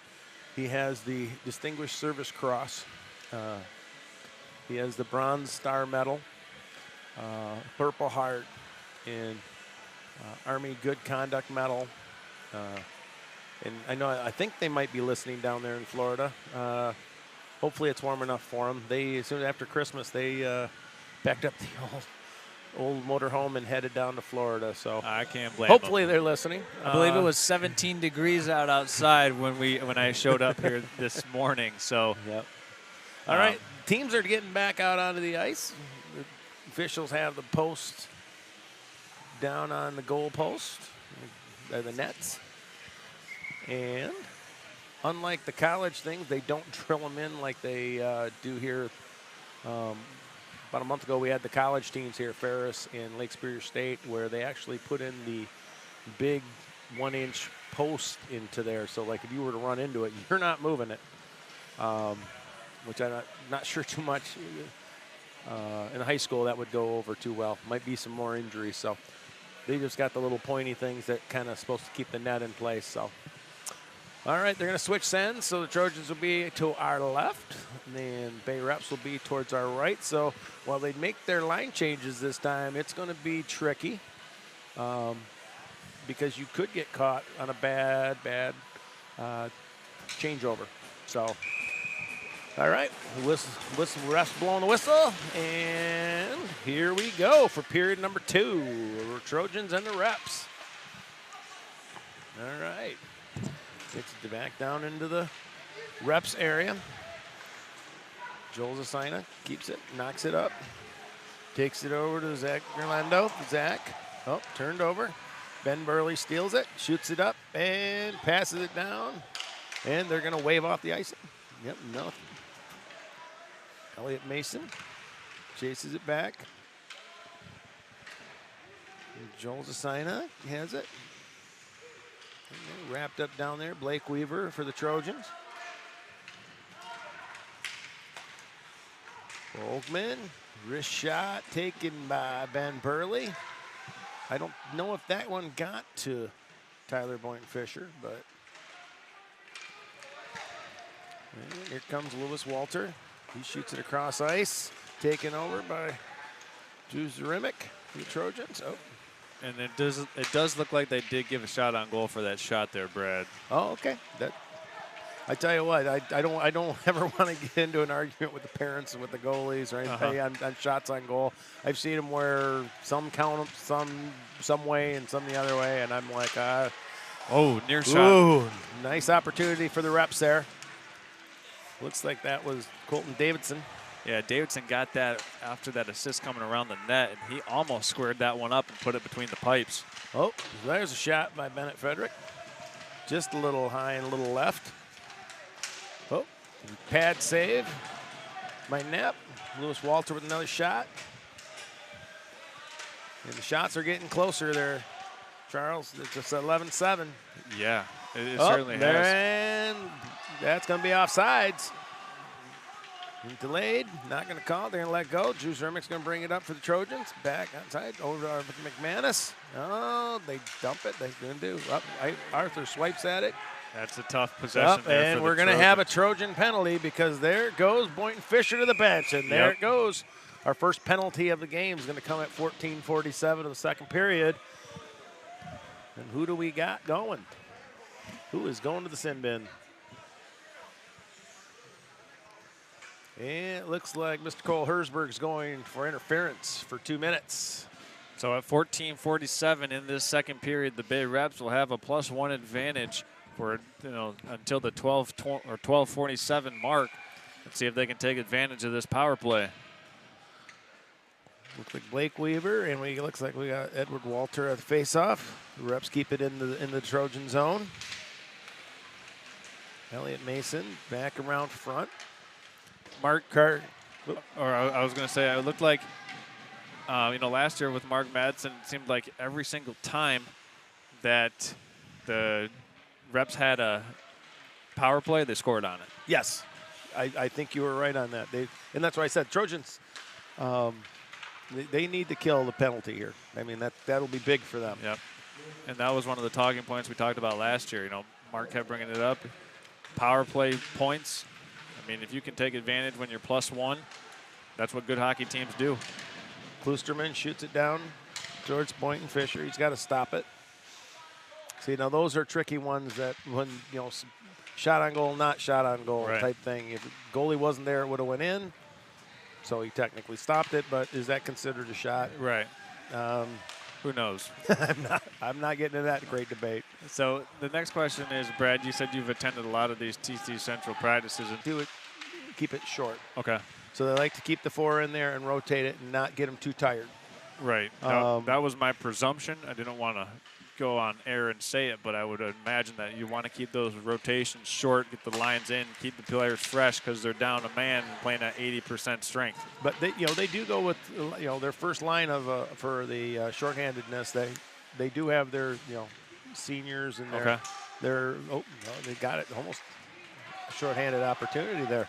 He has the Distinguished Service Cross. He has the Bronze Star Medal, Purple Heart, and Army Good Conduct Medal. And I think they might be listening down there in Florida. Hopefully it's warm enough for them. Soon after Christmas, they packed up the old motorhome and headed down to Florida. So I can't blame hopefully them. They're listening. I believe it was 17 degrees outside when I showed up here this morning. So yep. All right, teams are getting back out onto the ice. The officials have the post down on the goal post, the nets, and unlike the college things, they don't drill them in like they do here. About a month ago, we had the college teams here, Ferris and Lake Superior State, where they actually put in the big 1-inch post into there. So, like, if you were to run into it, you're not moving it, which I'm not sure too much. in high school, that would go over too well. Might be some more injuries. So they just got the little pointy things that kind of supposed to keep the net in place. So, all right, they're going to switch sends. So the Trojans will be to our left, and then Bay Reps will be towards our right. So while they make their line changes this time, it's going to be tricky because you could get caught on a bad changeover. So, all right, whistle, refs blowing the whistle, and here we go for period number 2. The Trojans and the Reps. All right, gets it back down into the Reps area. Joel Zasina keeps it, knocks it up, takes it over to Zach Gerlando. Zach, turned over. Ben Burley steals it, shoots it up, and passes it down. And they're going to wave off the icing. Yep, nothing. Elliot Mason chases it back. And Joel Zasina has it. And wrapped up down there. Blake Weaver for the Trojans. Volkman, wrist shot taken by Ben Burley. I don't know if that one got to Tyler Boynton Fisher, but and here comes Lewis Walter. He shoots it across ice, taken over by Drew Zarimic, the Trojans. Oh, And it does look like they did give a shot on goal for that shot there, Brad. oh, okay. I tell you what, I don't ever want to get into an argument with the parents and with the goalies or anybody on shots on goal. I've seen them where some count them some way and some the other way, and I'm like, oh, near shot. ooh, nice opportunity for the Reps there. Looks like that was Colton Davidson. Yeah, Davidson got that after that assist coming around the net, and he almost squared that one up and put it between the pipes. Oh, there's a shot by Bennett Frederick. Just a little high and a little left. Oh, pad save by Knapp. Lewis Walter with another shot. And the shots are getting closer there, Charles. It's just 11-7. Yeah, it certainly has. And that's going to be offsides. And delayed, not going to call it. They're going to let go. Drew Zermick's going to bring it up for the Trojans. Back outside, over to McManus. Oh, they dump it. They're going to do. Arthur swipes at it. That's a tough possession there and for we're the going to have a Trojan penalty because there goes Boynton Fisher to the bench. And there it goes. Our first penalty of the game is going to come at 14:47 of the second period. And who do we got going? Who is going to the sin bin? And it looks like Mr. Cole Hersberg's going for interference for 2 minutes. So at 14:47 in this second period, the Bay Reps will have a +1 advantage for until the 12:47 mark. Let's see if they can take advantage of this power play. Looks like Blake Weaver, and looks like we got Edward Walter at the face-off. The Reps keep it in the Trojan zone. Elliot Mason back around front. Mark Carr, or I was going to say, it looked like, last year with Mark Madsen, it seemed like every single time that the Reps had a power play, they scored on it. Yes, I think you were right on that. And that's why I said Trojans, they need to kill the penalty here. I mean, that'll be big for them. Yep. And that was one of the talking points we talked about last year. Mark kept bringing it up. Power play points. I mean, if you can take advantage when you're +1, that's what good hockey teams do. Klusterman shoots it down towards Boynton Fisher. He's got to stop it. See, now those are tricky ones that when, shot on goal, not shot on goal type thing. If the goalie wasn't there, it would have went in. So he technically stopped it, but is that considered a shot? Right. Who knows? I'm not getting into that great debate. So the next question is, Brad, you said you've attended a lot of these TC Central practices. Keep it short. Okay. So they like to keep the 4 in there and rotate it and not get them too tired. Right. That was my presumption. I didn't want to go on air and say it, but I would imagine that you want to keep those rotations short, get the lines in, keep the players fresh because they're down a man playing at 80% strength. But they do go with their first line of for the shorthandedness. They do have their seniors and they got it almost a shorthanded opportunity there.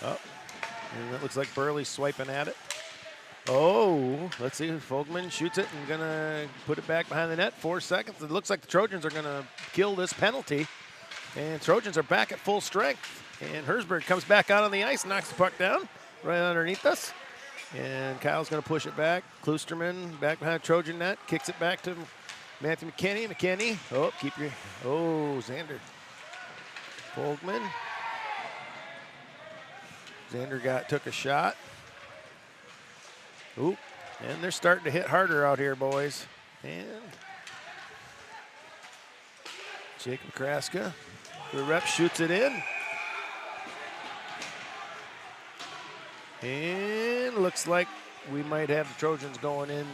Oh, And it looks like Burley swiping at it. Oh, let's see. Fogman shoots it and gonna put it back behind the net. 4 seconds. It looks like the Trojans are gonna kill this penalty. And Trojans are back at full strength. And Hersberg comes back out on the ice, knocks the puck down right underneath us. And Kyle's gonna push it back. Kloosterman back behind Trojan net, kicks it back to Matthew McKinney. McKinney, Xander. Fogman. Xander took a shot. Oop, and they're starting to hit harder out here, boys. And Jacob Kraska, the rep shoots it in. And looks like we might have the Trojans going in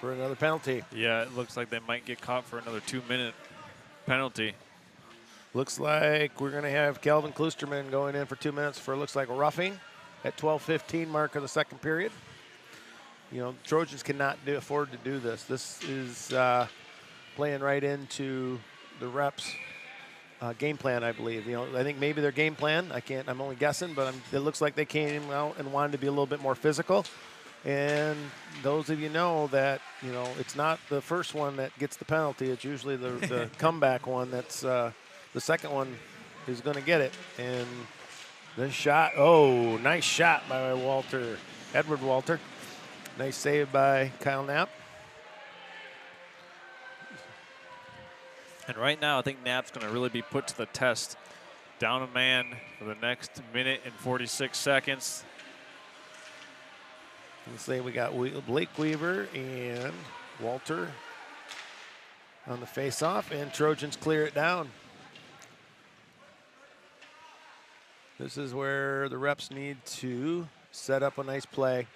for another penalty. Yeah, it looks like they might get caught for another 2-minute penalty. Looks like we're going to have Kelvin Kloosterman going in for 2 minutes for, looks like, roughing at 12:15 mark of the second period. You know, Trojans cannot afford to do this. This is playing right into the reps' game plan, I believe. You know, I think maybe their game plan, I'm only guessing, but it looks like they came out and wanted to be a little bit more physical. And those of you know that, you know, it's not the first one that gets the penalty. It's usually the comeback one that's the second one is going to get it. And the shot, nice shot by Edward Walter. Nice save by Kyle Knapp. And right now, I think Knapp's going to really be put to the test. Down a man for the next minute and 46 seconds. Let's say we got Blake Weaver and Walter on the face-off, and Trojans clear it down. This is where the reps need to set up a nice play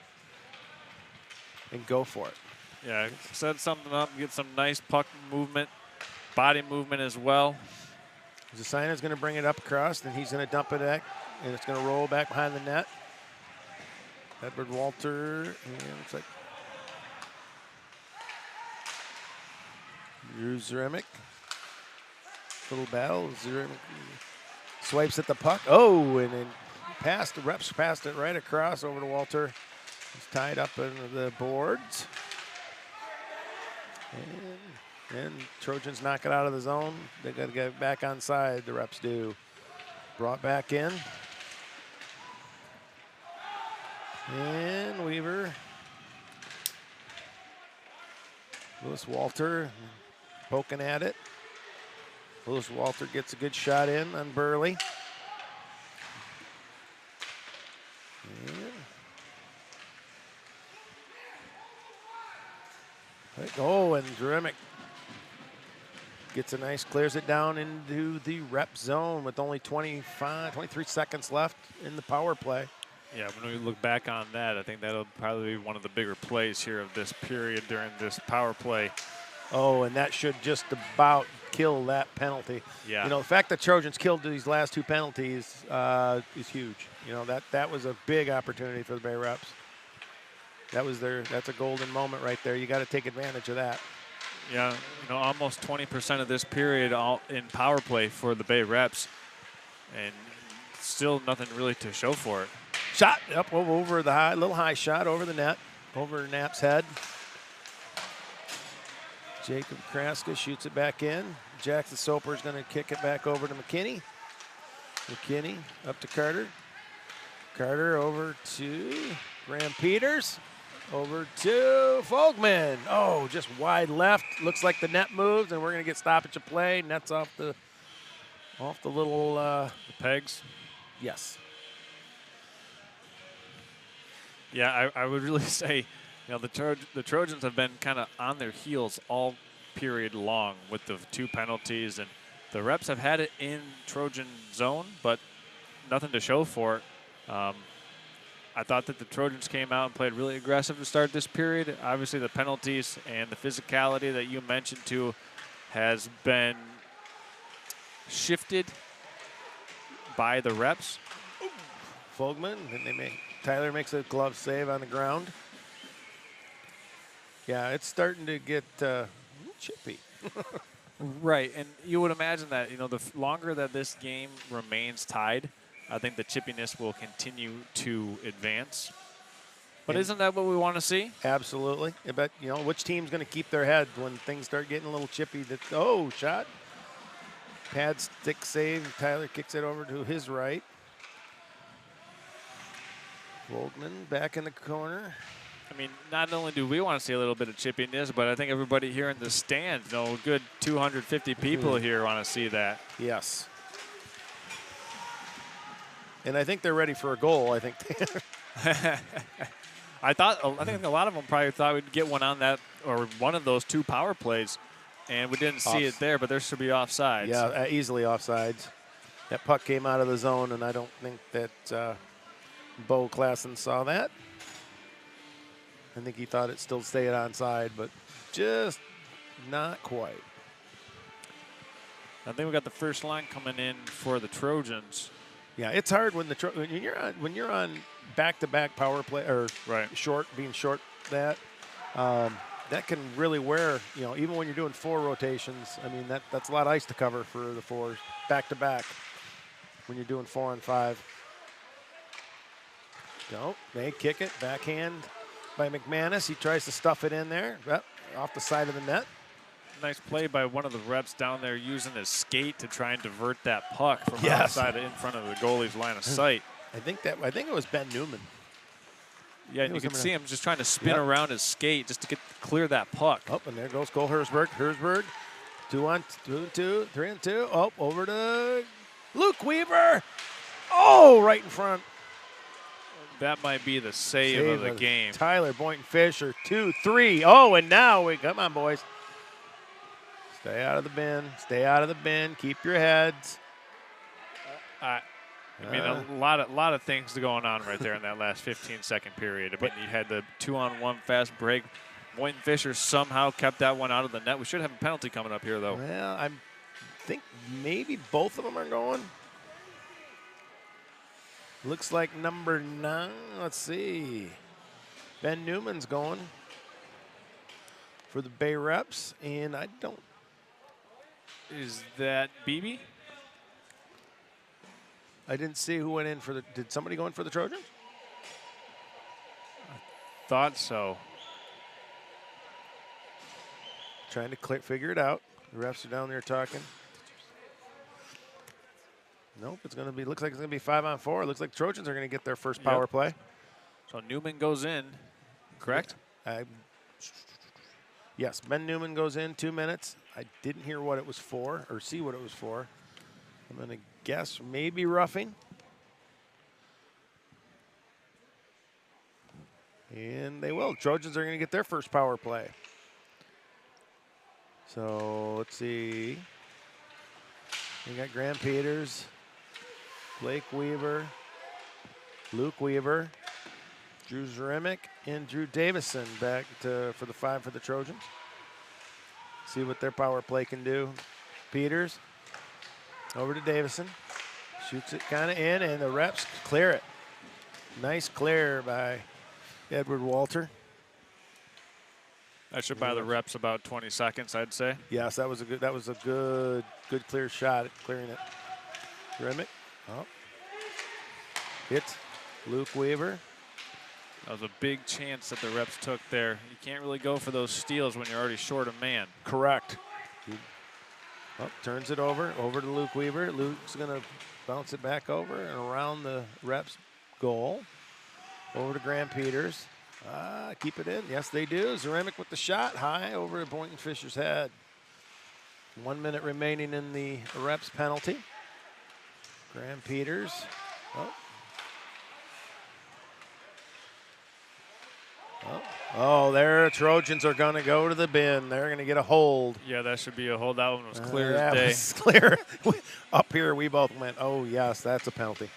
and go for it. Yeah, set something up, get some nice puck movement, body movement as well. Zasina's going to bring it up across, and he's going to dump it back, and it's going to roll back behind the net. Edward Walter, and looks like Drew Zeremic. Little battle. Zeremic swipes at the puck. Oh, and then the reps passed it right across over to Walter. He's tied up into the boards. And Trojans knock it out of the zone. They got to get back on side, the reps do. Brought back in. And Weaver. Lewis Walter poking at it. Lewis Walter gets a good shot in on Burley. And Zeremic gets a nice, clears it down into the rep zone with only 23 seconds left in the power play. Yeah, when we look back on that, I think that'll probably be one of the bigger plays here of this period during this power play. Oh, and that should just about kill that penalty. Yeah. You know, the fact that Trojans killed these last two penalties is huge. You know, that was a big opportunity for the Bay Reps. That's a golden moment right there. You got to take advantage of that. Yeah, you know, almost 20% of this period all in power play for the Bay Reps, and still nothing really to show for it. Shot up over the little high shot over the net, over Knapp's head. Jacob Kraska shoots it back in. Jackson Soper is going to kick it back over to McKinney. McKinney up to Carter. Carter over to Graham Peters. Over to Fogman. Oh, just wide left. Looks like the net moves, and we're going to get stoppage of play. Net's off the little the pegs. Yes. Yeah, I would really say, you know, the Trojans have been kind of on their heels all period long with the two penalties, and the Reps have had it in Trojan zone, but nothing to show for it. I thought that the Trojans came out and played really aggressive to start this period. Obviously, the penalties and the physicality that you mentioned too has been shifted by the Reps. Fogman, and Tyler makes a glove save on the ground. Yeah, it's starting to get chippy. Right, and you would imagine that, you know, the longer that this game remains tied, I think the chippiness will continue to advance. But isn't that what we want to see? Absolutely. But, which team's going to keep their head when things start getting a little chippy? Shot. Pad stick save. Tyler kicks it over to his right. Volkman back in the corner. I mean, not only do we want to see a little bit of chippiness, but I think everybody here in the stands, good 250 people here want to see that. Yes. And I think they're ready for a goal, I think. I think a lot of them probably thought we'd get one on that or one of those 2 power plays, and we didn't see it there, but there should be offsides. Yeah, easily offsides. That puck came out of the zone, and I don't think that Bo Klassen saw that. I think he thought it still stayed onside, but just not quite. I think we got the first line coming in for the Trojans. Yeah, it's hard when when you're on back-to-back power play or being short that can really wear. Even when you're doing 4 rotations, I mean that's a lot of ice to cover for the 4s back-to-back. When you're doing 4 on 5. They kick it backhand by McManus. He tries to stuff it in there, off the side of the net. Nice play by one of the reps down there using his skate to try and divert that puck from outside in front of the goalie's line of sight. I think it was Ben Newman. Yeah, and you can see him just trying to spin around his skate just to clear that puck. Oh, and there goes Cole Herzberg. 2 on 2, 3 on 2. Oh, over to Luke Weaver. Oh, right in front. That might be the save of the game. Tyler Boynton Fisher, 2-3. Oh, and now come on, boys. Stay out of the bin. Stay out of the bin. Keep your heads. I mean, a lot of things going on right there in that last 15-second period. But you had the 2-on-1 fast break. Boynton Fisher somehow kept that one out of the net. We should have a penalty coming up here, though. Well, I think maybe both of them are going. Looks like number 9. Let's see. Ben Newman's going for the Bay Reps, and I don't. Is that BB? I didn't see who went in for the. Did somebody go in for the Trojans? Thought so. Trying to figure it out. The refs are down there talking. Nope, it's going to be. Looks like it's going to be 5 on 4. It looks like the Trojans are going to get their first power play. So Newman goes in, correct? Yes, Ben Newman goes in 2 minutes. I didn't hear what it was for or see what it was for. I'm going to guess maybe roughing. And they will. Trojans are going to get their first power play. So let's see. We got Graham Peters, Blake Weaver, Luke Weaver, Drew Zaremick, and Drew Davison back for the 5 for the Trojans. See what their power play can do. Peters over to Davison. Shoots it kind of in, and the reps clear it. Nice clear by Edward Walter. That should buy the reps about 20 seconds, I'd say. Yes, that was a good clear shot at clearing it. Remick. Oh. Hits Luke Weaver. That was a big chance that the reps took there. You can't really go for those steals when you're already short a man. Correct. Turns it over to Luke Weaver. Luke's going to bounce it back over and around the reps goal. Over to Graham Peters. Keep it in. Yes, they do. Zaremick with the shot high over to Boynton Fisher's head. 1 minute remaining in the reps penalty. Graham Peters. Their Trojans are going to go to the bin. They're going to get a hold. Yeah, that should be a hold. That one was clear as day. It was clear. Up here, we both went, oh, yes, that's a penalty.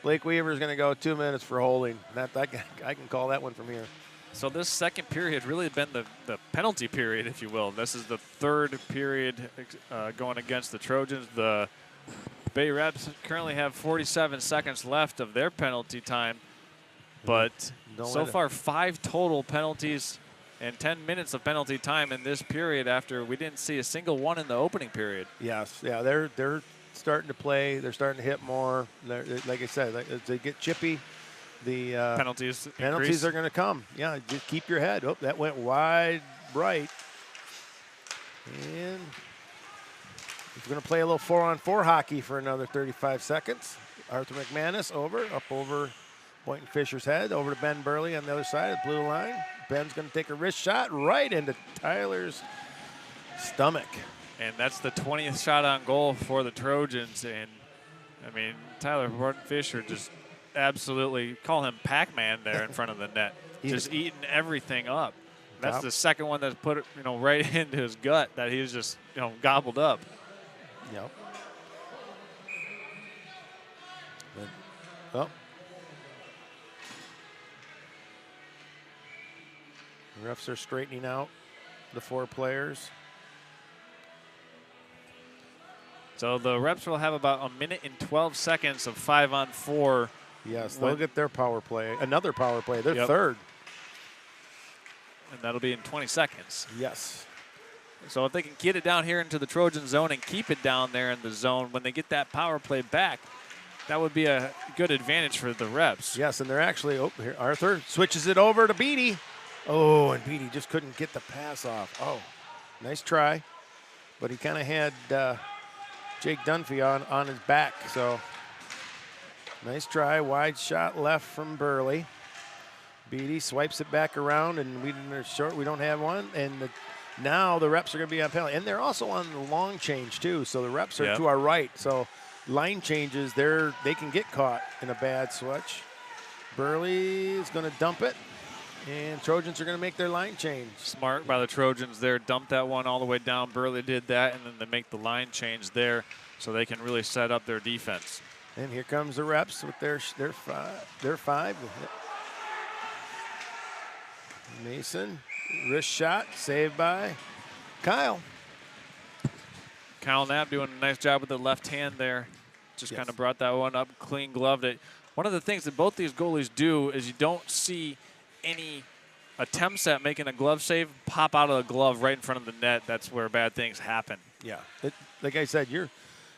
Blake Weaver is going to go 2 minutes for holding. I can call that one from here. So this second period really been the penalty period, if you will. This is the third period going against the Trojans. The Bay Reps currently have 47 seconds left of their penalty time. But so far, 5 total penalties and 10 minutes of penalty time in this period after we didn't see a single one in the opening period. Yes, yeah, they're starting to play. They're starting to hit more. Like I said, as they get chippy, the Penalties are going to come. Yeah, just keep your head. Oh, that went wide right. And we're going to play a little 4-on-4 hockey for another 35 seconds. Arthur McManus up over Boynton Fisher's head, over to Ben Burley on the other side of the blue line. Ben's going to take a wrist shot right into Tyler's stomach. And that's the 20th shot on goal for the Trojans. And, I mean, Tyler Boynton Fisher just absolutely, call him Pac-Man there in front of the net. Just eating everything up. That's the second one that's put it, right into his gut that he was just, gobbled up. Yep. Oh. The refs are straightening out the 4 players. So the reps will have about 1 minute and 12 seconds of 5-on-4. Yes, they'll get their power play. Another power play. Their third. And that'll be in 20 seconds. Yes. So if they can get it down here into the Trojan zone and keep it down there in the zone, when they get that power play back, that would be a good advantage for the reps. Yes, and they're actually, here Arthur switches it over to Beatty. Oh, and Beatty just couldn't get the pass off. Oh, nice try. But he kind of had Jake Dunphy on his back, so nice try. Wide shot left from Burley. Beatty swipes it back around, and we don't have one. And now the reps are going to be on penalty. And they're also on the long change, too, so the reps are to our right. So line changes, they can get caught in a bad switch. Burley is going to dump it, and Trojans are going to make their line change. Smart by the Trojans there. Dump that one all the way down. Burley did that, and then they make the line change there so they can really set up their defense. And here comes the reps with their five. Mason, wrist shot, saved by Kyle. Kyle Knapp doing a nice job with the left hand there. Just kind of brought that one up, clean gloved it. One of the things that both these goalies do is you don't see any attempts at making a glove save pop out of the glove right in front of the net. That's where bad things happen. Yeah, like I said,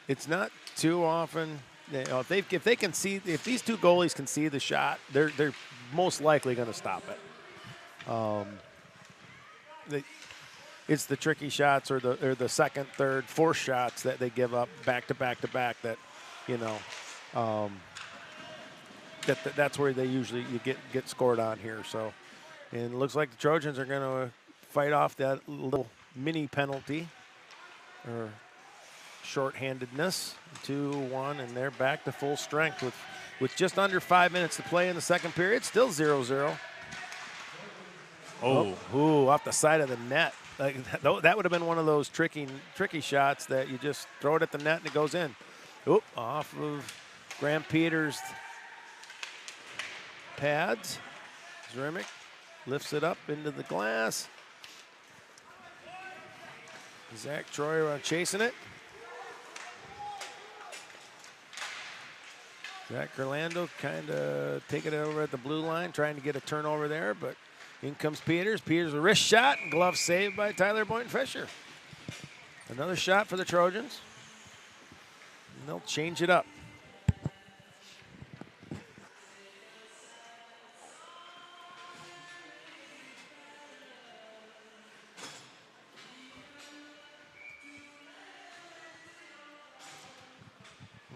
it's not too often. If they can see, if these two goalies can see the shot, they're most likely going to stop it. It's the tricky shots or the second, third, fourth shots that they give up back to back to back that, that's where they usually get scored on here. So, and it looks like the Trojans are going to fight off that little mini penalty or shorthandedness. 2-1, and they're back to full strength with just under 5 minutes to play in the second period. Still 0-0. Oh, off the side of the net. That would have been one of those tricky shots that you just throw it at the net and it goes in. Oop, off of Graham Peters' pads. Zrimic lifts it up into the glass. Zach Troyer chasing it. Zach Gerlando kind of taking it over at the blue line, trying to get a turnover there, but in comes Peters. Peters a wrist shot, glove saved by Tyler Boynton Fisher. Another shot for the Trojans. And they'll change it up.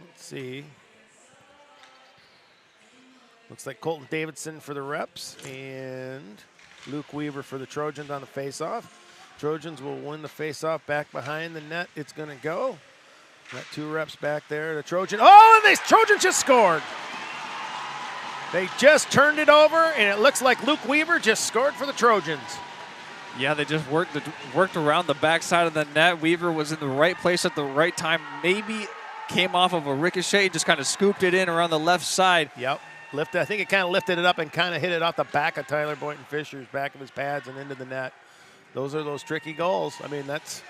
Let's see. Looks like Colton Davidson for the reps and Luke Weaver for the Trojans on the faceoff. Trojans will win the faceoff back behind the net. It's going to go. Got two reps back there. The Trojan. Oh, and the Trojans just scored. They just turned it over, and it looks like Luke Weaver just scored for the Trojans. Yeah, they just worked around the backside of the net. Weaver was in the right place at the right time. Maybe came off of a ricochet, just kind of scooped it in around the left side. Yep. I think it kind of lifted it up and kind of hit it off the back of Tyler Boynton Fisher's back of his pads and into the net. Those are those tricky goals. I mean, that's.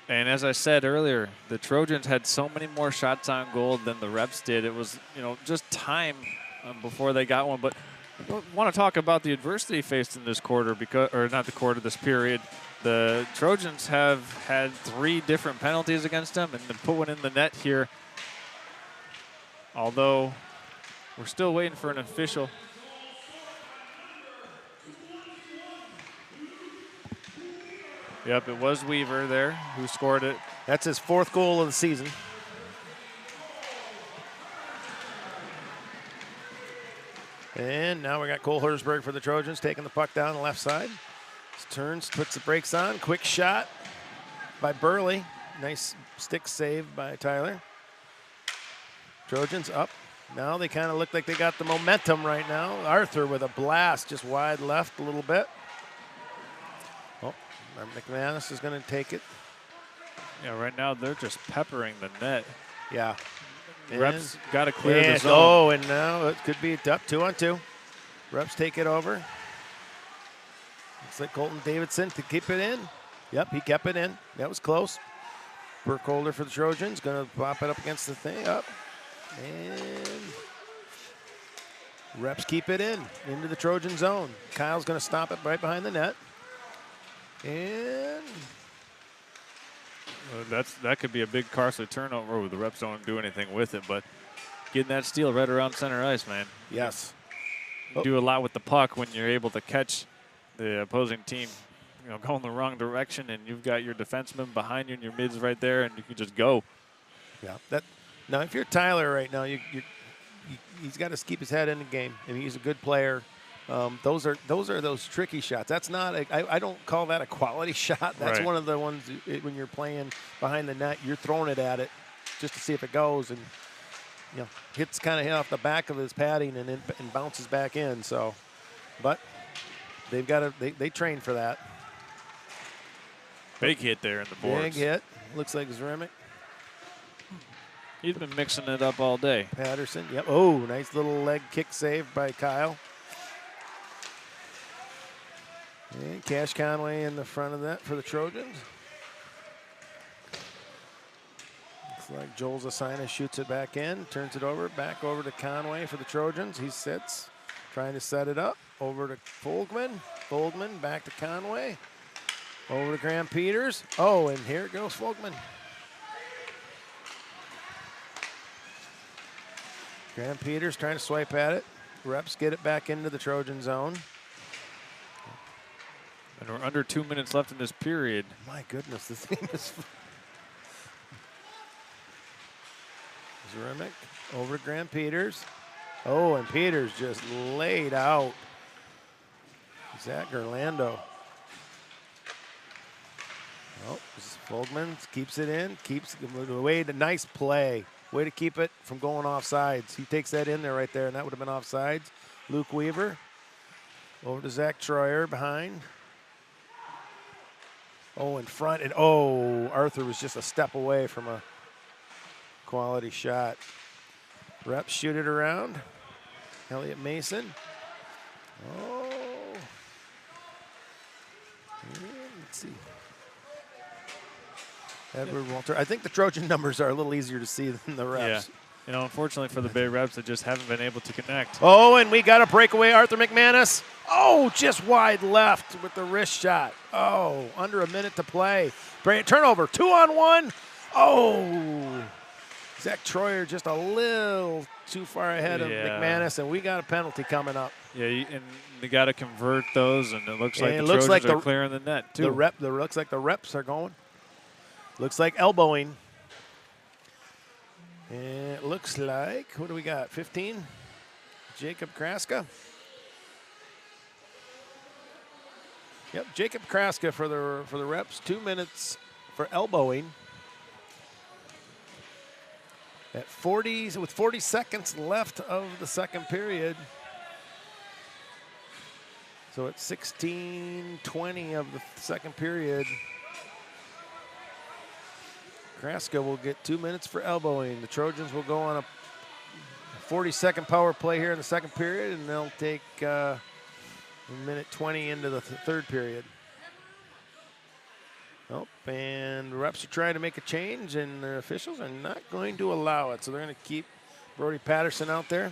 And as I said earlier, the Trojans had so many more shots on goal than the reps did. It was, just time before they got one. But want to talk about the adversity faced in this quarter, this period. The Trojans have had 3 different penalties against them and then put one in the net here. Although we're still waiting for an official. Yep, it was Weaver there who scored it. That's his 4th goal of the season. And now we got Cole Hersberg for the Trojans taking the puck down the left side. Turns, puts the brakes on. Quick shot by Burley. Nice stick save by Tyler. Trojans up. Now they kind of look like they got the momentum right now. Arthur with a blast just wide left a little bit. Oh, McManus is going to take it. Yeah, right now they're just peppering the net. Yeah. Reps got to clear the zone. Oh, and now it could be up 2-on-2. Reps take it over. Looks like Colton Davidson to keep it in. Yep, he kept it in. That was close. Burkholder for the Trojans. Going to pop it up against the thing. Up. And Reps keep it in into the Trojan zone. Kyle's going to stop it right behind the net. And that could be a big costly turnover. The Reps don't do anything with it, but getting that steal right around center ice, man. Yes. You do a lot with the puck when you're able to catch the opposing team, going the wrong direction, and you've got your defenseman behind you and your mids right there, and you can just go. Yeah. Now, if you're Tyler right now, he's got to keep his head in the game, and he's a good player. Those are those tricky shots. That's not I don't call that a quality shot. That's right. One of the ones when you're playing behind the net, you're throwing it at it just to see if it goes, and hits kind of hit off the back of his padding and bounces back in. So, but they've got to they train for that. Big hit there in the boards. Big hit. Looks like Zremic. He's been mixing it up all day. Patterson. Yep. Oh, nice little leg kick save by Kyle. And Cash Conway in the front of that for the Trojans. Looks like Joel Zasina shoots it back in, turns it over, back over to Conway for the Trojans. He sits, trying to set it up. Over to Foldman. Foldman back to Conway. Over to Graham Peters. Oh, and here goes Foldman. Graham Peters trying to swipe at it. Reps get it back into the Trojan zone. And we're under 2 minutes left in this period. My goodness, this thing is... Zremic over to Graham Peters. Oh, and Peters just laid out Zach Gerlando. Oh, Foldman keeps it in, keeps away. The nice play. Way to keep it from going off sides. He takes that in there right there, and that would have been off sides. Luke Weaver over to Zach Troyer behind. Oh, in front, and oh, Arthur was just a step away from a quality shot. Reps shoot it around. Elliot Mason. Oh. Let's see. Edward Walter. I think the Trojan numbers are a little easier to see than the Reps. Yeah. Unfortunately for the Bay Reps, they just haven't been able to connect. Oh, and we got a breakaway. Arthur McManus. Oh, just wide left with the wrist shot. Oh, under a minute to play. Turnover, 2-on-1. Oh, Zach Troyer just a little too far ahead of McManus, and we got a penalty coming up. Yeah, and they got to convert those, and it looks like the Trojans are clearing the net, too. Looks like the Reps are going. Looks like elbowing. And it looks like, what do we got, 15? Jacob Kraska. Yep, Jacob Kraska for the Reps. 2 minutes for elbowing. With 40 seconds left of the second period. So it's 16:20 of the second period. Kraska will get 2 minutes for elbowing. The Trojans will go on a 40-second power play here in the second period, and they'll take a minute 20 into the third period. Oh, and the Reps are trying to make a change, and the officials are not going to allow it. So they're going to keep Brody Patterson out there.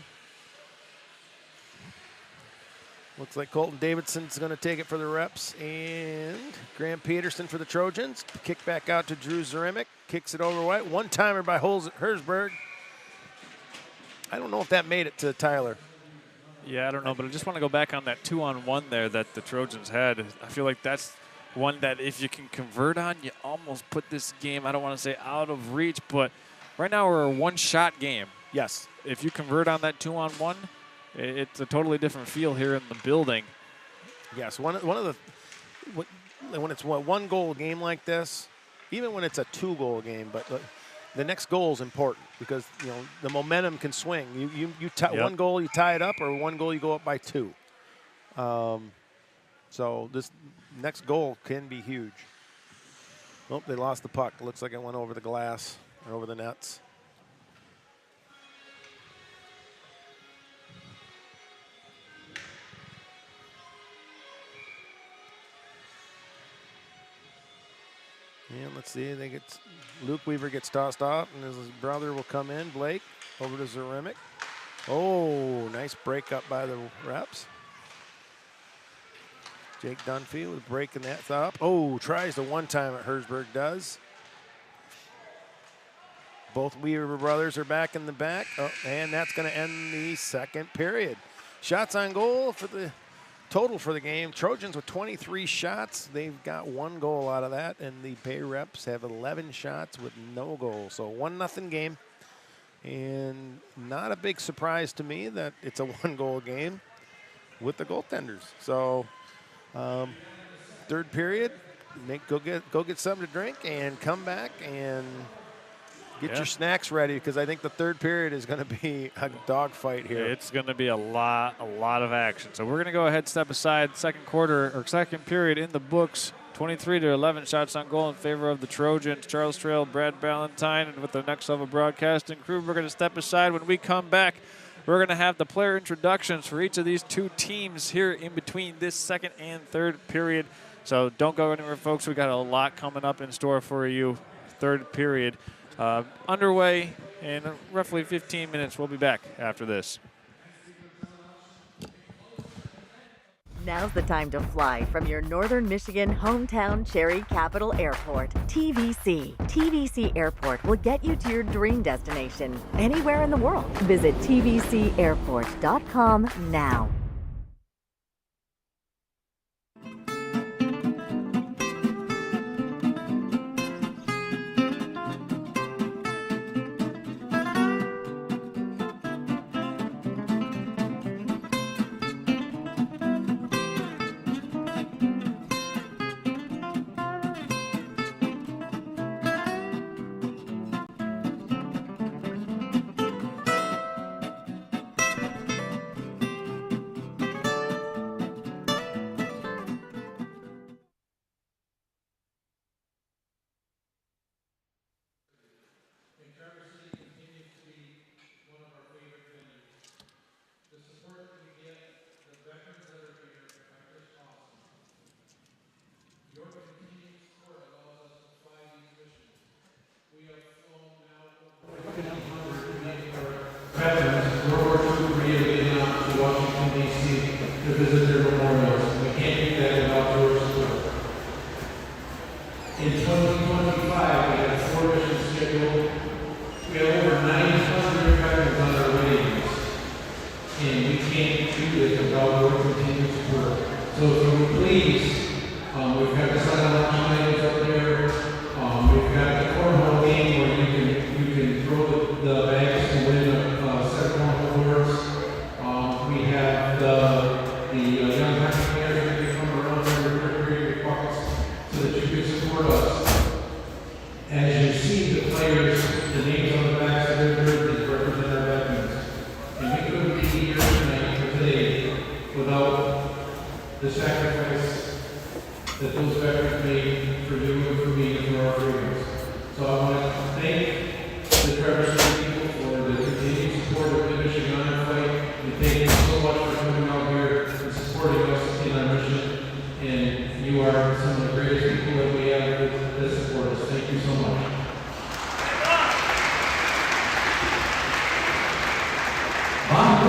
Looks like Colton Davidson's going to take it for the reps, and Graham Peterson for the Trojans. Kick back out to Drew Zaremick. Kicks it over White. One-timer by Herzberg. I don't know if that made it to Tyler. Yeah, I don't know, but I just want to go back on that 2-on-1 there that the Trojans had. I feel like that's one that if you can convert on, you almost put this game, I don't want to say out of reach, but right now we're a one-shot game. Yes. If you convert on that 2-on-1, it's a totally different feel here in the building. Yes, one of the when it's a one-goal game like this, even when it's a two-goal game, but the next goal is important because the momentum can swing. One goal you tie it up, or one goal you go up by 2. So this next goal can be huge. Oh, they lost the puck. Looks like it went over the glass or over the nets. And let's see, Luke Weaver gets tossed off, and his brother will come in. Blake over to Zaremick. Oh, nice break up by the reps. Jake Dunphy was breaking that up. Oh, tries the one-time at Herzberg does. Both Weaver brothers are back in the back. Oh, and that's going to end the second period. Shots on goal for the total for the game. Trojans with 23 shots. They've got 1 goal out of that, and the Bay Reps have 11 shots with no goal. So 1-0 game. And not a big surprise to me that it's a 1-goal game with the goaltenders. So third period, go get something to drink and come back and get your snacks ready, because I think the third period is going to be a dogfight here. It's going to be a lot of action. So we're going to go ahead, step aside. Second period in the books. 23-11 shots on goal in favor of the Trojans. Charles Trail, Brad Ballantyne, and with the Next Level Broadcasting crew, we're going to step aside. When we come back, we're going to have the player introductions for each of these two teams here in between this second and third period. So don't go anywhere, folks. We got a lot coming up in store for you. Third period underway in roughly 15 minutes. We'll be back after this. Now's the time to fly from your Northern Michigan hometown Cherry Capital Airport, TVC. TVC Airport will get you to your dream destination anywhere in the world. Visit tvcairport.com now.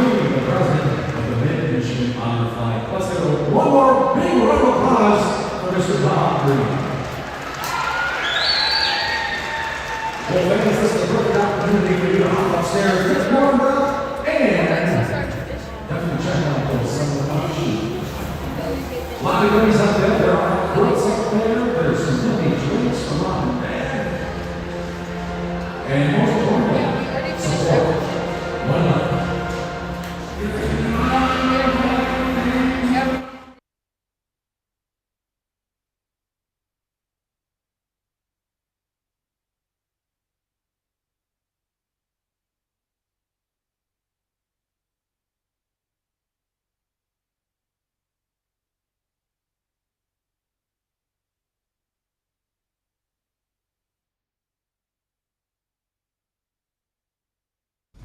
The president of the Mid-Michigan Honor Flight Plus more big round of applause for Mr. Bob Green. Well, ladies, this is a perfect opportunity for you to hop upstairs, get warmed up, and definitely check out those summer shoes. A lot of goodies out there. There are girls up there. There's some mini drinks for mom and dad. And most importantly, support one another.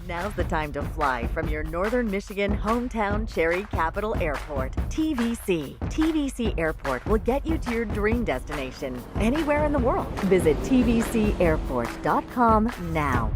Now's the time to fly from your Northern Michigan hometown Cherry Capital Airport, TVC. TVC Airport will get you to your dream destination anywhere in the world. Visit tvcairport.com now.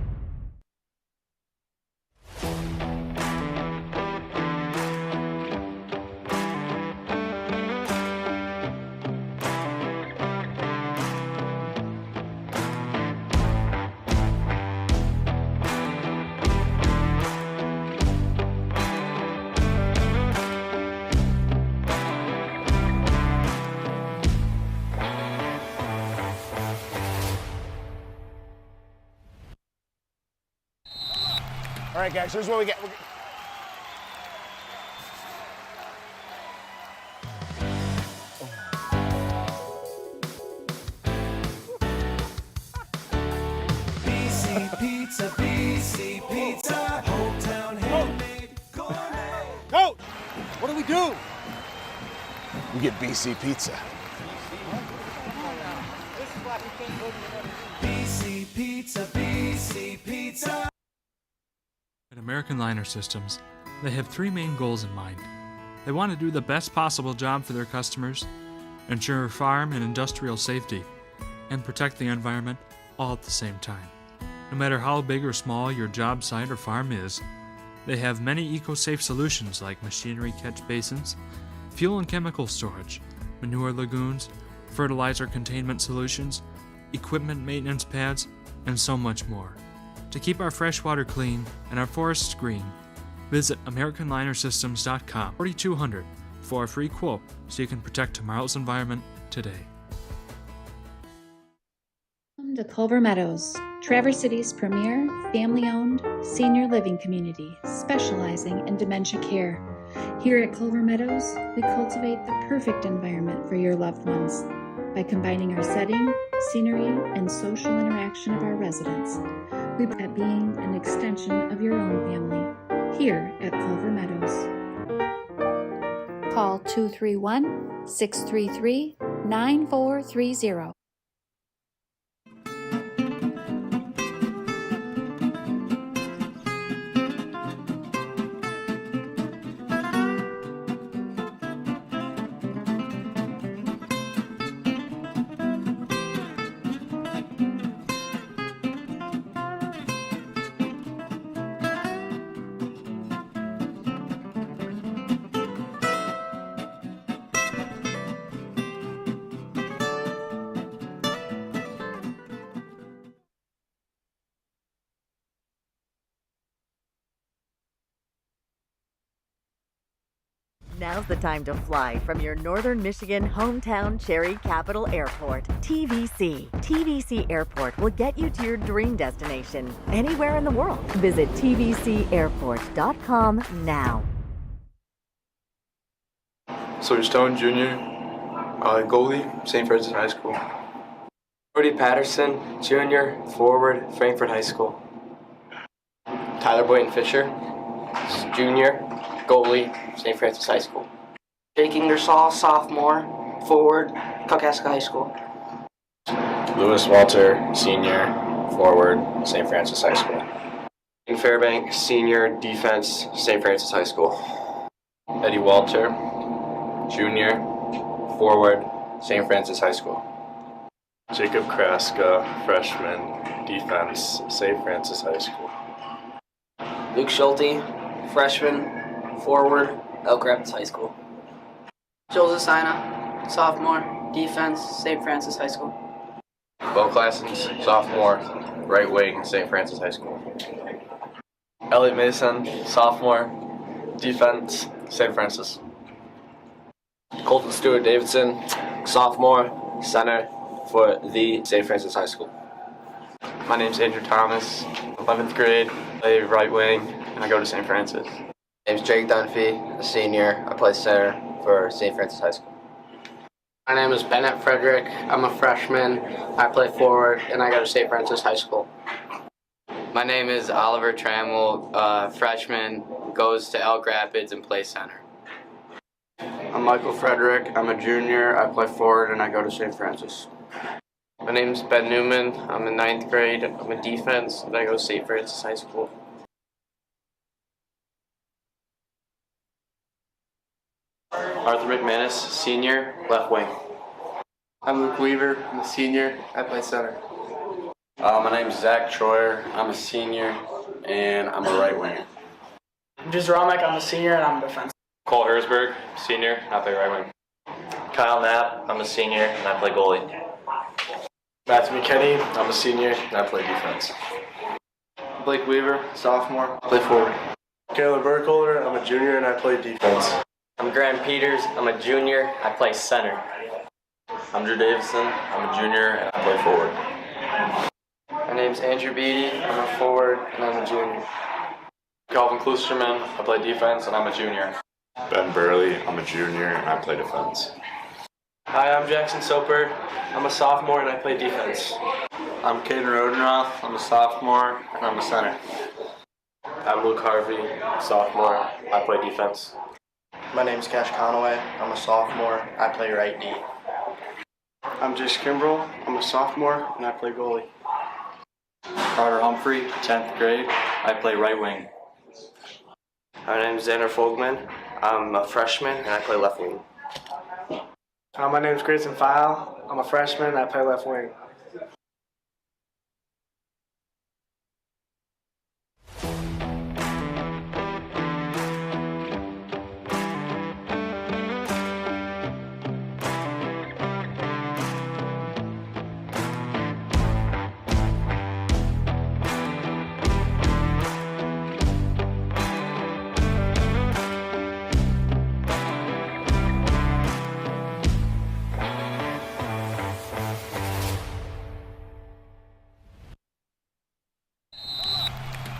All right, guys, here's what we get. BC Pizza, BC Pizza, hometown handmade gourmet. Coach, what do we do? We get BC Pizza. BC Pizza, BC Pizza. At American Liner Systems, they have three main goals in mind. They want to do the best possible job for their customers, ensure farm and industrial safety, and protect the environment all at the same time. No matter how big or small your job site or farm is, they have many eco-safe solutions like machinery catch basins, fuel and chemical storage, manure lagoons, fertilizer containment solutions, equipment maintenance pads, and so much more. To keep our freshwater clean and our forests green, visit AmericanLinerSystems.com 4200 for a free quote so you can protect tomorrow's environment today. Welcome to Culver Meadows, Traverse City's premier family-owned senior living community specializing in dementia care. Here at Culver Meadows, we cultivate the perfect environment for your loved ones by combining our setting, scenery, and social interaction of our residents. We at being an extension of your own family here at Culver Meadows. Call 231-633-9430. Now's the time to fly from your Northern Michigan hometown Cherry Capital Airport, TVC. TVC Airport will get you to your dream destination anywhere in the world. Visit tvcairport.com now. Sawyer Stone, Jr., goalie, St. Francis High School. Cody Patterson, Jr., forward, Frankfurt High School. Tyler Boynton Fisher, Jr., goalie, St. Francis High School. Jake Ingersoll, sophomore, forward, Kalkaska High School. Lewis Walter, senior, forward, St. Francis High School. Fairbank, senior, defense, St. Francis High School. Eddie Walter, junior, forward, St. Francis High School. Jacob Kraska, freshman, defense, St. Francis High School. Luke Schulte, freshman, forward, Elk Rapids High School. Joseph Sina, sophomore, defense, St. Francis High School. Bo Classens, sophomore, right wing, St. Francis High School. Elliot Mason, sophomore, defense, St. Francis. Colton Stewart Davidson, sophomore, center for the St. Francis High School. My name's Andrew Thomas, 11th grade, play right wing, and I go to St. Francis. My name's Jake Dunphy, a senior. I play center for St. Francis High School. My name is Bennett Frederick. I'm a freshman. I play forward, and I go to St. Francis High School. My name is Oliver Trammell, freshman, goes to Elk Rapids and plays center. I'm Michael Frederick. I'm a junior. I play forward and I go to St. Francis. My name's Ben Newman. I'm in 9th grade. I'm a defense, and I go to St. Francis High School. Arthur McManus, senior, left wing. I'm Luke Weaver. I'm a senior. I play center. My name's Zach Troyer. I'm a senior and I'm a right winger. I'm Jiz Romek. I'm a senior, and I'm a defense. Cole Hersberg, senior, I play right wing. Kyle Knapp, I'm a senior, and I play goalie. Matthew McKinney. I'm a senior, and I play defense. Blake Weaver, sophomore. I play forward. Caleb Burkholder. I'm a junior and I play defense. I'm Graham Peters, I'm a junior, I play center. I'm Drew Davison. I'm a junior and I play forward. My name's Andrew Beatty, I'm a forward, and I'm a junior. Calvin Klusterman. I play defense and I'm a junior. Ben Burley. I'm a junior and I play defense. Hi, I'm Jackson Soper. I'm a sophomore and I play defense. I'm Caden Rodenroth. I'm a sophomore and I'm a center. I'm Luke Harvey, sophomore. I play defense. My name's Cash Conaway. I'm a sophomore. I play right D. I'm Jish Kimbrell. I'm a sophomore and I play goalie. Carter Humphrey, 10th grade. I play right wing. My name's Xander Fogman. I'm a freshman and I play left wing. My name's Grayson File. I'm a freshman and I play left wing.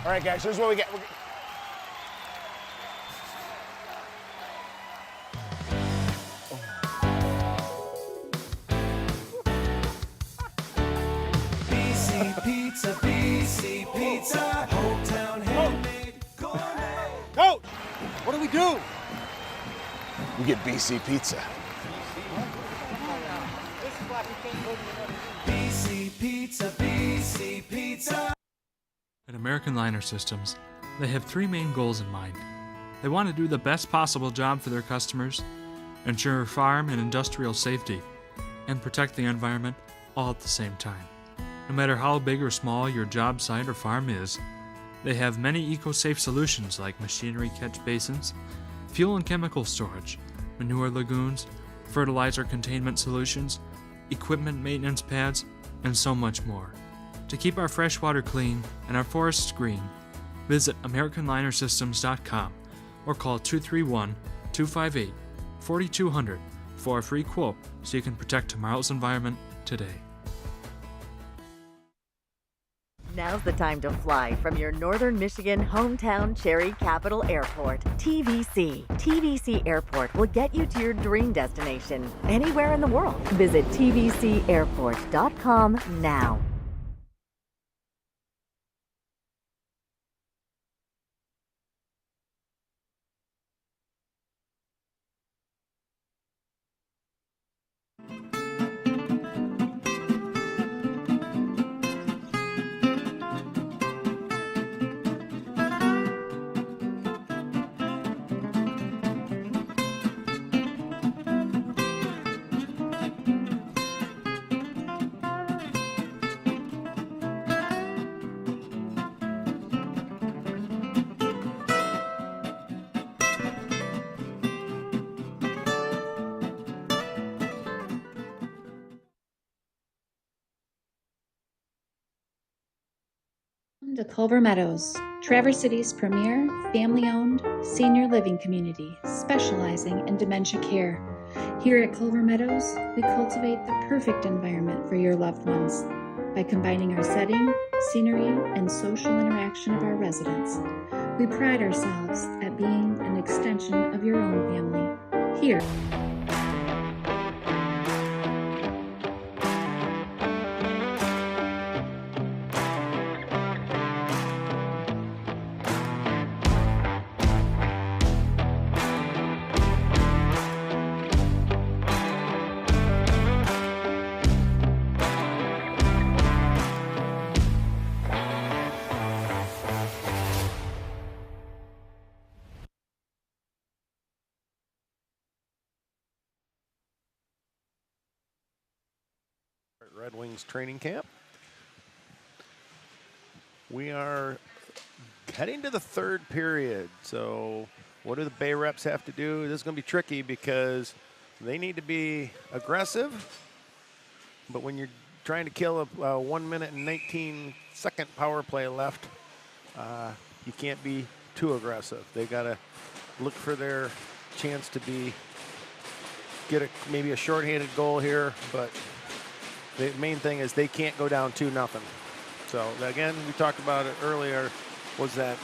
All right, guys, here's what we get. BC Pizza, BC Pizza, hometown handmade gourmet. Coach, what do we do? We get BC Pizza. BC Pizza, BC Pizza. At American Liner Systems, they have three main goals in mind. They want to do the best possible job for their customers, ensure farm and industrial safety, and protect the environment all at the same time. No matter how big or small your job site or farm is, they have many eco-safe solutions like machinery catch basins, fuel and chemical storage, manure lagoons, fertilizer containment solutions, equipment maintenance pads, and so much more. To keep our fresh water clean and our forests green, visit AmericanLinerSystems.com or call 231-258-4200 for a free quote so you can protect tomorrow's environment today. Now's the time to fly from your northern Michigan hometown Cherry Capital Airport, TVC. TVC Airport will get you to your dream destination anywhere in the world. Visit tvcairport.com now. Welcome to Culver Meadows, Traverse City's premier family-owned senior living community specializing in dementia care. Here at Culver Meadows, we cultivate the perfect environment for your loved ones by combining our setting, scenery, and social interaction of our residents. We pride ourselves at being an extension of your own family. Here. Red Wings training camp. We are heading to the third period. So what do the Bay Reps have to do? This is going to be tricky because they need to be aggressive. But when you're trying to kill a 1 minute and 19-second power play left, you can't be too aggressive. They got to look for their chance to get maybe a shorthanded goal here, but the main thing is they can't go down 2-0. So again, we talked about it earlier, was that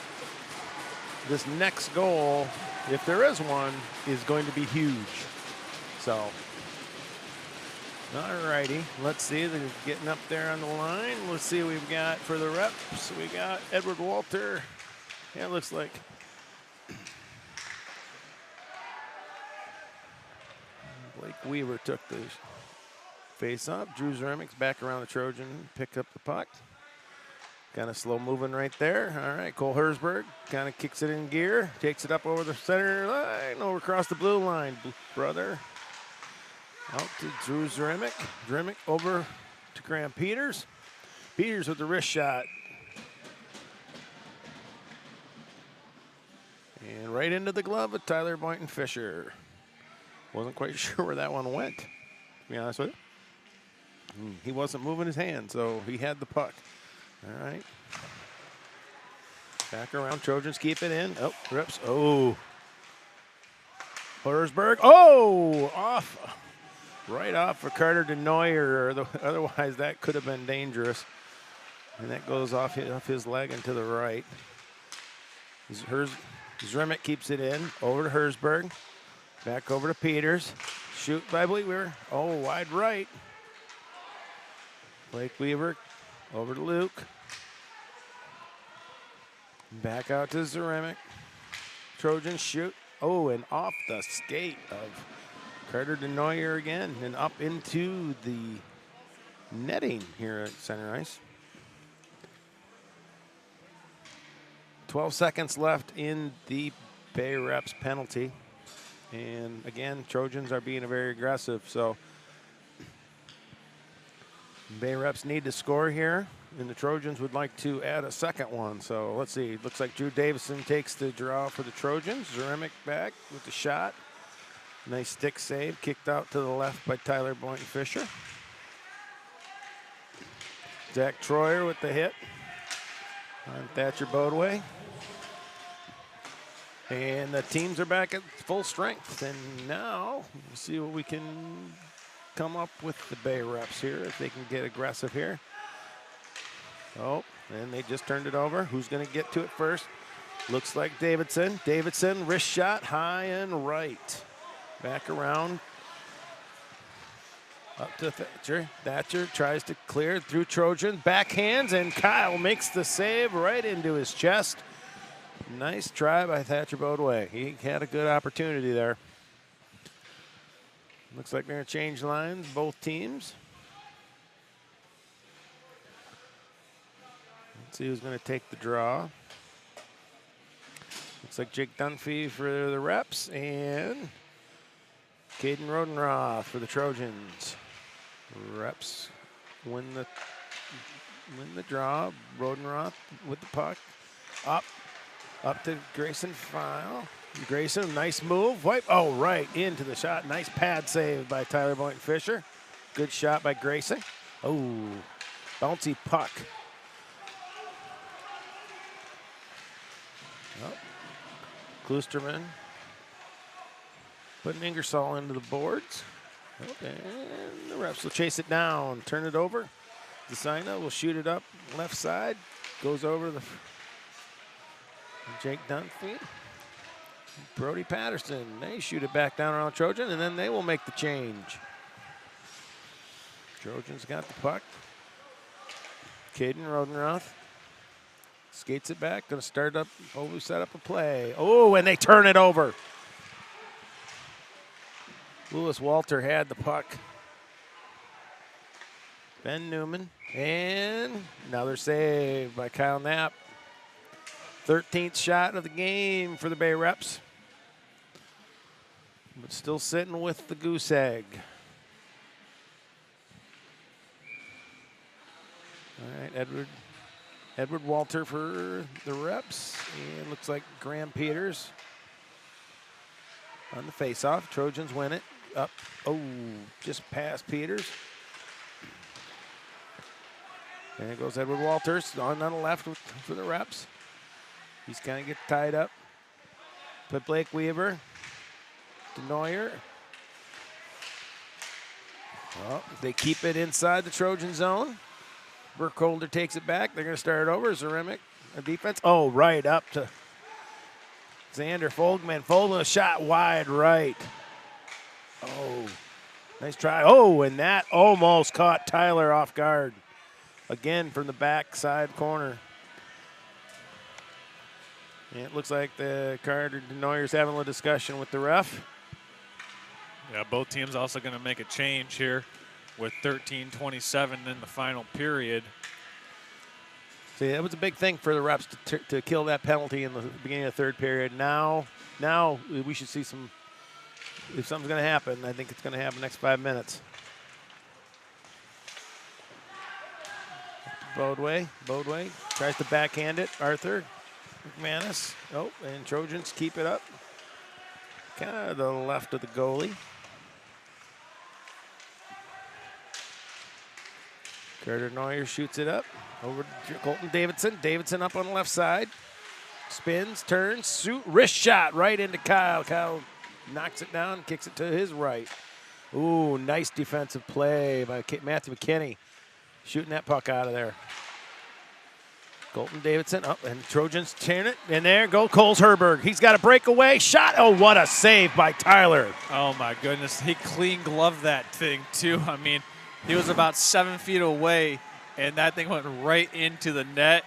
this next goal, if there is one, is going to be huge. So, all righty, let's see, they're getting up there on the line. Let's see what we've got for the Reps. We got Edward Walter. Yeah, it looks like Blake Weaver took the face off. Drew Zermick's back around the Trojan, picked up the puck. Kind of slow moving right there. All right, Cole Hersberg kind of kicks it in gear, takes it up over the center line, over across the blue line. Brother out to Drew Zermick. Zermick over to Graham Peters. Peters with the wrist shot. And right into the glove of Tyler Boynton Fisher. Wasn't quite sure where that one went, to be honest with you. He wasn't moving his hand, so he had the puck. All right. Back around. Trojans keep it in. Oh, Rips. Oh. Horsberg. Oh, off. Right off for Carter DeNoyer. Otherwise, that could have been dangerous. And that goes off his leg and to the right. Zermick keeps it in. Over to Hersberg. Back over to Peters. Shoot by Blake Weaver. Oh, wide right. Blake Weaver over to Luke. Back out to Zermick. Trojans shoot. Oh, and off the skate of Carter DeNoyer again and up into the netting here at center ice. 12 seconds left in the Bay Reps penalty. And again, Trojans are being very aggressive, so Bay Reps need to score here, and the Trojans would like to add a second one. So let's see. Looks like Drew Davison takes the draw for the Trojans. Zermick back with the shot. Nice stick save. Kicked out to the left by Tyler Boynton Fisher. Zach Troyer with the hit on Thatcher Bodway. And the teams are back at full strength. And now we'll see what we can come up with the Bay Reps here, if they can get aggressive here. Oh, and they just turned it over. Who's going to get to it first? Looks like Davidson. Davidson, wrist shot, high and right. Back around. Up to Thatcher. Thatcher tries to clear through Trojan. Backhands, and Kyle makes the save right into his chest. Nice try by Thatcher Bodway. He had a good opportunity there. Looks like they're going to change lines, both teams. Let's see who's going to take the draw. Looks like Jake Dunphy for the Reps and Caden Rodenroth for the Trojans. Reps win the draw. Rodenroth with the puck. Up to Grayson File. Grayson, nice move. Wipe. Oh, right into the shot. Nice pad save by Tyler Boynton Fisher. Good shot by Grayson. Oh, bouncy puck. Klusterman putting Ingersoll into the boards. And the refs will chase it down, turn it over. Desina will shoot it up left side. Goes over the Jake Dunphy. Brody Patterson, they shoot it back down around Trojan, and then they will make the change. Trojans got the puck. Caden Rodenroth skates it back, gonna start up, set up a play. Oh, and they turn it over. Lewis Walter had the puck. Ben Newman, and another save by Kyle Knapp. 13th shot of the game for the Bay Reps. But still sitting with the goose egg. All right, Edward Walter for the Reps. And looks like Graham Peters on the faceoff. Trojans win it. Up, oh, just past Peters. And it goes Edward Walters on the left for the Reps. He's kind of get tied up. Put Blake Weaver. DeNoyer. Well, they keep it inside the Trojan zone. Burkholder takes it back. They're going to start it over. Zaremic, a defense. Oh, right up to Xander Fogelman. Fogelman, a shot wide right. Oh, nice try. Oh, and that almost caught Tyler off guard. Again from the backside corner. And it looks like the Carter DeNoyer's having a discussion with the ref. Yeah, both teams also going to make a change here with 13:27 in the final period. See, that was a big thing for the Reps to kill that penalty in the beginning of the third period. Now we should see some. If something's going to happen, I think it's going to happen next 5 minutes. Bodway tries to backhand it. Arthur McManus. Oh, and Trojans keep it up. Kind of the left of the goalie. Carter Neuer shoots it up. Over to Colton Davidson. Davidson up on the left side. Spins, turns, wrist shot right into Kyle. Kyle knocks it down, kicks it to his right. Ooh, nice defensive play by Matthew McKinney. Shooting that puck out of there. Colton Davidson up, and Trojans turn it. And there goes Coles Herberg. He's got a breakaway shot. Oh, what a save by Tyler. Oh, my goodness. He clean gloved that thing, too. I mean, he was about 7 feet away, and that thing went right into the net.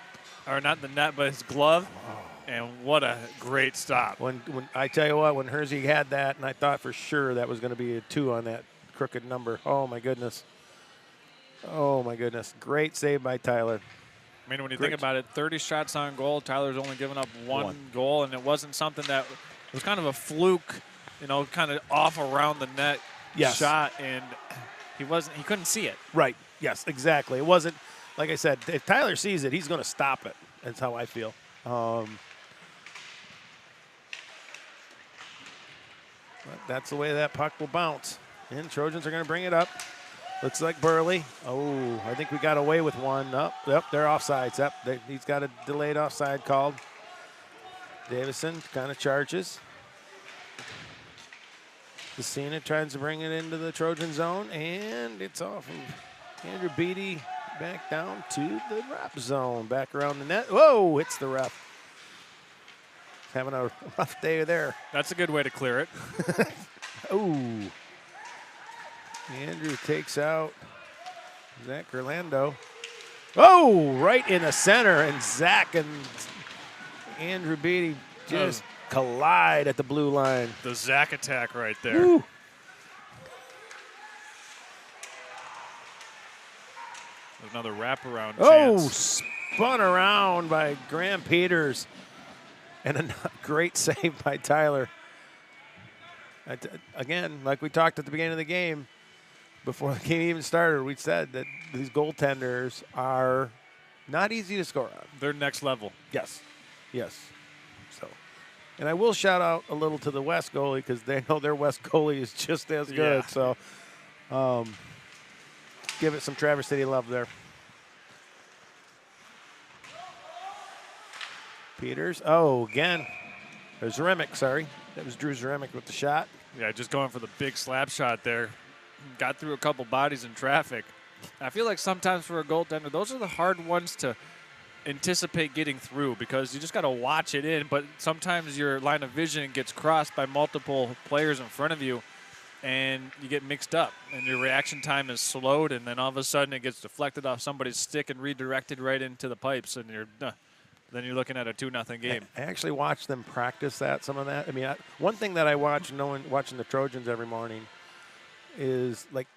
Or not the net, but his glove. And what a great stop. When I tell you what, when Hersey had that, and I thought for sure that was going to be a 2 on that crooked number. Oh, my goodness. Oh, my goodness. Great save by Tyler. I mean, when you think about it, 30 shots on goal. Tyler's only given up one goal, and it wasn't something that it was kind of a fluke, kind of off around the net shot, and he couldn't see it. Right. Yes, exactly. It wasn't, like I said, if Tyler sees it, he's going to stop it. That's how I feel. But that's the way that puck will bounce. And Trojans are going to bring it up. Looks like Burley. Oh, I think we got away with one. Yep, they're offsides. Yep, he's got a delayed offside called. Davison kind of charges. Desina tries to bring it into the Trojan zone, and it's off of Andrew Beatty back down to the Rep zone. Back around the net. Whoa, hits the ref. Having a rough day there. That's a good way to clear it. Ooh. Andrew takes out Zach Orlando. Oh, right in the center, and Zach and Andrew Beatty just collide at the blue line. The Zach attack right there. Woo. Another wraparound chance. Spun around by Graham Peters. And a great save by Tyler. Again, like we talked at the beginning of the game, before the game even started, we said that these goaltenders are not easy to score on. They're next level. Yes. So, and I will shout out a little to the West goalie because they know their West goalie is just as good. So, give it some Traverse City love there. Peters. Oh, again. There's Zaremick, sorry. That was Drew Zaremick with the shot. Yeah, just going for the big slap shot there. Got through a couple bodies in traffic. I feel like sometimes for a goaltender, those are the hard ones to anticipate getting through because you just got to watch it in. But sometimes your line of vision gets crossed by multiple players in front of you, and you get mixed up, and your reaction time is slowed, and then all of a sudden it gets deflected off somebody's stick and redirected right into the pipes, and then you're looking at a 2-0 game. I actually watched them practice some of that. I mean, one thing that I watch, watching the Trojans every morning, is like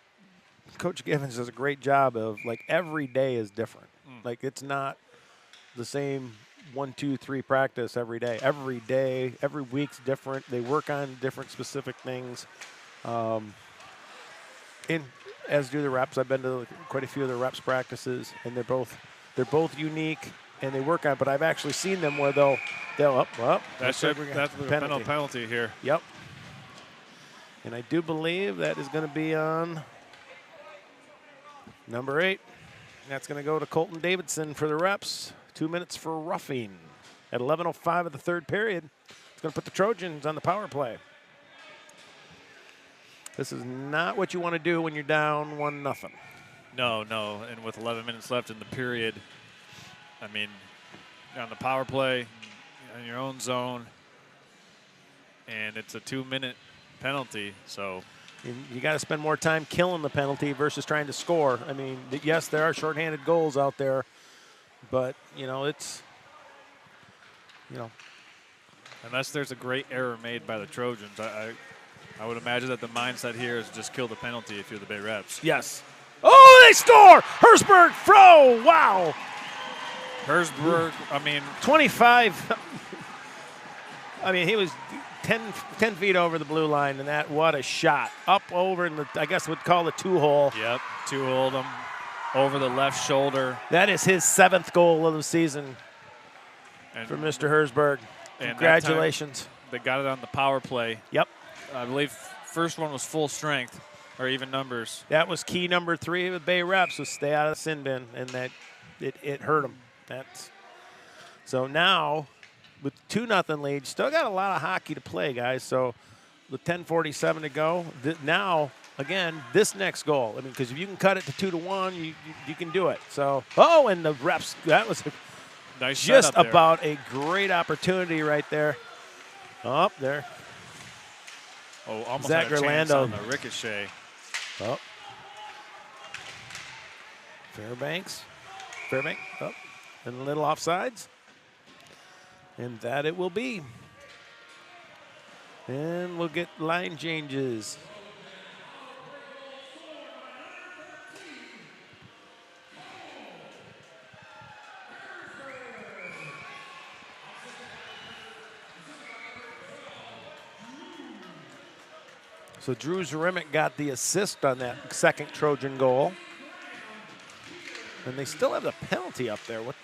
Coach Givens does a great job of like every day is different. Like it's not the same 1, 2, 3 practice every day. Every day, every week's different. They work on different specific things. As do the reps. I've been to quite a few of the reps practices, and they're both unique, and they work on. But I've actually seen them where they'll up. That's a penalty here. Yep. And I do believe that is going to be on number 8. That's going to go to Colton Davidson for the reps. 2 minutes for roughing at 11:05 of the third period. It's going to put the Trojans on the power play. This is not what you want to do when you're down 1-0. No. And with 11 minutes left in the period, I mean, on the power play, in your own zone, and it's a 2-minute penalty, so. You got to spend more time killing the penalty versus trying to score. I mean, yes, there are shorthanded goals out there, but, it's, Unless there's a great error made by the Trojans, I would imagine that the mindset here is just kill the penalty if you're the Bay Reps. Yes. Oh, they score! Herzberg, Fro, wow. Herzberg, 25. He was 10 feet over the blue line, and what a shot. Up over in I guess we'd call it 2-hole. Yep, 2-holed him over the left shoulder. That is his 7th goal of the season for Mr. Herzberg. Congratulations. They got it on the power play. Yep. I believe first one was full strength or even numbers. That was key number 3 with Bay Reps, was stay out of the sin bin, and that it hurt them. So now, with 2-0 lead, still got a lot of hockey to play, guys. So with 10:47 to go, now, again, this next goal. Because if you can cut it to 2-1, you can do it. So, and the Reps, that was nice just about a great opportunity right there. Up there. Oh, almost Zach had a chance Orlando on the ricochet. Oh. Fairbanks up. And a little offsides. And that it will be. And we'll get line changes. So Drew Zaremick got the assist on that second Trojan goal. And they still have the penalty up there. I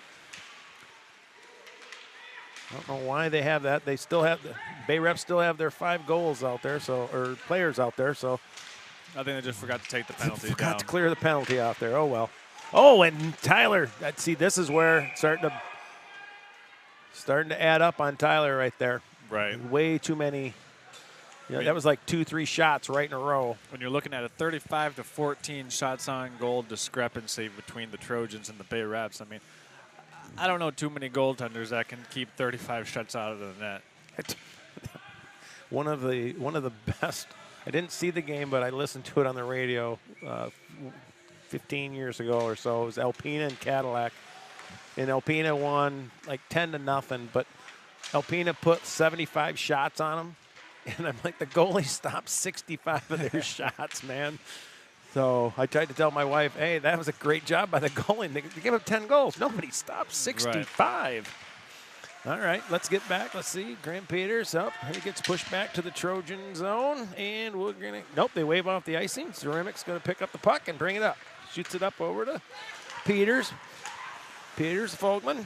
don't know why they have that. They still have Bay Reps still have their 5 goals out there, or players out there. So I think they just forgot to take the penalty forgot down. to clear the penalty out there. Oh well. Oh, and Tyler. See, this is where it's starting to add up on Tyler right there. Right. Way too many. That was like 2-3 shots right in a row. When you're looking at a 35-14 shots on goal discrepancy between the Trojans and the Bay Reps, I don't know too many goaltenders that can keep 35 shots out of the net. One of the best. I didn't see the game, but I listened to it on the radio 15 years ago or so. It was Alpena and Cadillac, and Alpena won like 10-0. But Alpena put 75 shots on them. And I'm like, the goalie stopped 65 of their shots, man. So I tried to tell my wife, hey, that was a great job by the goalie. They gave up 10 goals. Nobody stopped 65. Right. All right, let's get back. Let's see. Graham Peters up. He gets pushed back to the Trojan zone. And we're going to – nope, they wave off the icing. Zaremick's going to pick up the puck and bring it up. Shoots it up over to Peters. Peters, Fogman.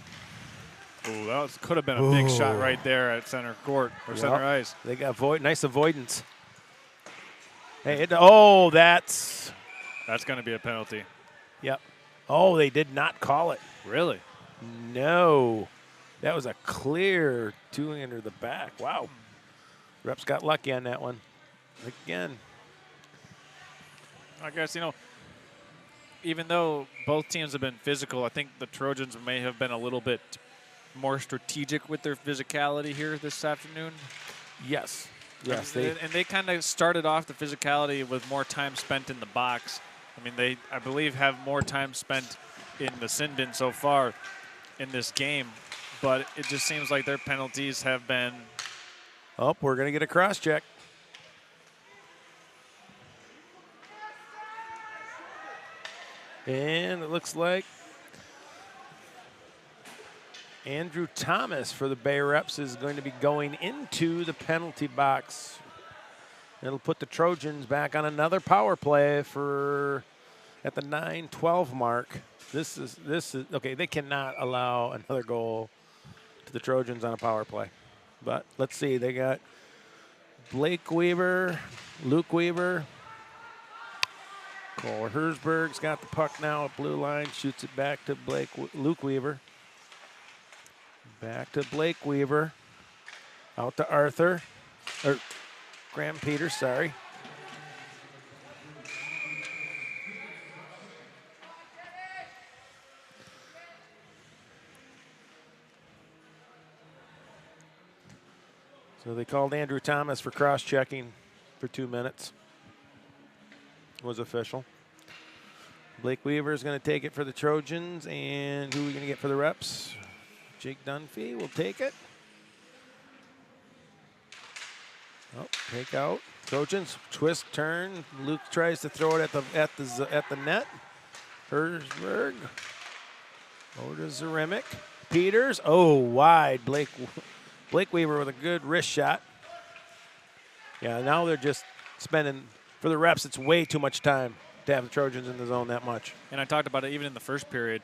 Ooh, that could have been a big shot right there at center court or center ice. They got nice avoidance. Hey, that's going to be a penalty. Yep. Oh, they did not call it. Really? No. That was a clear two-hander to the back. Wow. Reps got lucky on that one. Again. I guess, even though both teams have been physical, I think the Trojans may have been a little bit more strategic with their physicality here this afternoon. Yes. Yes. And they kind of started off the physicality with more time spent in the box. I mean, they, I believe, have more time spent in the sin bin so far in this game, but it just seems like their penalties have been. Oh, we're going to get a cross check. And it looks like Andrew Thomas for the Bay Reps is going to be going into the penalty box. It'll put the Trojans back on another power play at the 9:12 mark. This is okay. They cannot allow another goal to the Trojans on a power play. But let's see. They got Blake Weaver, Luke Weaver. Cole Hersberg's got the puck now at blue line. Shoots it back to Luke Weaver. Back to Blake Weaver. Out to Arthur. Or Graham Peters, sorry. So they called Andrew Thomas for cross-checking for 2 minutes. Was official. Blake Weaver is going to take it for the Trojans, and who are we going to get for the Reps? Jake Dunphy will take it. Oh, take out. Trojans twist, turn. Luke tries to throw it at the net. Hersberg. Over to Zaremic. Peters. Oh, wide. Blake Weaver with a good wrist shot. Yeah, now they're just spending. For the Reps, it's way too much time to have the Trojans in the zone that much. And I talked about it even in the first period.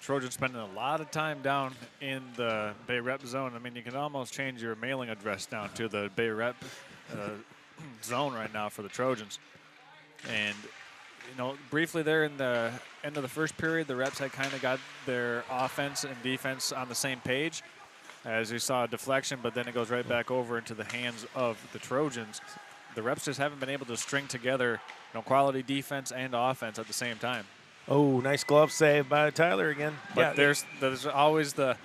Trojans spending a lot of time down in the Bay Rep zone. I mean, you can almost change your mailing address down to the Bay Rep zone right now for the Trojans. And, briefly there in the end of the first period, the Reps had kind of got their offense and defense on the same page. As we saw a deflection, but then it goes right back over into the hands of the Trojans. The Reps just haven't been able to string together, quality defense and offense at the same time. Oh, nice glove save by Tyler again. But there's always the,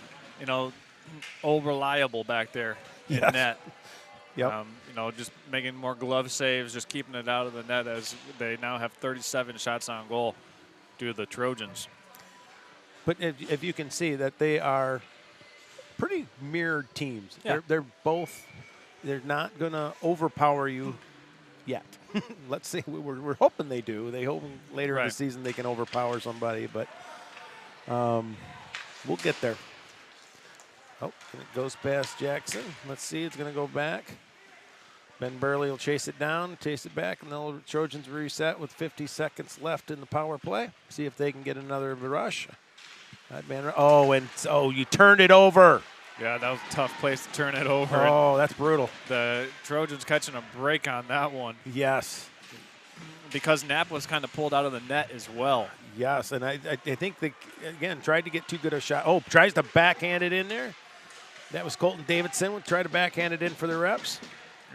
old reliable back there in net. Yep. Just making more glove saves, just keeping it out of the net as they now have 37 shots on goal due to the Trojans. But if you can see that they are pretty mirrored teams. Yeah. They're not going to overpower you yet. Let's see. We're hoping they do. They hope later in the season they can overpower somebody, but we'll get there. Oh, and it goes past Jackson. Let's see. It's going to go back. Ben Burley will chase it down, chase it back, and the Trojans reset with 50 seconds left in the power play. See if they can get another rush. You turned it over. Yeah, that was a tough place to turn it over. Oh, that's brutal. The Trojans catching a break on that one. Yes. Because Knapp was kind of pulled out of the net as well. Yes, and I think they, again, tried to get too good a shot. Oh, tries to backhand it in there. That was Colton Davidson. Tried to backhand it in for the Reps.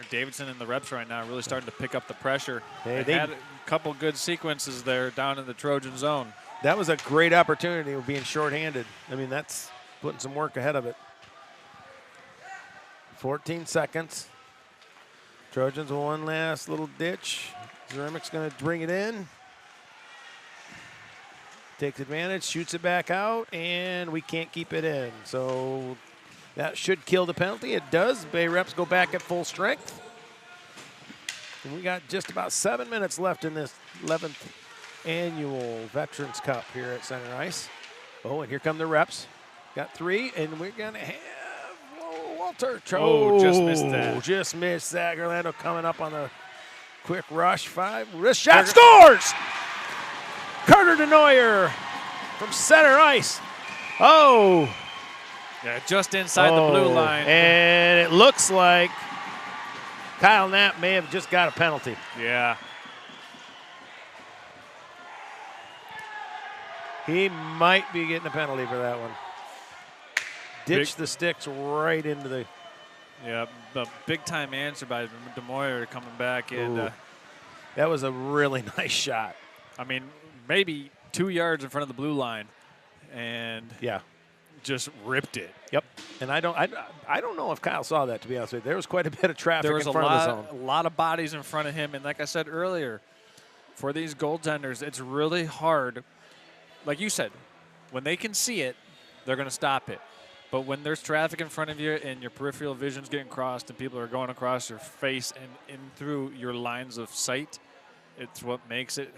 Davidson and the Reps right now really starting to pick up the pressure. They had a couple good sequences there down in the Trojan zone. That was a great opportunity of being shorthanded. I mean, that's putting some work ahead of it. 14 seconds. Trojans one last little ditch. Zaremic's going to bring it in. Takes advantage, shoots it back out, and we can't keep it in. So that should kill the penalty. It does. Bay Reps go back at full strength. And we got just about 7 minutes left in this 11th annual Veterans Cup here at Center Ice. Oh, and here come the Reps. Got 3, and we're going to have Walter. Just missed that. Just missed that. Orlando coming up on the quick rush. 5. Wrist shot. Scores! Carter DeNoyer from center ice. Oh. Yeah, just inside the blue line. And it looks like Kyle Knapp may have just got a penalty. Yeah. He might be getting a penalty for that one. ditched the sticks right into the. Yeah, the big-time answer by DeMoyer coming back. And that was a really nice shot. I mean, maybe 2 yards in front of the blue line, and just ripped it. Yep. And I don't know if Kyle saw that, to be honest with you. There was quite a bit of traffic in front of the zone. A lot of bodies in front of him, and like I said earlier, for these goaltenders, it's really hard. Like you said, when they can see it, they're going to stop it. But when there's traffic in front of you and your peripheral vision's getting crossed and people are going across your face and in through your lines of sight, it's what makes it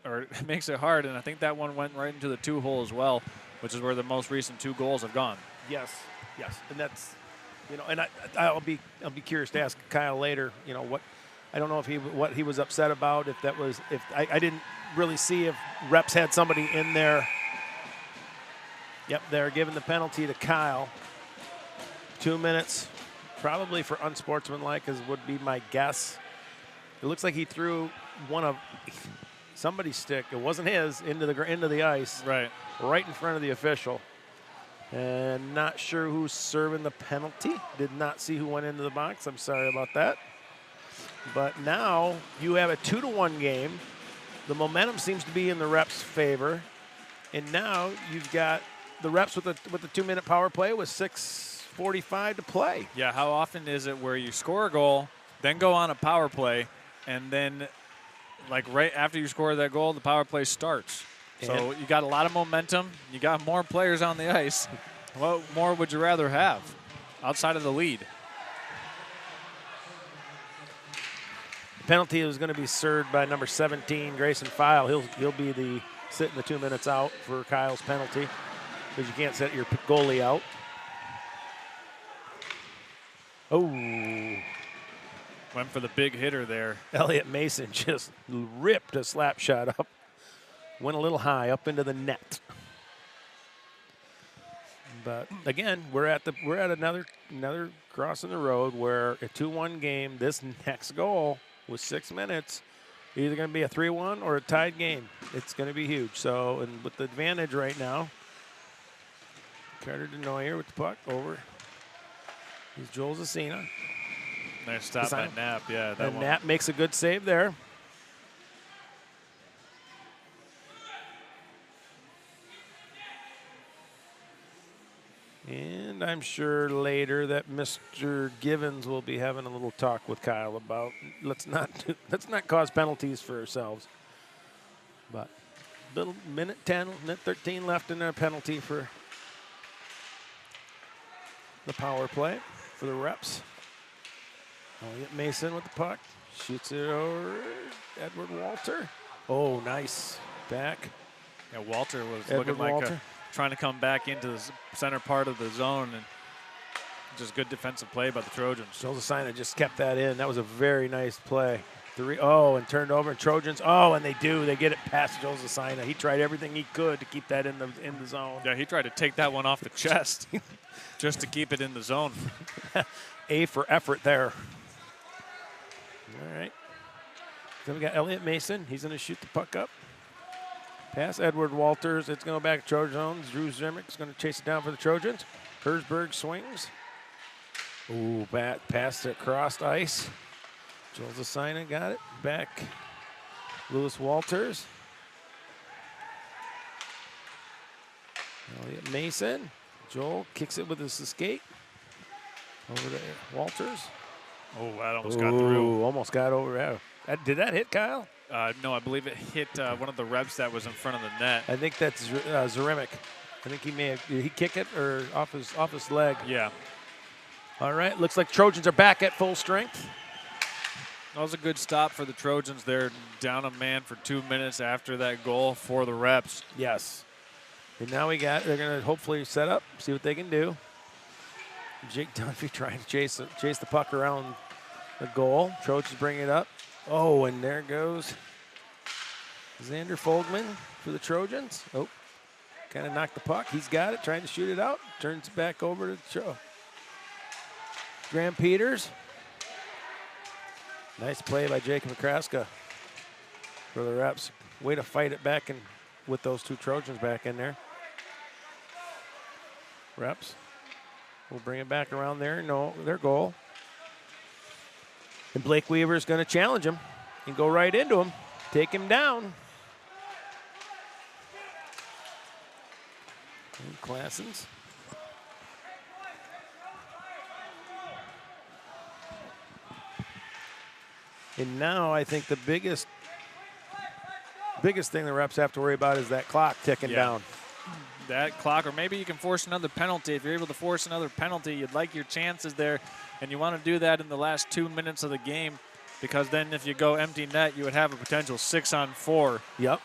or it makes it hard. And I think that one went right into the 2-hole as well, which is where the most recent 2 goals have gone. Yes, and that's, and I'll be curious to ask Kyle later. What I don't know what he was upset about. If I didn't really see if reps had somebody in there. Yep, they're giving the penalty to Kyle. 2 minutes, probably for unsportsmanlike, as would be my guess. It looks like he threw one of somebody's stick. It wasn't his into the ice. Right in front of the official. And not sure who's serving the penalty. Did not see who went into the box. I'm sorry about that. But now you have a 2-1 game. The momentum seems to be in the Reps' favor. And now you've got the Reps with the 2-minute power play with 6:45 to play. Yeah, how often is it where you score a goal, then go on a power play, and then like right after you score that goal, the power play starts. So you got a lot of momentum. You got more players on the ice. What more would you rather have outside of the lead? Penalty is going to be served by number 17, Grayson File. He'll be sitting the 2 minutes out for Kyle's penalty, because you can't set your goalie out. Oh. Went for the big hitter there. Elliot Mason just ripped a slap shot up. Went a little high up into the net. But again, we're at another crossing the road where a 2-1 game, this next goal with 6 minutes, either going to be a 3-1 or a tied game. It's going to be huge. So, and with the advantage right now, Carter Denoyer with the puck over. He's Joel Zacina. Nice stop by Knapp. Yeah, that and one. Knapp makes a good save there. And I'm sure later that Mr. Givens will be having a little talk with Kyle about let's not cause penalties for ourselves. But little minute 13 left in our penalty for the power play for the Reps. Elliot Mason with the puck. Shoots it over Edward Walter. Oh, nice. Back. Yeah, Walter was Edward looking like Walter. trying to come back into the center part of the zone, and just good defensive play by the Trojans. Joel Zacina just kept that in. That was a very nice play. And turned over, and Trojans. Oh, and they get it past Joel Zacina. He tried everything he could to keep that in the zone. Yeah, he tried to take that one off the chest just to keep it in the zone. A for effort there. All right. Then we got Elliot Mason. He's going to shoot the puck up. Pass Edward Walters. It's going to go back to Trojans. Drew Zimmer's going to chase it down for the Trojans. Herzberg swings. Ooh, pass it across ice. Joel Zacina got it. Back. Lewis Walters. Elliot Mason. Joel kicks it with his skate. Over there. Walters. Oh, that almost got through. Almost got over. Did that hit Kyle? No, I believe it hit one of the Reps that was in front of the net. I think that's Zaremic. I think did he kick it or off his leg? Yeah. All right, looks like Trojans are back at full strength. That was a good stop for the Trojans. They're down a man for 2 minutes after that goal for the Reps. Yes. And now they're going to hopefully set up, see what they can do. Jake Dunphy trying to chase the puck around the goal. Trojans bring it up. Oh, and there goes Xander Fogman for the Trojans. Oh, kind of knocked the puck. He's got it, trying to shoot it out. Turns it back over to Graham Peters. Nice play by Jake McCraska for the Reps. Way to fight it back with those two Trojans back in there. Reps. We'll bring it back around there. No, their goal. And Blake Weaver is going to challenge him and go right into him, take him down. And Claessens. And now I think the biggest thing the reps have to worry about is that clock ticking down. That clock, or maybe you can force another penalty. If you're able to force another penalty, you'd like your chances there, and you want to do that in the last 2 minutes of the game, because then if you go empty net, you would have a potential 6-on-4. Yep.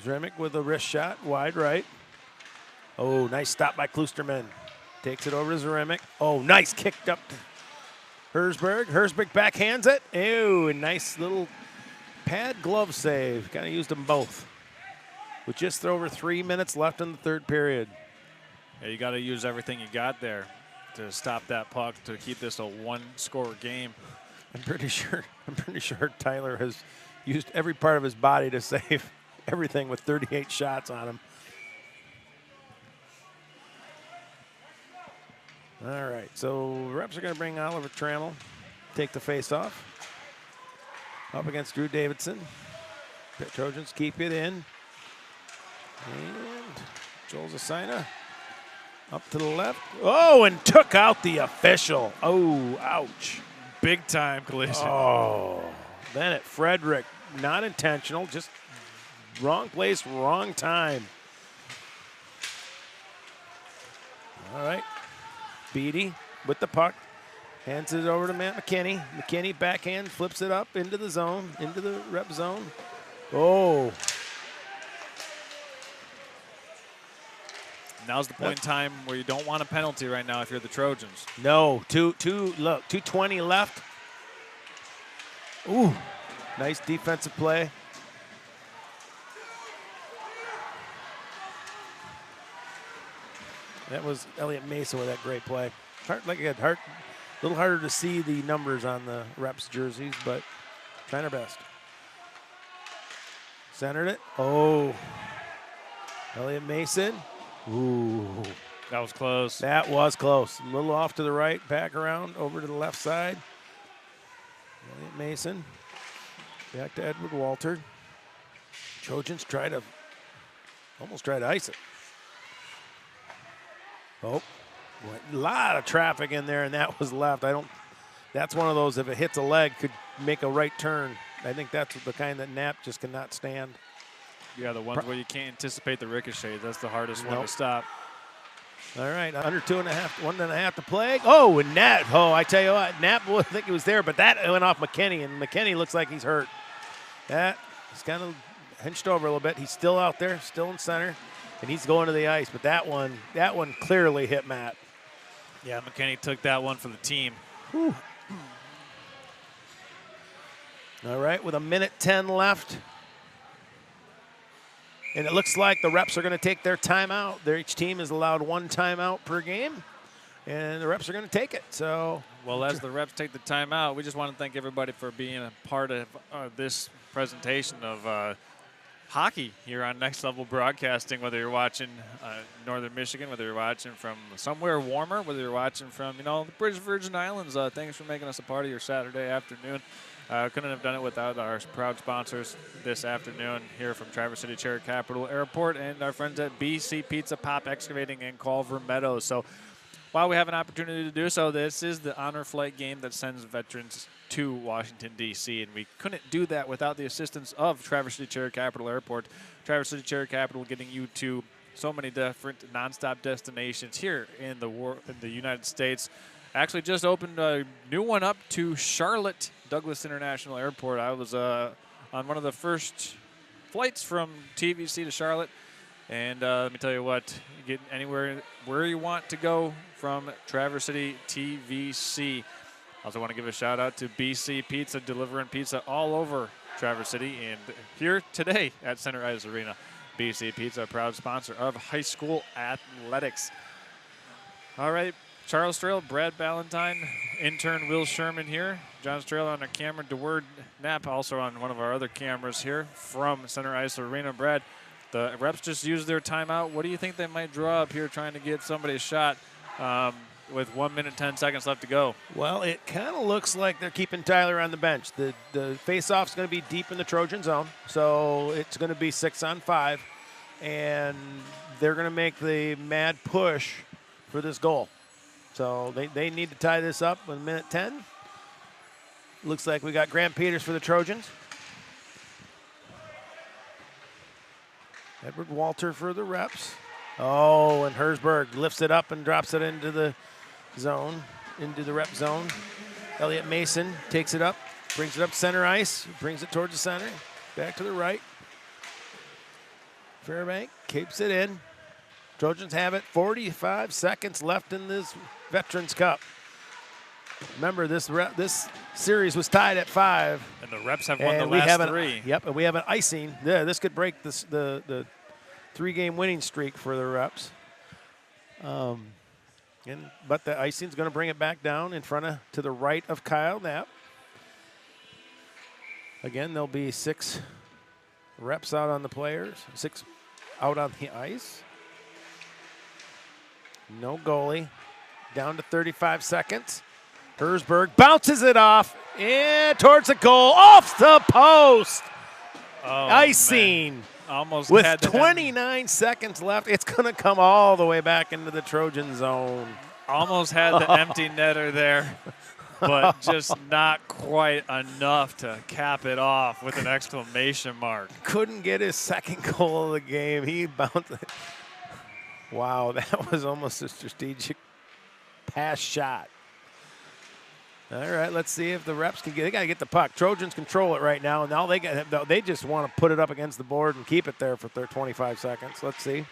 Zremick with a wrist shot, wide right. Oh, nice stop by Klusterman. Takes it over to Zremick. Oh, nice kicked up to Hersberg. Hersberg backhands it. Ew, a nice little pad glove save. Kind of used them both. With just over 3 minutes left in the third period. Yeah, you got to use everything you got there to stop that puck, to keep this a one-score game. I'm pretty sure Tyler has used every part of his body to save everything with 38 shots on him. All right, so reps are going to bring Oliver Trammell, take the face-off. Up against Drew Davidson. The Trojans keep it in. And Joel Zasina up to the left. Oh, and took out the official. Oh, ouch. Big time collision. Oh, Bennett Frederick, not intentional, just wrong place, wrong time. All right, Beatty with the puck. Hands it over to Matt McKinney. McKinney backhand, flips it up into the zone, into the rep zone. Oh. Now's the point in time where you don't want a penalty right now if you're the Trojans. No, look, 2:20 left. Ooh, nice defensive play. That was Elliot Mason with that great play. Like I said, a little harder to see the numbers on the reps jerseys, but trying our best. Centered it. Oh, Elliot Mason. Ooh. That was close. That was close. A little off to the right, back around, over to the left side. Elliot Mason. Back to Edward Walter. Trojans almost try to ice it. Oh, a lot of traffic in there, and that was left. That's one of those, if it hits a leg, could make a right turn. I think that's the kind that Knapp just cannot stand. Yeah, the ones where you can't anticipate the ricochet. That's the hardest one to stop. All right, under 1.5 to play. Oh, and Knapp. Oh, I tell you what, Knapp would think he was there, but that went off McKinney, and McKinney looks like he's hurt. He's kind of hunched over a little bit. He's still out there, still in center, and he's going to the ice. But that one clearly hit Matt. Yeah, McKinney took that one for the team. Whew. All right, with 1:10 left. And it looks like the reps are going to take their timeout. Each team is allowed one timeout per game, and the reps are going to take it. So, well, as the reps take the timeout, we just want to thank everybody for being a part of this presentation of hockey here on Next Level Broadcasting. Whether you're watching Northern Michigan, whether you're watching from somewhere warmer, whether you're watching from the British Virgin Islands, thanks for making us a part of your Saturday afternoon. Couldn't have done it without our proud sponsors this afternoon here from Traverse City Cherry Capital Airport and our friends at BC Pizza Pop Excavating in Culver Meadows. So while we have an opportunity to do so, this is the honor flight game that sends veterans to Washington, D.C., and we couldn't do that without the assistance of Traverse City Cherry Capital Airport. Traverse City Cherry Capital getting you to so many different nonstop destinations here in the United States. Actually just opened a new one up to Charlotte Douglas International Airport. I was on one of the first flights from TVC to Charlotte. And let me tell you what, you get anywhere where you want to go from Traverse City TVC. Also want to give a shout out to BC Pizza, delivering pizza all over Traverse City. And here today at Center Ice Arena, BC Pizza, a proud sponsor of high school athletics. All right. Charles Strail, Brad Ballantyne, intern Will Sherman here. John Strail on our camera, DeWard Knapp also on one of our other cameras here from Center Ice Arena. Brad, the reps just used their timeout. What do you think they might draw up here trying to get somebody a shot with 1 minute 10 seconds left to go. Well, it kind of looks like they're keeping Tyler on the bench. The face-off's going to be deep in the Trojan zone, so it's going to be 6-on-5, and they're going to make the mad push for this goal. So they need to tie this up in 1:10. Looks like we got Grant Peters for the Trojans. Edward Walter for the Reps. Oh, and Herzberg lifts it up and drops it into the zone, into the rep zone. Elliot Mason takes it up, brings it up center ice, brings it towards the center, back to the right. Fairbank keeps it in. Trojans have it. 45 seconds left in this Veterans Cup. Remember, this series was tied at 5. And the Reps have won the last 3. Yep, and we have an icing. Yeah, this could break the 3-game winning streak for the Reps. But the icing's going to bring it back down in front of, to the right of Kyle Knapp. Again, there'll be 6 Reps out on the players, 6 out on the ice. No goalie. Down to 35 seconds. Herzberg bounces it off and towards the goal, off the post. Oh, icing. Man. Almost with had 29 seconds left. It's going to come all the way back into the Trojan zone. Almost had the empty netter there, but just not quite enough to cap it off with an exclamation mark. Couldn't get his second goal of the game. He bounced it. Wow, that was almost a strategic pass shot. All right, let's see if the Reps can get. They got to get the puck. Trojans control it right now, and now they just want to put it up against the board and keep it there for 25 seconds. Let's see.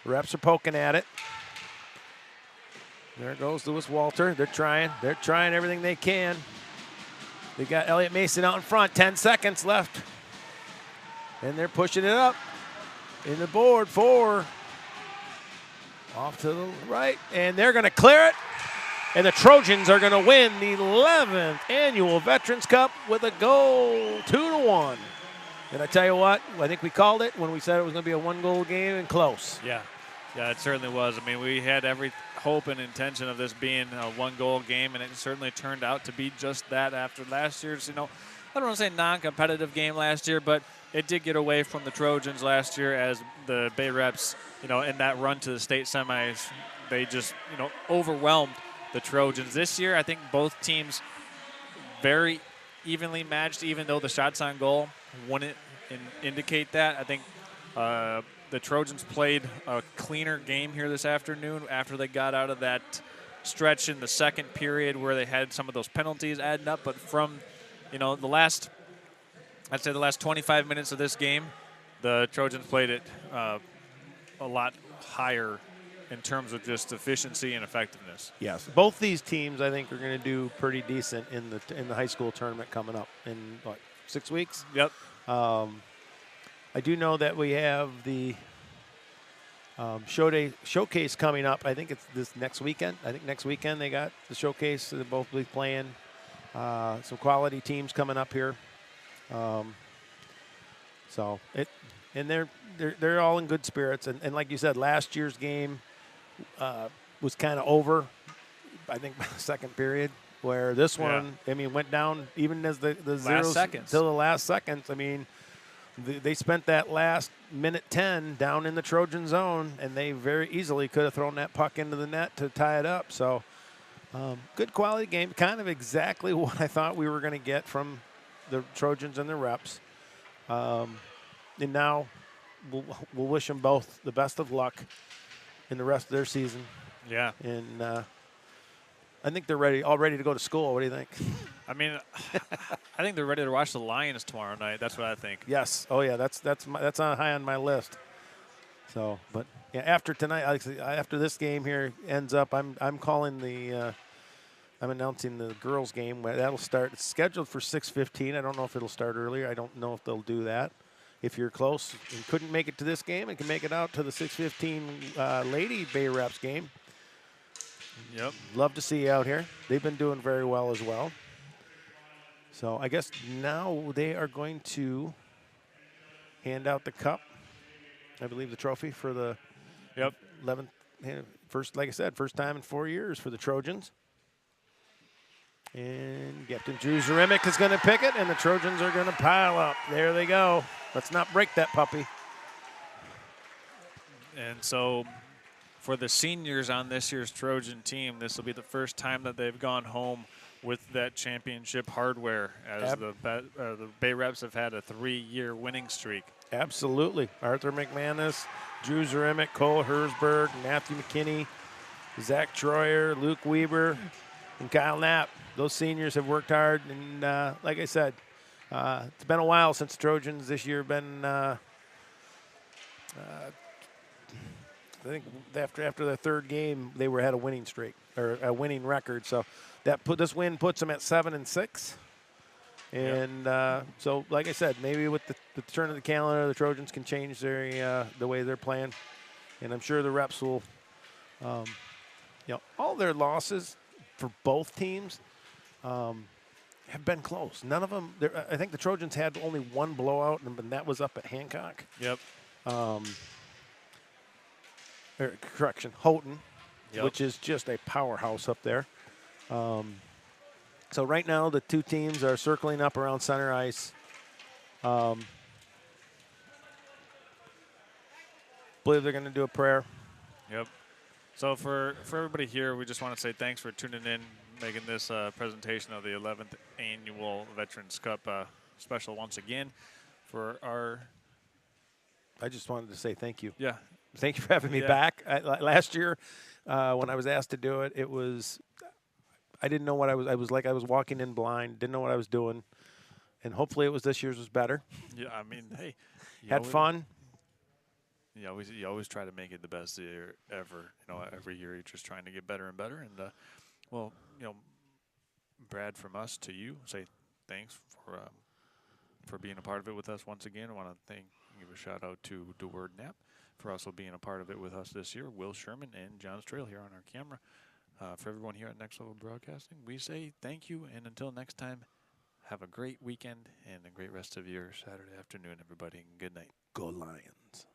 Reps are poking at it. There goes Lewis Walter. They're trying everything they can. They got Elliot Mason out in front. 10 seconds left, and they're pushing it up in the board. 4 off to the right, and they're going to clear it. And the Trojans are going to win the 11th annual Veterans Cup with a goal, 2-1. And I tell you what, I think we called it when we said it was going to be a 1-goal game and close. Yeah, it certainly was. I mean, we had every hope and intention of this being a 1-goal game, and it certainly turned out to be just that after last year's, I don't want to say non-competitive game last year, but it did get away from the Trojans last year as the Bay Reps, in that run to the state semis, they just, overwhelmed the Trojans. This year, I think both teams very evenly matched, even though the shots on goal wouldn't indicate that. I think the Trojans played a cleaner game here this afternoon after they got out of that stretch in the second period where they had some of those penalties adding up. But from, the last 25 minutes of this game, the Trojans played it a lot higher in terms of just efficiency and effectiveness. Yes, both these teams I think are going to do pretty decent in the high school tournament coming up in 6 weeks. Yep. I do know that we have the showcase coming up. I think it's this next weekend. I think next weekend they got the showcase. They'll both be playing some quality teams coming up here. They're all in good spirits. And like you said, last year's game was kind of over, I think, by the second period, where this one, went down even as the zeros till the last seconds. I mean, they spent that last minute 10 down in the Trojan zone, and they very easily could have thrown that puck into the net to tie it up. So good quality game, kind of exactly what I thought we were going to get from the Trojans and the Reps. And now we'll wish them both the best of luck in the rest of their season. Yeah. And I think they're all ready to go to school. What do you think? I mean, I think they're ready to watch the Lions tomorrow night. That's what I think. Yes. Oh yeah. That's high on my list. So, but yeah, after tonight, after this game here ends up, I'm announcing the girls' game. That'll start. It's scheduled for 6:15. I don't know if it'll start earlier. I don't know if they'll do that. If you're close and couldn't make it to this game and can make it out to the 6:15 Lady Bay Reps game, yep, love to see you out here. They've been doing very well as well. So I guess now they are going to hand out the cup. I believe the trophy for the 11th like I said, first time in 4 years for the Trojans. And Captain Drew Zaremick is going to pick it, and the Trojans are going to pile up. There they go. Let's not break that puppy. And so for the seniors on this year's Trojan team, this will be the first time that they've gone home with that championship hardware, as the Bay Reps have had a 3-year winning streak. Absolutely. Arthur McManus, Drew Zaremick, Cole Hersberg, Matthew McKinney, Zach Troyer, Luke Weber, and Kyle Knapp. Those seniors have worked hard, and like I said, it's been a while since the Trojans this year have been I think after their third game, they had a winning streak or a winning record. So this win puts them at 7-6. And so, like I said, maybe with the turn of the calendar, the Trojans can change their the way they're playing, and I'm sure the Reps will. All their losses for both teams have been close. None of them. I think the Trojans had only one blowout, and that was up at Hancock. Yep. Houghton, Yep. which is just a powerhouse up there. So right now the two teams are circling up around center ice. Believe they're going to do a prayer. Yep. So for everybody here, we just want to say thanks for tuning in, making this presentation of the 11th Annual Veterans Cup special once again. I just wanted to say thank you. Yeah. Thank you for having me back. Last year, when I was asked to do it, I didn't know what I was like I was walking in blind, didn't know what I was doing, and hopefully it was this year's was better. Yeah, I mean, hey. Had fun. You always try to make it the best year ever. Every year you're just trying to get better and better. And, Brad, from us to you, say thanks for being a part of it with us once again. I want to give a shout out to DeWard Knapp for also being a part of it with us this year. Will Sherman and John Strail here on our camera. For everyone here at Next Level Broadcasting, we say thank you, and until next time, have a great weekend and a great rest of your Saturday afternoon, everybody, and good night. Go Lions.